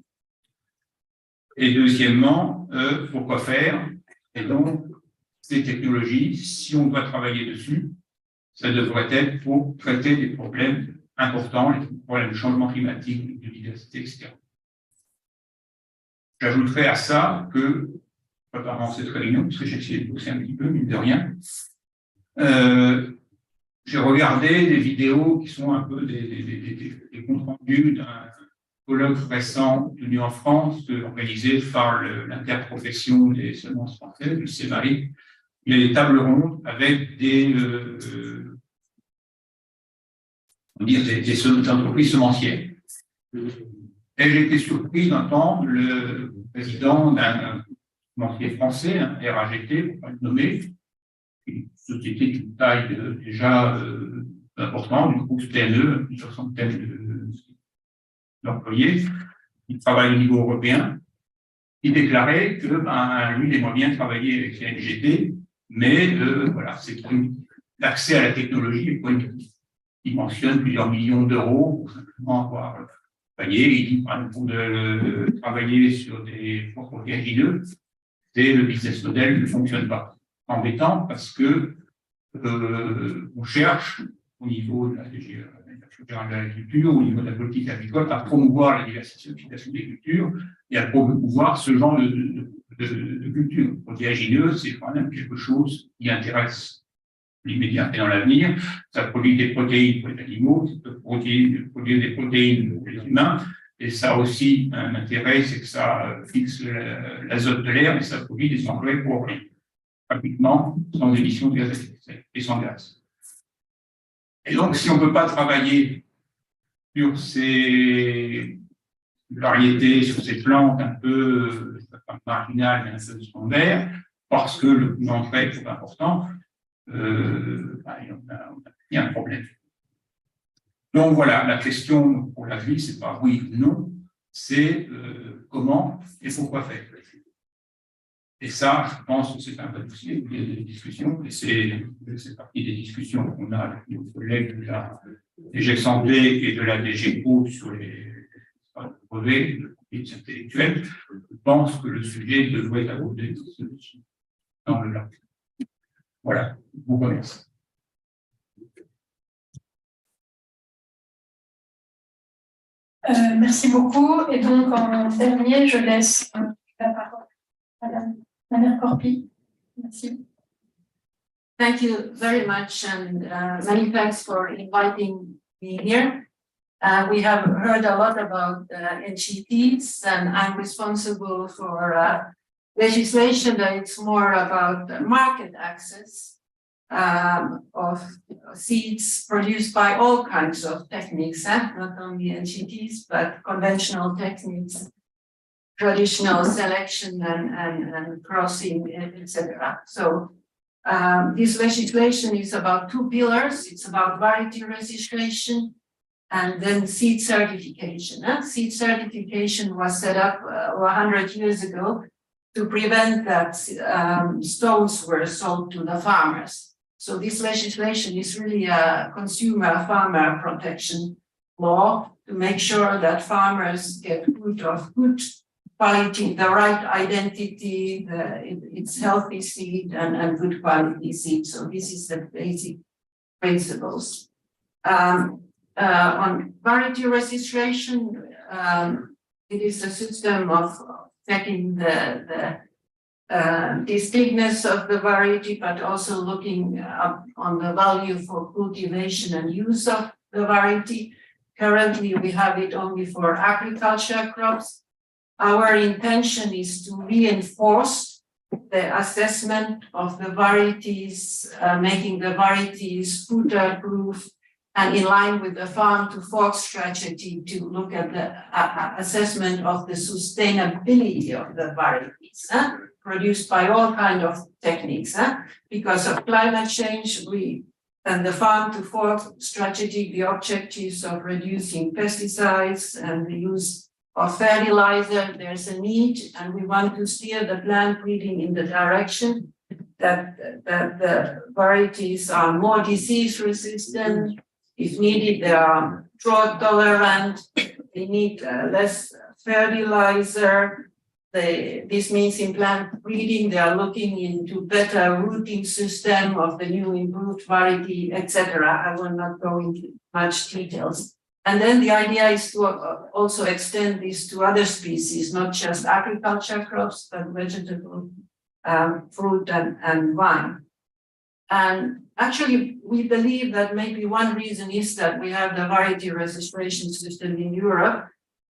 Et deuxièmement, pourquoi faire? Et donc, ces technologies, si on doit travailler dessus, ça devrait être pour traiter des problèmes importants, les problèmes de changement climatique, de biodiversité, etc. J'ajouterais à ça que, préparant cette réunion, parce que j'ai essayé de pousser un petit peu, mine de rien, j'ai regardé des vidéos qui sont un peu des comptes rendus d'un colloque récent tenu en France, organisé par l'interprofession des semences françaises, le CEMARI. Il y a des tables rondes avec des entreprises semencières. Et j'ai été surpris d'entendre le président d'un semencier français, un RAGT, pour pas le nommer, une société d'une taille déjà importante, une grosse PME, plusieurs centaines d'employés, qui travaille au niveau européen, qui déclarait que lui, il aimerait bien travailler avec les NGT, mais voilà, c'est l'accès à la technologie est prohibitif. Il mentionne plusieurs millions d'euros pour simplement avoir travaillé. Il dit, par exemple, de travailler sur des protéagineux, c'est le business model ne fonctionne pas. Embêtant parce que on cherche au niveau de l'agriculture, au niveau de la politique agricole, à promouvoir la diversification des cultures et à promouvoir ce genre de culture. Protéagineux, c'est quand même quelque chose qui intéresse l'immédiat et dans l'avenir. Ça produit des protéines pour les animaux, ça peut produire des protéines pour les humains, et ça a aussi un intérêt, c'est que ça fixe l'azote de l'air et ça produit des engrais pour rien. Rapidement, sans émission de gaz à effet de serre et sans gaz. Et donc, si on ne peut pas travailler sur ces variétés, sur ces plantes un peu marginales et un peu secondaires, parce que le coût d'entrée est trop important, il y a un problème. Donc voilà, la question pour la vie, c'est pas oui ou non, c'est comment et pourquoi faire. Et ça, je pense que c'est un peu dossier, il y a des discussions, et c'est partie des discussions qu'on a avec nos collègues de la DG Santé et de la DG Eau sur les brevets, le profil intellectuel. Je pense que le sujet devrait être abordé dans le lac. Voilà, je vous remercie. Merci beaucoup. Et donc, en dernier, je laisse la parole à Madame Corpi. Merci. Thank you very much, and many thanks for inviting me here. We have heard a lot about NGTs, and I'm responsible for legislation that it's more about market access of seeds produced by all kinds of techniques, not only NGTs, but conventional techniques, traditional selection and crossing, etc. So this legislation is about two pillars. It's about variety registration and then seed certification. Seed certification was set up 100 years ago to prevent that stones were sold to the farmers. So this legislation is really a consumer-farmer protection law to make sure that farmers get food of good quality, the right identity, it's healthy seed and good quality seed. So this is the basic principles. On variety registration, it is a system of checking the distinctness of the variety, but also looking up on the value for cultivation and use of the variety. Currently, we have it only for agriculture crops. Our intention is to reinforce the assessment of the varieties, making the varieties food-proof and in line with the farm to fork strategy to look at the assessment of the sustainability of the varieties produced by all kinds of techniques. Because of climate change, and the farm to fork strategy, the objectives of reducing pesticides and the use of fertilizer, there's a need, and we want to steer the plant breeding in the direction that the varieties are more disease resistant. If needed, they are drought tolerant. They need less fertilizer. This means in plant breeding, they are looking into better rooting system of the new improved variety, etc. I will not go into much details. And then the idea is to also extend this to other species, not just agriculture crops, but vegetable, fruit, and wine. And actually, we believe that maybe one reason is that we have the variety registration system in Europe,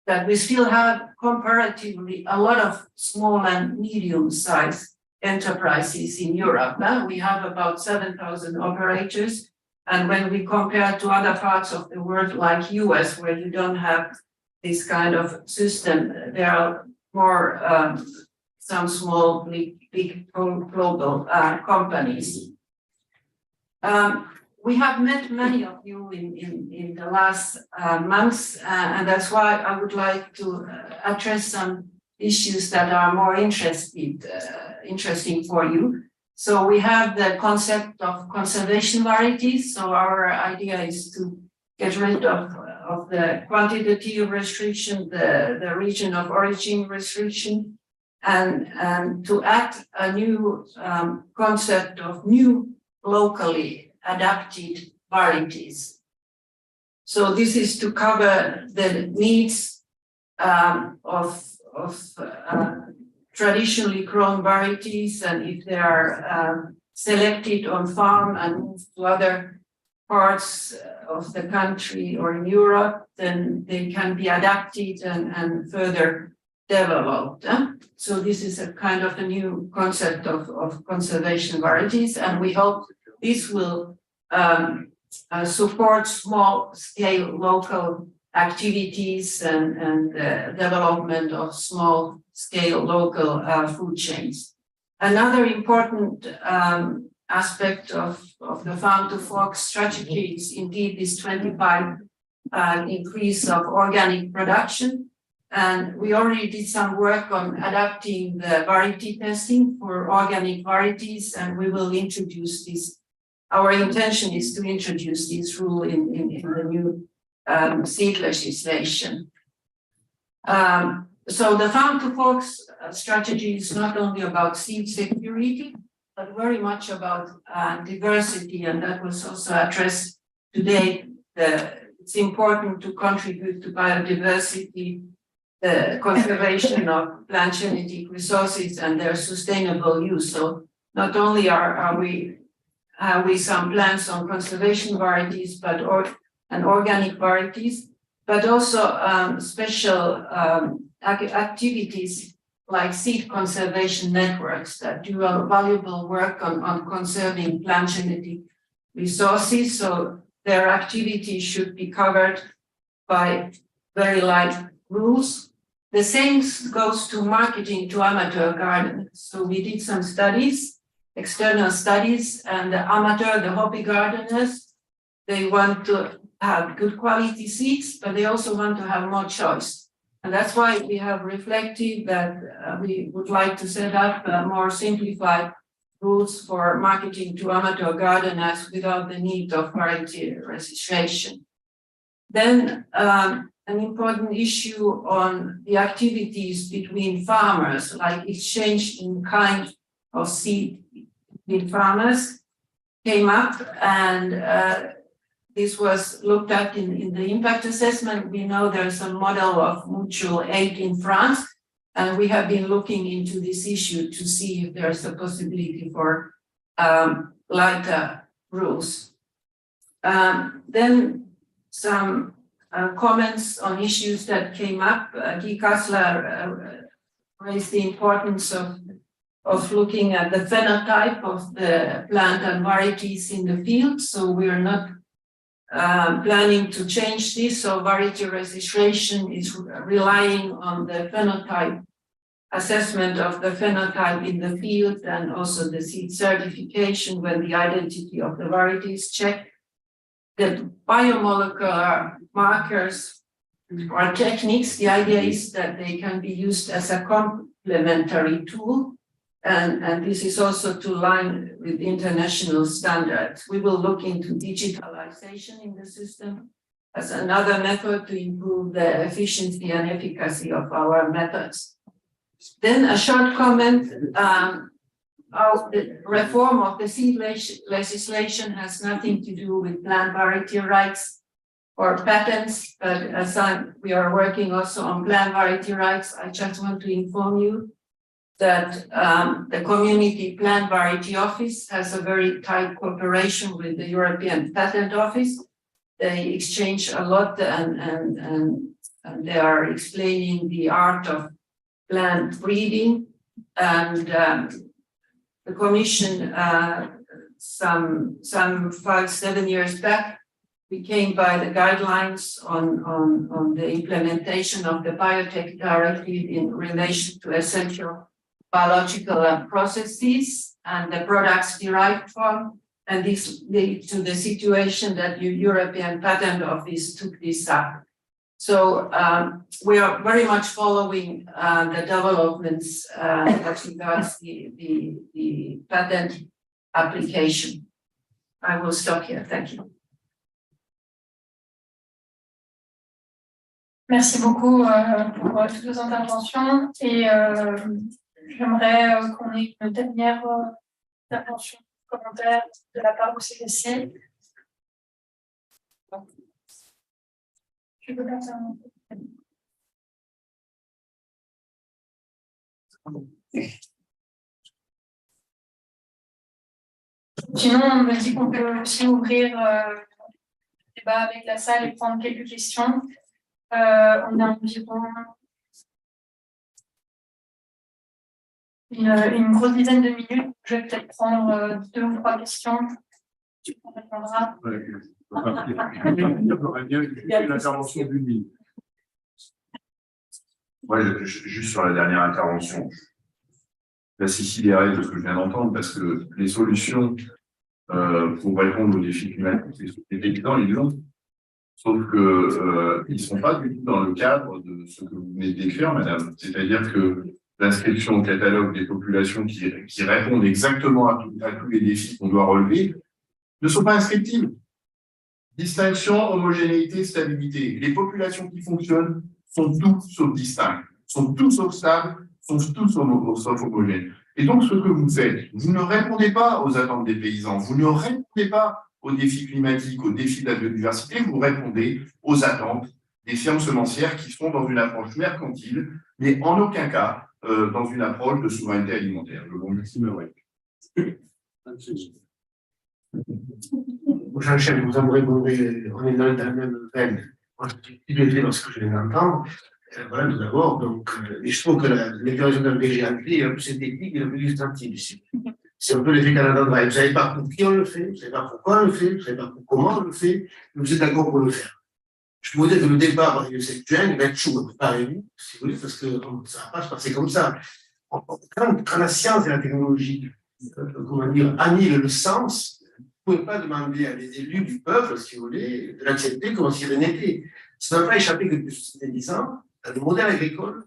that we still have comparatively a lot of small and medium-sized enterprises in Europe. We have about 7,000 operators. And when we compare to other parts of the world, like US, where you don't have this kind of system, there are more some small, big global companies. We have met many of you in the last months, and that's why I would like to address some issues that are more interesting for you. So we have the concept of conservation varieties. So our idea is to get rid of the quantitative restriction, the region of origin restriction, and to add a new concept of new locally adapted varieties. So this is to cover the needs of traditionally grown varieties, and if they are selected on farm and moved to other parts of the country or in Europe, then they can be adapted and further developed. So this is a kind of a new concept of conservation varieties, and we hope this will support small-scale local activities and development of small-scale local food chains. Another important aspect of the farm-to-fork strategy is indeed this 25 increase of organic production. And we already did some work on adapting the variety testing for organic varieties, and we will introduce this. Our intention is to introduce this rule in the new seed legislation. So the farm-to-fork strategy is not only about seed security, but very much about diversity, and that was also addressed today. It's important to contribute to biodiversity, the conservation of plant genetic resources and their sustainable use. So not only have we some plans on conservation varieties, but organic varieties, but also special activities like seed conservation networks that do valuable work on conserving plant genetic resources. So their activities should be covered by very light rules. The same goes to marketing to amateur gardeners. So we did some studies, external studies, and the hobby gardeners, they want to have good quality seeds, but they also want to have more choice. And that's why we have reflected that we would like to set up more simplified rules for marketing to amateur gardeners without the need of variety registration. Then an important issue on the activities between farmers, like exchange in kind of seed between farmers, came up, and this was looked at in the impact assessment. We know there's a model of mutual aid in France, and we have been looking into this issue to see if there's a possibility for lighter rules. Then some comments on issues that came up. Guy Kassler raised the importance of looking at the phenotype of the plant and varieties in the field. So we are not planning to change this. So variety registration is relying on the phenotype assessment of the phenotype in the field, and also the seed certification when the identity of the variety is checked. The biomolecular markers or techniques, the idea is that they can be used as a complementary tool, and this is also to align with international standards. We will look into digitalization in the system as another method to improve the efficiency and efficacy of our methods. Then a short comment. The reform of the seed legislation has nothing to do with plant variety rights or patents, but as we are working also on plant variety rights, I just want to inform you that the Community Plant Variety Office has a very tight cooperation with the European Patent Office. They exchange a lot, and they are explaining the art of plant breeding, and the Commission some 5-7 years back became by the guidelines on the implementation of the biotech directive in relation to essential biological processes and the products derived from, and this led to the situation that the European Patent Office took this up. So we are very much following the developments as regards the patent application. I will stop here. Thank you. Merci beaucoup pour toutes vos interventions, et j'aimerais qu'on ait une dernière intervention, commentaire de la part du CDC. Je peux faire ça. Sinon, on me dit qu'on peut aussi ouvrir le débat avec la salle et prendre quelques questions. On a environ une grosse dizaine de minutes. Je vais peut-être prendre 2 ou 3 questions. Tu répondras. J'aurais bien une intervention d'1 minute. Ouais, juste sur la dernière intervention, je suis assez sidéré de ce que je viens d'entendre, parce que les solutions pour répondre aux défis climatiques, les évidents, ils l'ont. Sauf que ils ne sont pas du tout dans le cadre de ce que vous venez de décrire, madame. C'est-à-dire que l'inscription au catalogue des populations qui répondent exactement à tous les défis qu'on doit relever ne sont pas inscriptibles. Distinction, homogénéité, stabilité. Les populations qui fonctionnent sont tous sauf distinctes, sont tous sauf stables, sont tous sauf homogènes. Et donc, ce que vous faites, vous ne répondez pas aux attentes des paysans, vous ne répondez pas aux défis climatiques, aux défis de la biodiversité, vous répondez aux attentes des fermes semencières qui sont dans une approche mercantile, mais en aucun cas dans une approche de souveraineté alimentaire. Je vous remercie, Marie. J'enchaîne, vous en répondrez, on est dans la même veine. Moi, je suis stupéfait dans ce que je viens d'entendre. Voilà, tout d'abord, donc, et je trouve que la déclaration d'un VGAP est un peu synthétique et un peu substantive ici. C'est un peu l'effet Canada Drive. Vous ne savez pas pour qui on le fait, vous ne savez pas pourquoi on le fait, vous ne savez pas comment on le fait, mais vous êtes d'accord pour le faire. Je peux vous dire que le départ du secteur, il va être chaud, préparez-vous, si vous voulez, parce que ça ne va pas se passer comme ça. Quand la science et la technologie, comment dire, annihilent le sens, ne pouvez pas demander à des élus du peuple, si vous voulez, de l'accepter comme si rien n'était. Ça n'a pas échappé que depuis 10 ans, dans le modèle agricole,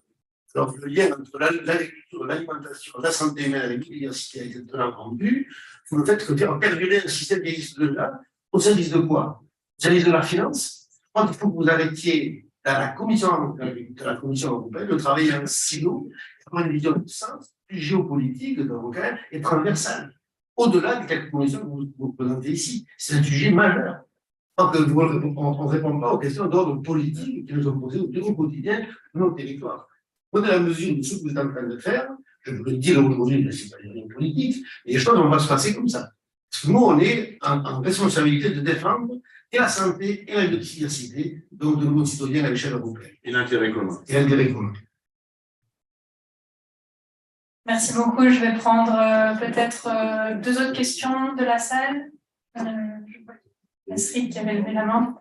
alors le lien entre l'agriculture, l'alimentation, la santé humaine et la biodiversité a été totalement rompu. Vous le faites que faire perdurer un système qui existe déjà, au service de quoi? Au service de la finance. Je crois qu'il faut que vous arrêtiez dans la commission européenne de travailler en silo, avoir une vision de sens, plus géopolitique, donc, et transversale. Au-delà des quelques commissions que vous présentez ici. C'est un sujet majeur. Donc, on ne répond pas aux questions d'ordre politique qui nous sont posées au quotidien de nos territoires. Prenez la mesure de ce que vous êtes en train de faire. Je peux le dire aujourd'hui, mais ce n'est pas une politique, et les choses vont se passer comme ça. Parce que nous, on est en responsabilité de défendre et la santé et la biodiversité de nos concitoyens à l'échelle européenne. Et l'intérêt commun. Et l'intérêt commun. Merci beaucoup. Je vais prendre peut-être 2 autres questions de la salle. Astrid qui avait levé la main.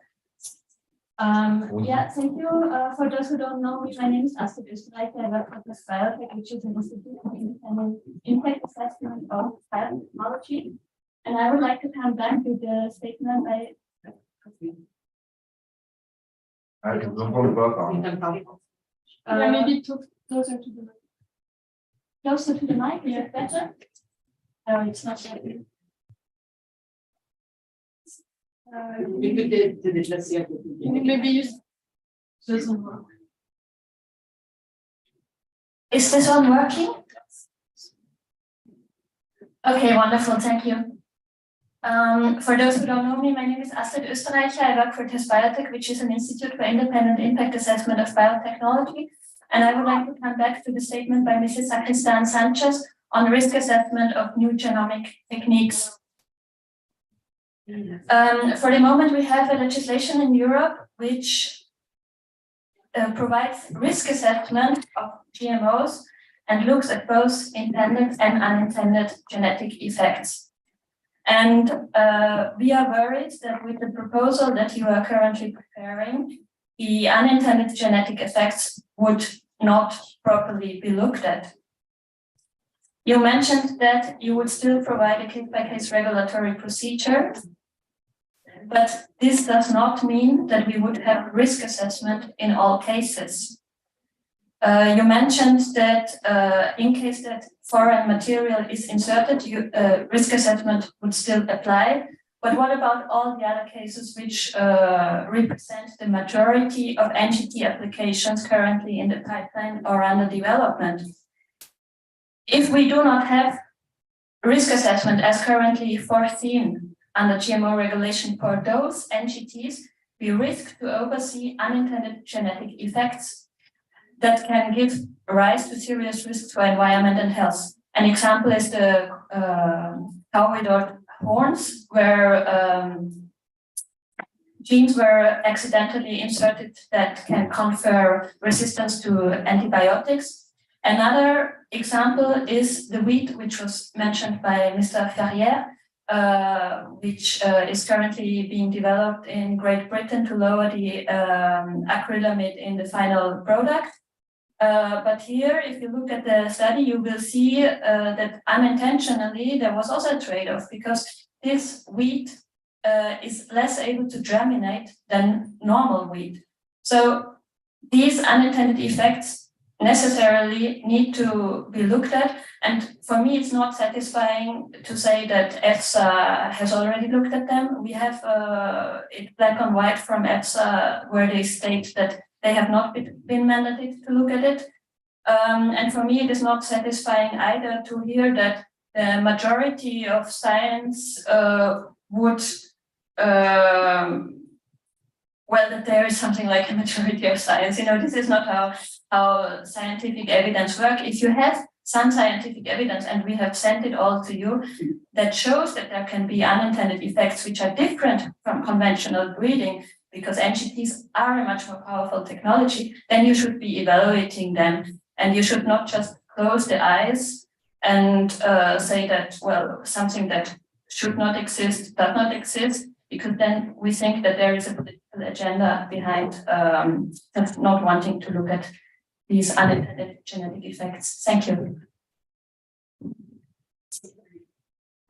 Yeah, thank you. For those who don't know me, my name is Astrid Österreich. I work at Biotech, which is an institute of independent impact assessment of biotechnology. And I would like to come back to the statement by. Ah, je vous entends pas, pardon. Maybe closer to the mic. Closer to the mic, is it better? No, it's not yet. Maybe use. Doesn't work. Is this one working? Okay, wonderful, thank you. For those who don't know me, my name is Astrid Österreich. I work for Biotech, which is an institute for independent impact assessment of biotechnology. And I would like to come back to the statement by Mrs. Sacristan Sanchez on risk assessment of new genomic techniques. For the moment, we have a legislation in Europe which provides risk assessment of GMOs and looks at both intended and unintended genetic effects. And we are worried that with the proposal that you are currently preparing, the unintended genetic effects would not properly be looked at. You mentioned that you would still provide a case-by-case regulatory procedure, but this does not mean that we would have risk assessment in all cases. You mentioned that in case that foreign material is inserted, risk assessment would still apply. But what about all the other cases which represent the majority of NGT applications currently in the pipeline or under development? If we do not have risk assessment as currently foreseen under GMO regulation for those NGTs, we risk to oversee unintended genetic effects that can give rise to serious risks for environment and health. An example is the cowhide horns, where genes were accidentally inserted that can confer resistance to antibiotics. Another example is the wheat, which was mentioned by Mr. Ferrier, which is currently being developed in Great Britain to lower the acrylamide in the final product. But here, if you look at the study, you will see that unintentionally there was also a trade-off, because this wheat is less able to germinate than normal wheat. So these unintended effects necessarily need to be looked at. And for me, it's not satisfying to say that EFSA has already looked at them. We have it black and white from EFSA, where they state that they have not been mandated to look at it. And for me, it is not satisfying either to hear that the majority of science would, well, that there is something like a majority of science. This is not how scientific evidence works. If you have some scientific evidence, and we have sent it all to you, that shows that there can be unintended effects which are different from conventional breeding, because NGTs are a much more powerful technology, then you should be evaluating them. And you should not just close the eyes and say that, well, something that should not exist does not exist, because then we think that there is a political agenda behind not wanting to look at these unintended genetic effects. Thank you.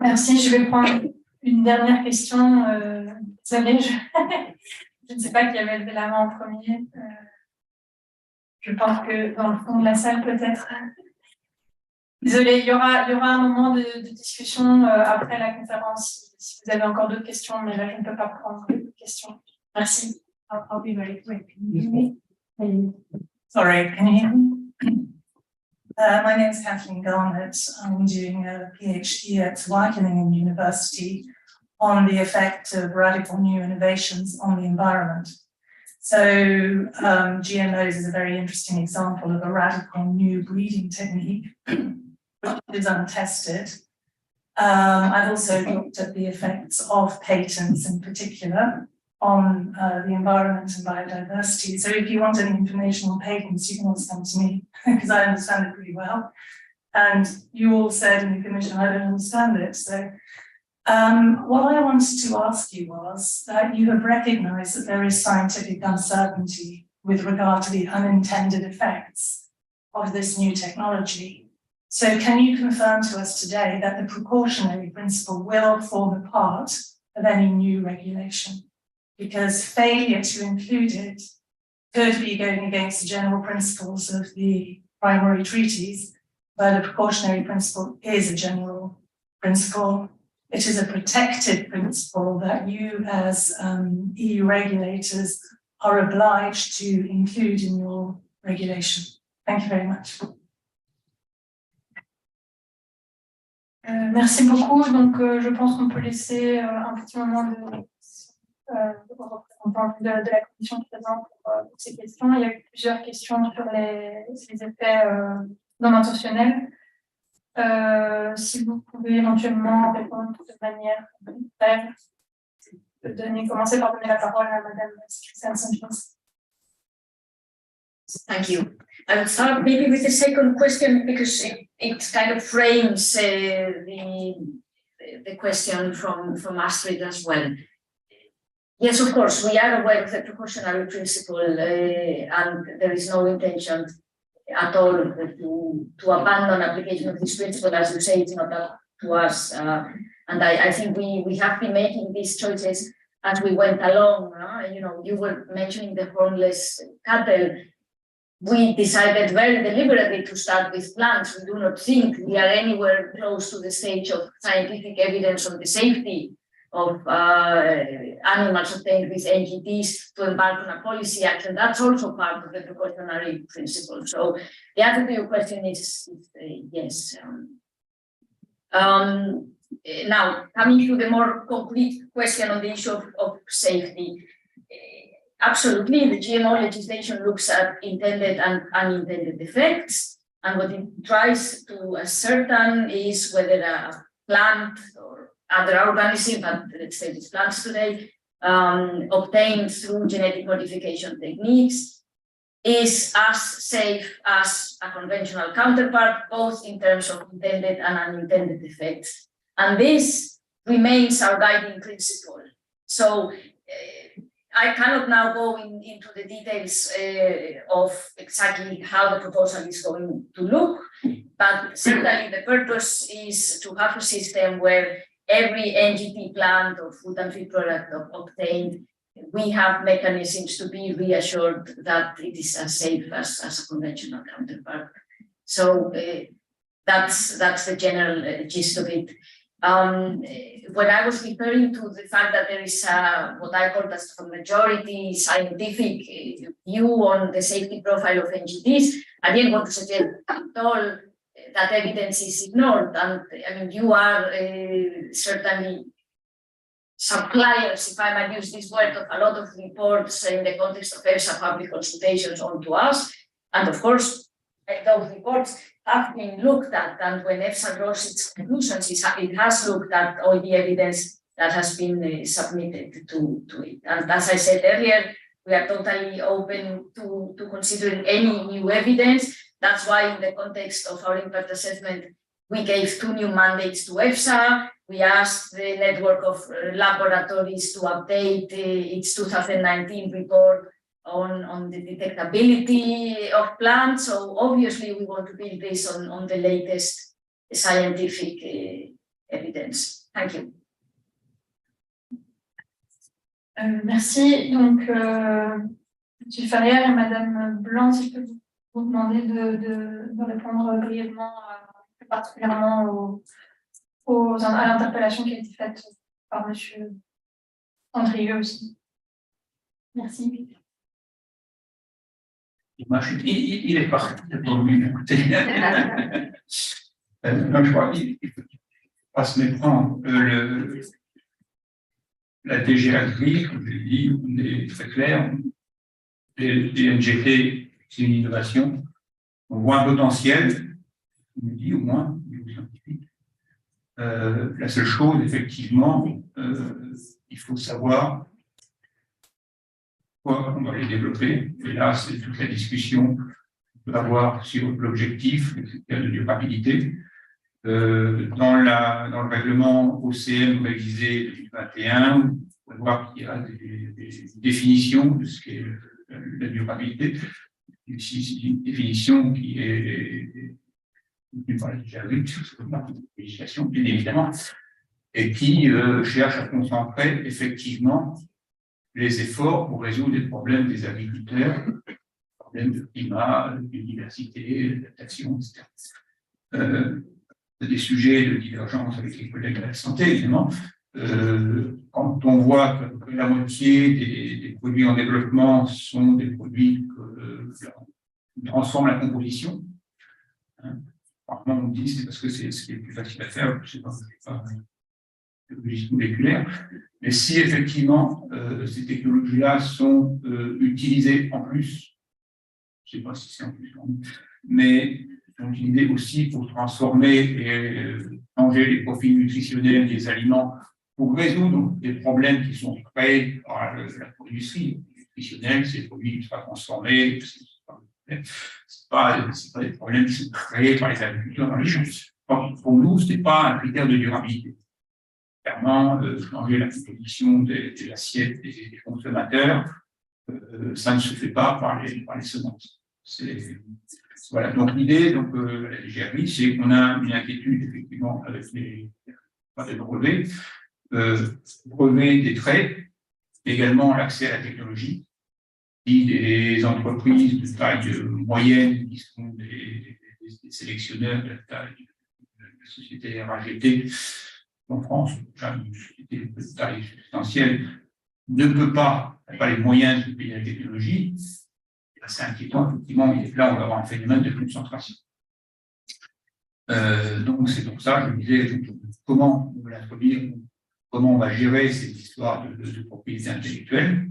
Merci. Je vais prendre une dernière question. Désolée, je ne sais pas qui avait levé la main en premier. Je pense que dans le fond de la salle, peut-être. Désolée, il y aura un moment de discussion après la conférence si vous avez encore d'autres questions, mais là, je ne peux pas prendre de questions. Merci. I'll be very quick. Can you hear me? Sorry, can you hear me? My name is Kathleen Garnett. I'm doing a PhD at Wageningen University on the effect of radical new innovations on the environment. So GMOs is a very interesting example of a radical new breeding technique which is untested. I've also looked at the effects of patents in particular on the environment and biodiversity. So if you want any information on patents, you can always come to me because I understand it pretty well. And you all said in the commission, I don't understand it. So what I wanted to ask you was that you have recognized that there is scientific uncertainty with regard to the unintended effects of this new technology. So can you confirm to us today that the precautionary principle will form a part of any new regulation? Because failure to include it could be going against the general principles of the primary treaties, where the precautionary principle is a general principle. It is a protected principle that you as EU regulators are obliged to include in your regulation. Thank you very much. Merci beaucoup. Donc, je pense qu'on peut laisser un petit moment de représentant de la commission présente pour ces questions. Il y a eu plusieurs questions sur les effets non intentionnels. Si vous pouvez éventuellement répondre de manière brève, commencer par donner la parole à Madame Sanchez. Thank you. I will start maybe with the second question because it kind of frames the question from Astrid as well. Yes, of course, we are aware of the precautionary principle and there is no intention at all to abandon application of this principle. As you say, it's not up to us. And I think we have been making these choices as we went along. You know, you were mentioning the hornless cattle. We decided very deliberately to start with plants. We do not think we are anywhere close to the stage of scientific evidence on the safety of animals obtained with NGTs to embark on a policy action. That's also part of the precautionary principle. So the answer to your question is yes. Now, coming to the more concrete question on the issue of safety, absolutely, the GMO legislation looks at intended and unintended effects, and what it tries to ascertain is whether a plant or other organism, but let's say these plants today, obtained through genetic modification techniques, is as safe as a conventional counterpart, both in terms of intended and unintended effects. And this remains our guiding principle. So I cannot now go into the details of exactly how the proposal is going to look, but certainly the purpose is to have a system where every NGT plant or food and feed product obtained, we have mechanisms to be reassured that it is as safe as a conventional counterpart. So that's the general gist of it. When I was referring to the fact that there is what I call as a majority scientific view on the safety profile of NGTs, I didn't want to suggest at all that evidence is ignored. And I mean, you are certainly suppliers, if I might use this word, of a lot of reports in the context of EFSA public consultations onto us. And of course, those reports have been looked at, and when EFSA draws its conclusions, it has looked at all the evidence that has been submitted to it. And as I said earlier, we are totally open to considering any new evidence. That's why in the context of our impact assessment, we gave 2 new mandates to EFSA. We asked the network of laboratories to update its 2019 report on the detectability of plants. So obviously we want to build this on the latest scientific evidence. Thank you. Merci. Donc, M. Ferrière et Madame Blanc, si je peux vous demander de répondre brièvement, plus particulièrement à l'interpellation qui a été faite par M. Andrieux aussi. Merci. Il est parti pour lui. Non, je crois qu'il ne faut pas se méprendre. La DG Agri, comme je l'ai dit, on est très clair. Les NGT, c'est une innovation. On voit un potentiel, on nous dit au moins, au niveau scientifique. La seule chose, effectivement, il faut savoir on va les développer. Et là, c'est toute la discussion qu'on peut avoir sur l'objectif, le critère de durabilité. Dans le règlement OCM révisé 2021, on va voir qu'il y a des définitions de ce qu'est la durabilité. Ici, c'est une définition qui est soutenue par la législation, bien évidemment, et qui cherche à concentrer effectivement les efforts pour résoudre les problèmes des agriculteurs, les problèmes de climat, de biodiversité, d'adaptation, etc. Des sujets de divergence avec les collègues de la santé, évidemment. Quand on voit que la moitié des produits en développement sont des produits qui transforment la composition, hein, apparemment on dit c'est parce que c'est ce qui est le plus facile à faire, je ne sais pas biologie moléculaire, mais si effectivement ces technologies-là sont utilisées en plus, je ne sais pas si c'est en plus, mais sont utilisées aussi pour transformer et changer les profils nutritionnels des aliments pour résoudre des problèmes qui sont créés par l'industrie nutritionnelle, ces produits ultra transformés, ce ne sont pas des problèmes qui sont créés par les agriculteurs dans les champs. Pour nous, ce n'est pas un critère de durabilité. Clairement, changer la composition de l'assiette des consommateurs, ça ne se fait pas par les semences. Voilà, donc l'idée, la DGRI, c'est qu'on a une inquiétude effectivement avec les brevets, brevets des traits, également l'accès à la technologie, et des entreprises de taille moyenne qui sont des sélectionneurs de la taille de la société RAGT en France, une société de taille substantielle, ne peut pas, n'a pas les moyens de payer la technologie. C'est inquiétant, effectivement, et là, on va avoir un phénomène de concentration. Donc, c'est pour ça que je disais comment on va l'introduire, comment on va gérer cette histoire de propriété intellectuelle.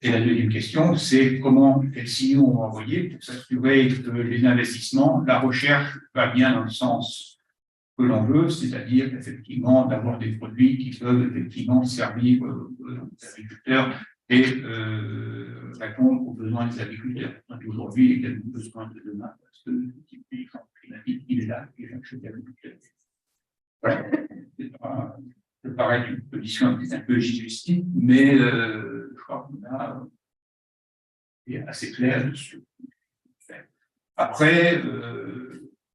Et la deuxième question, c'est quels signaux on va envoyer pour s'assurer que les investissements, la recherche va bien dans le sens que l'on veut, c'est-à-dire effectivement d'avoir des produits qui peuvent effectivement servir aux agriculteurs et répondre aux besoins des agriculteurs d'aujourd'hui et aux besoins de demain, parce que le type de climatique, il est là, il est chez les agriculteurs. Voilà. Ça paraît une position un peu jésuistique, mais je crois qu'on a est assez clair dessus. Après,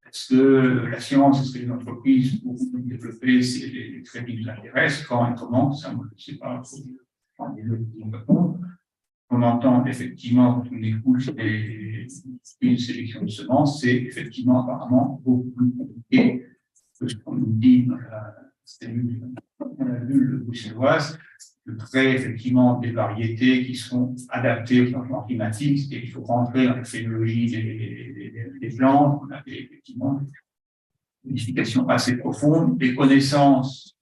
est-ce que la science, est-ce que les entreprises pourront développer les traits qui nous intéressent, quand et comment, ça, moi, je ne sais pas. On entend effectivement, quand on écoute une sélection de semences, c'est effectivement apparemment beaucoup plus compliqué que ce qu'on nous dit dans la bulle bruxelloise, de créer effectivement des variétés qui sont adaptées au changement climatique, et il faut rentrer dans la phénologie des plantes, on a effectivement une modification assez profonde, des connaissances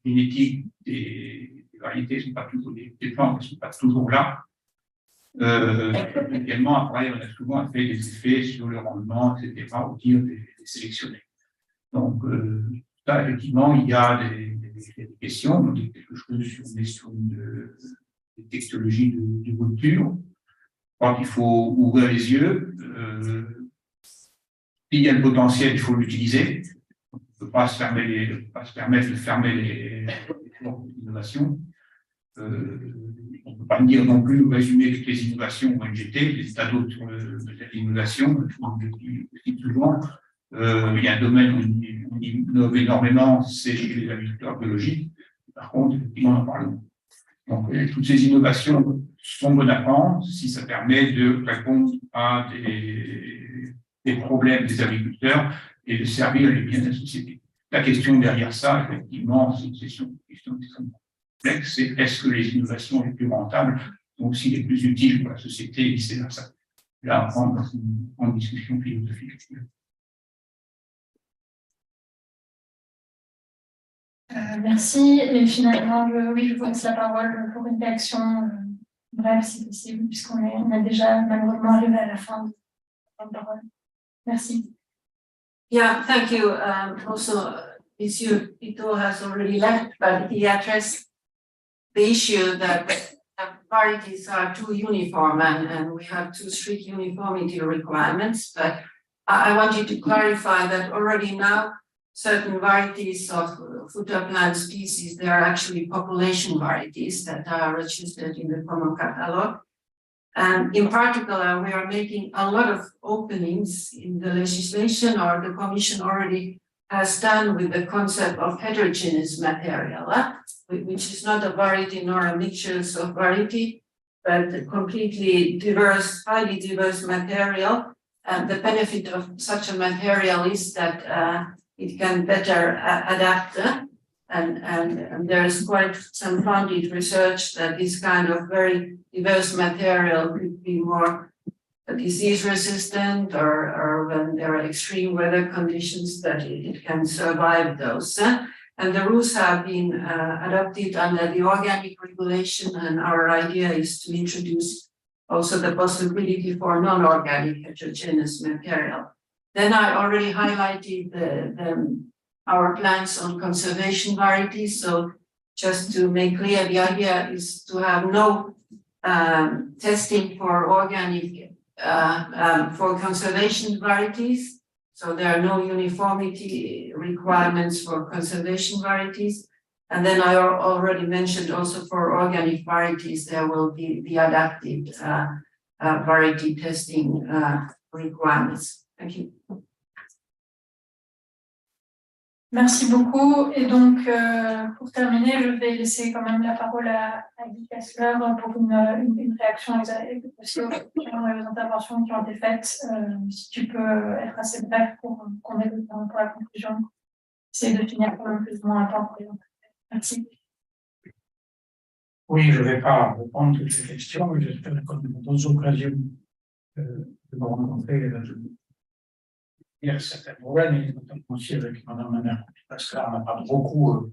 génétiques des variétés ne sont pas toujours des plantes, ne sont pas toujours là. Également, après, on a souvent fait des effets sur le rendement, etc., au tir des sélectionnés. Donc, là, effectivement, il y a des questions, on dit quelque chose sur des technologies de rupture. Je crois qu'il faut ouvrir les yeux. S'il y a le potentiel, il faut l'utiliser. On ne peut pas se permettre de fermer les portes d'innovation. On ne peut pas dire non plus résumer toutes les innovations au NGT, des tas d'autres innovations. Je dis souvent, il y a un domaine où on innove énormément, c'est chez les agriculteurs biologiques. Par contre, effectivement, en parlons. Donc, toutes ces innovations sont bonnes à prendre si ça permet de répondre à des problèmes des agriculteurs et de servir les biens de la société. La question derrière ça, effectivement, c'est une question extrêmement complexe, c'est est-ce que les innovations les plus rentables sont aussi les plus utiles pour la société et vice-versa. Là, on rentre en discussion philosophique. Merci. Et finalement, je vous laisse la parole pour une réaction brève, si possible, puisqu'on a déjà malheureusement arrivé à la fin de la parole. Merci. Yeah, thank you. Also, Monsieur Ito has already left, but he addressed the issue that varieties are too uniform and we have too strict uniformity requirements. But I wanted to clarify that already now certain varieties of fooder plant species, they are actually population varieties that are registered in the common catalogue. And in particular, we are making a lot of openings in the legislation, or the Commission already has done with the concept of heterogeneous material, which is not a variety nor a mixture of variety, but a completely diverse, highly diverse material. And the benefit of such a material is that it can better adapt. And there is quite some founded research that this kind of very diverse material could be more disease resistant, or when there are extreme weather conditions, that it can survive those. And the rules have been adopted under the organic regulation, and our idea is to introduce also the possibility for non-organic heterogeneous material. Then I already highlighted our plans on conservation varieties. So just to make clear, the idea is to have no testing for organic, for conservation varieties. So there are no uniformity requirements for conservation varieties. And then I already mentioned also for organic varieties, there will be the adapted variety testing requirements. Thank you. Merci beaucoup. Et donc, pour terminer, je vais laisser quand même la parole à Guy Kessler pour une réaction aussi aux interventions qui ont été faites. Si tu peux être assez bref pour qu'on ait le temps pour la conclusion. Essaye de finir quand même plus ou moins un temps. Merci. Oui, je ne vais pas répondre à toutes ces questions, mais j'espère qu'on aura d'autres occasions de me rencontrer et de dire certains problèmes, et notamment aussi avec Mme Manner, parce que là, on n'a pas beaucoup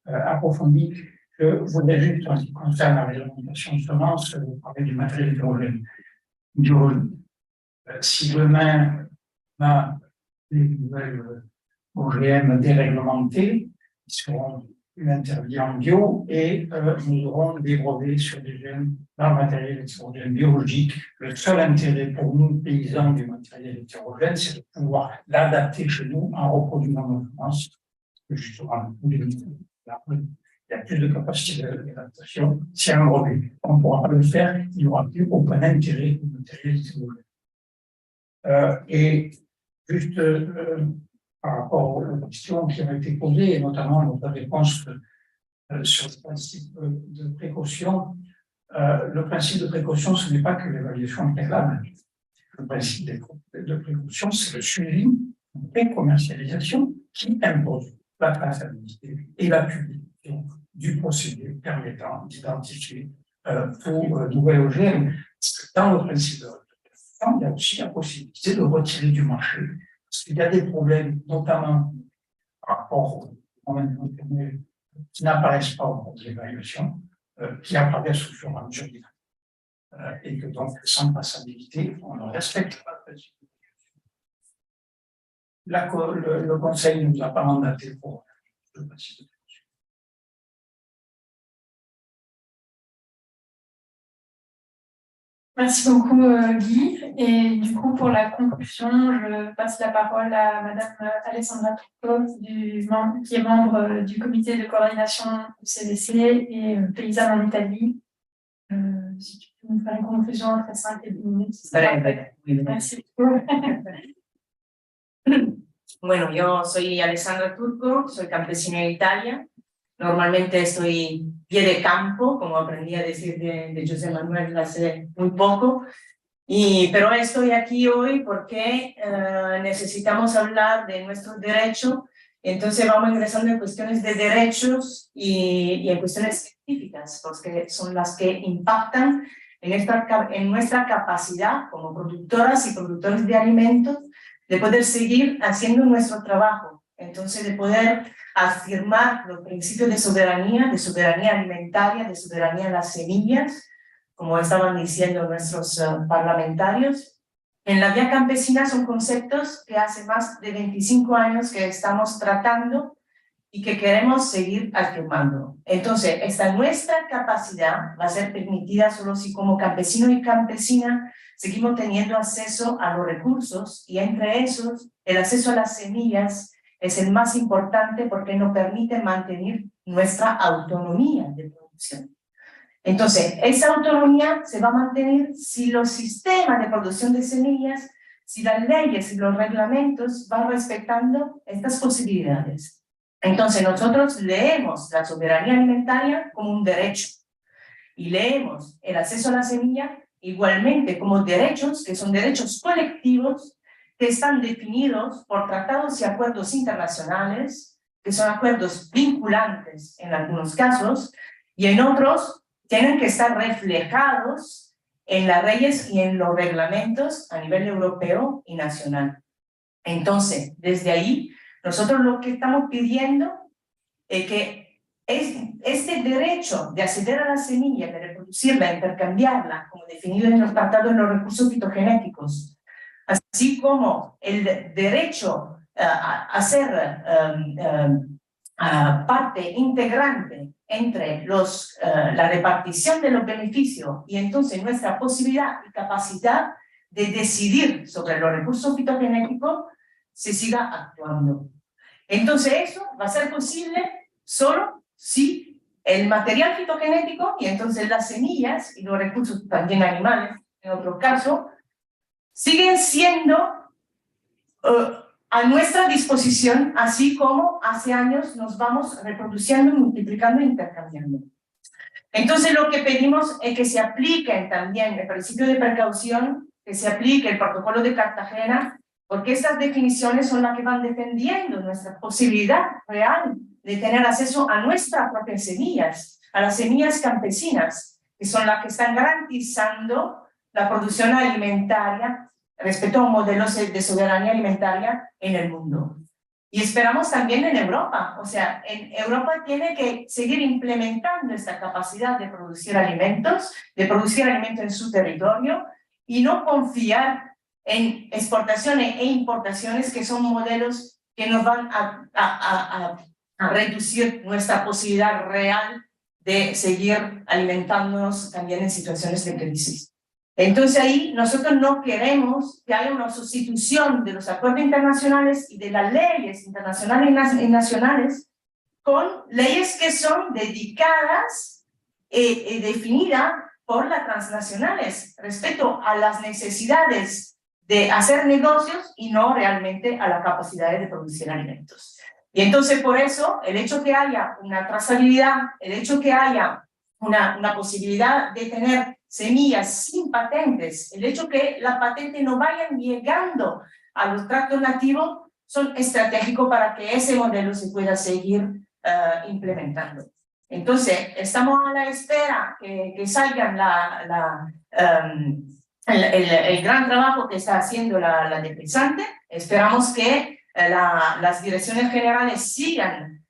approfondi. Je voudrais juste, en ce qui concerne la réglementation de semences, parler du matériel hétérogène. Si demain, on a des nouvelles OGM déréglementées, ils seront plus interdits en bio, et nous aurons des brevets sur des gènes dans le matériel hétérogène biologique. Le seul intérêt pour nous, paysans du matériel hétérogène, c'est de pouvoir l'adapter chez nous en reproduisant nos semences. Justement, il y a plus de capacité d'adaptation. Si un brevet, on ne pourra pas le faire, il n'y aura plus aucun intérêt au matériel hétérogène. Et juste par rapport aux questions qui ont été posées, et notamment notre réponse sur le principe de précaution. Le principe de précaution, ce n'est pas que l'évaluation préalable. Le principe de précaution, c'est le suivi de pré-commercialisation qui impose la traçabilité et la publication du procédé permettant d'identifier tout nouvel OGM. Dans le principe de précaution, il y a aussi la possibilité de retirer du marché. Parce qu'il y a des problèmes, notamment par rapport aux phénomènes qui n'apparaissent pas au cours de l'évaluation, qui apparaissent au fur et à mesure du temps. Et que donc, sans traçabilité, on ne respecte pas la le Conseil ne nous a pas mandaté pour le principe de précaution. Merci beaucoup, Guy. Et du coup, pour la conclusion, je passe la parole à Madame Alessandra Turco, qui est membre du comité de coordination du CVC et paysanne en Italie. Si tu peux nous faire une conclusion entre 5 et 10 minutes. Merci beaucoup. Bueno, yo soy Alessandra Turco, soy campesina en Italia. Normalmente estoy pie de campo, como aprendí a decir de José Manuel hace muy poco. Pero estoy aquí hoy porque necesitamos hablar de nuestros derechos. Entonces vamos ingresando en cuestiones de derechos y en cuestiones científicas, porque son las que impactan en nuestra capacidad como productoras y productores de alimentos de poder seguir haciendo nuestro trabajo. Entonces, de poder afirmar los principios de soberanía alimentaria, de soberanía en las semillas, como estaban diciendo nuestros parlamentarios. En la vía campesina son conceptos que hace más de 25 años que estamos tratando y que queremos seguir afirmando. Entonces, esta nuestra capacidad va a ser permitida solo si como campesino y campesina seguimos teniendo acceso a los recursos, y entre esos, el acceso a las semillas es el más importante porque nos permite mantener nuestra autonomía de producción. Entonces, esa autonomía se va a mantener si los sistemas de producción de semillas, si las leyes y los reglamentos van respetando estas posibilidades. Entonces, nosotros leemos la soberanía alimentaria como un derecho y leemos el acceso a la semilla igualmente como derechos, que son derechos colectivos, que están definidos por tratados y acuerdos internacionales, que son acuerdos vinculantes en algunos casos, y en otros tienen que estar reflejados en las leyes y en los reglamentos a nivel europeo y nacional. Entonces, desde ahí, nosotros lo que estamos pidiendo es que este derecho de acceder a la semilla, de reproducirla, intercambiarla, como definido en los tratados de los recursos fitogenéticos, así como el derecho a ser parte integrante entre la repartición de los beneficios y entonces nuestra posibilidad y capacidad de decidir sobre los recursos fitogenéticos, se siga actuando. Entonces eso va a ser posible solo si el material fitogenético y entonces las semillas y los recursos también animales, en otro caso, siguen siendo a nuestra disposición, así como hace años nos vamos reproduciendo, multiplicando e intercambiando. Entonces lo que pedimos es que se apliquen también el principio de precaución, que se aplique el protocolo de Cartagena, porque estas definiciones son las que van defendiendo nuestra posibilidad real de tener acceso a nuestras propias semillas, a las semillas campesinas, que son las que están garantizando la producción alimentaria respecto a un modelo de soberanía alimentaria en el mundo. Y esperamos también en Europa, o sea, en Europa tiene que seguir implementando esta capacidad de producir alimentos en su territorio y no confiar en exportaciones e importaciones que son modelos que nos van a reducir nuestra posibilidad real de seguir alimentándonos también en situaciones de crisis. Entonces ahí nosotros no queremos que haya una sustitución de los acuerdos internacionales y de las leyes internacionales y nacionales con leyes que son dedicadas y definidas por las transnacionales respecto a las necesidades de hacer negocios y no realmente a la capacidad de producir alimentos. Y entonces por eso el hecho que haya una trazabilidad, el hecho que haya una posibilidad de tener semillas sin patentes, el hecho que las patentes no vayan llegando a los tractos nativos, son estratégicos para que ese modelo se pueda seguir implementando. Entonces, estamos a la espera que salgan el gran trabajo que está haciendo la depensante. Esperamos que las direcciones generales sigan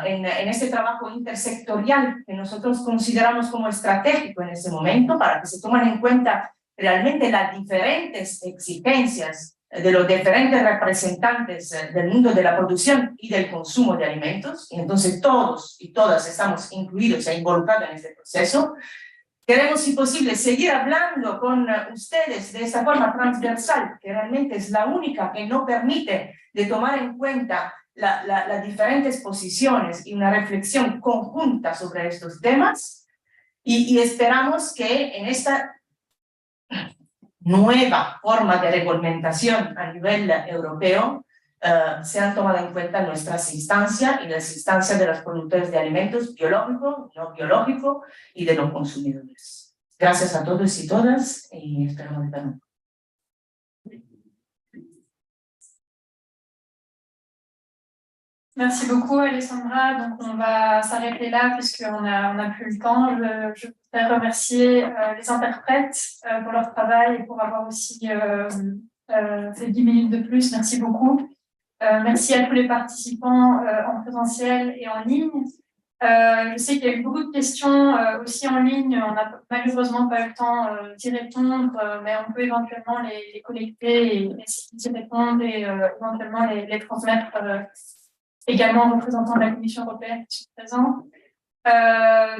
en este trabajo intersectorial que nosotros consideramos como estratégico en este momento, para que se tomen en cuenta realmente las diferentes exigencias de los diferentes representantes del mundo de la producción y del consumo de alimentos, y entonces todos y todas estamos incluidos e involucrados en este proceso. Queremos, si posible, seguir hablando con ustedes de esta forma transversal, que realmente es la única que no permite de tomar en cuenta las diferentes posiciones y una reflexión conjunta sobre estos temas, y esperamos que en esta nueva forma de reglamentación a nivel europeo sean tomadas en cuenta nuestras instancias y las instancias de los productores de alimentos biológicos, no biológicos y de los consumidores. Gracias a todos y todas y esperamos vernos. Merci beaucoup Alessandra. Donc on va s'arrêter là puisqu'on a plus le temps. Je voudrais remercier les interprètes pour leur travail et pour avoir aussi fait 10 minutes de plus. Merci beaucoup. Merci à tous les participants en présentiel et en ligne. Je sais qu'il y a eu beaucoup de questions aussi en ligne. On n'a malheureusement pas eu le temps d'y répondre, mais on peut éventuellement les collecter et essayer d'y répondre et éventuellement les transmettre également aux représentants de la Commission européenne qui sont présents.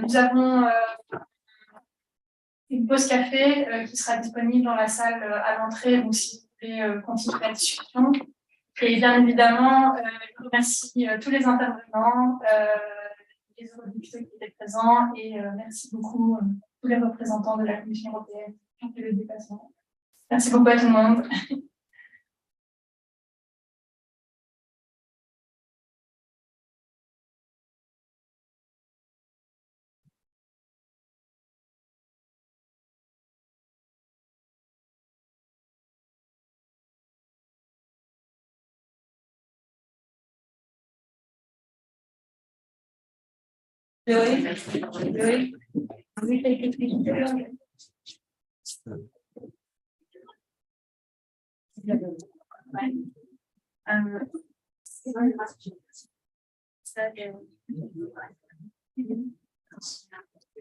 Nous avons une pause café qui sera disponible dans la salle à l'entrée, donc si vous voulez continuer la discussion. Et bien évidemment, je remercie tous les intervenants, les eurodéputés qui étaient présents, et merci beaucoup tous les représentants de la Commission européenne qui ont fait le déplacement. Merci beaucoup à tout le monde.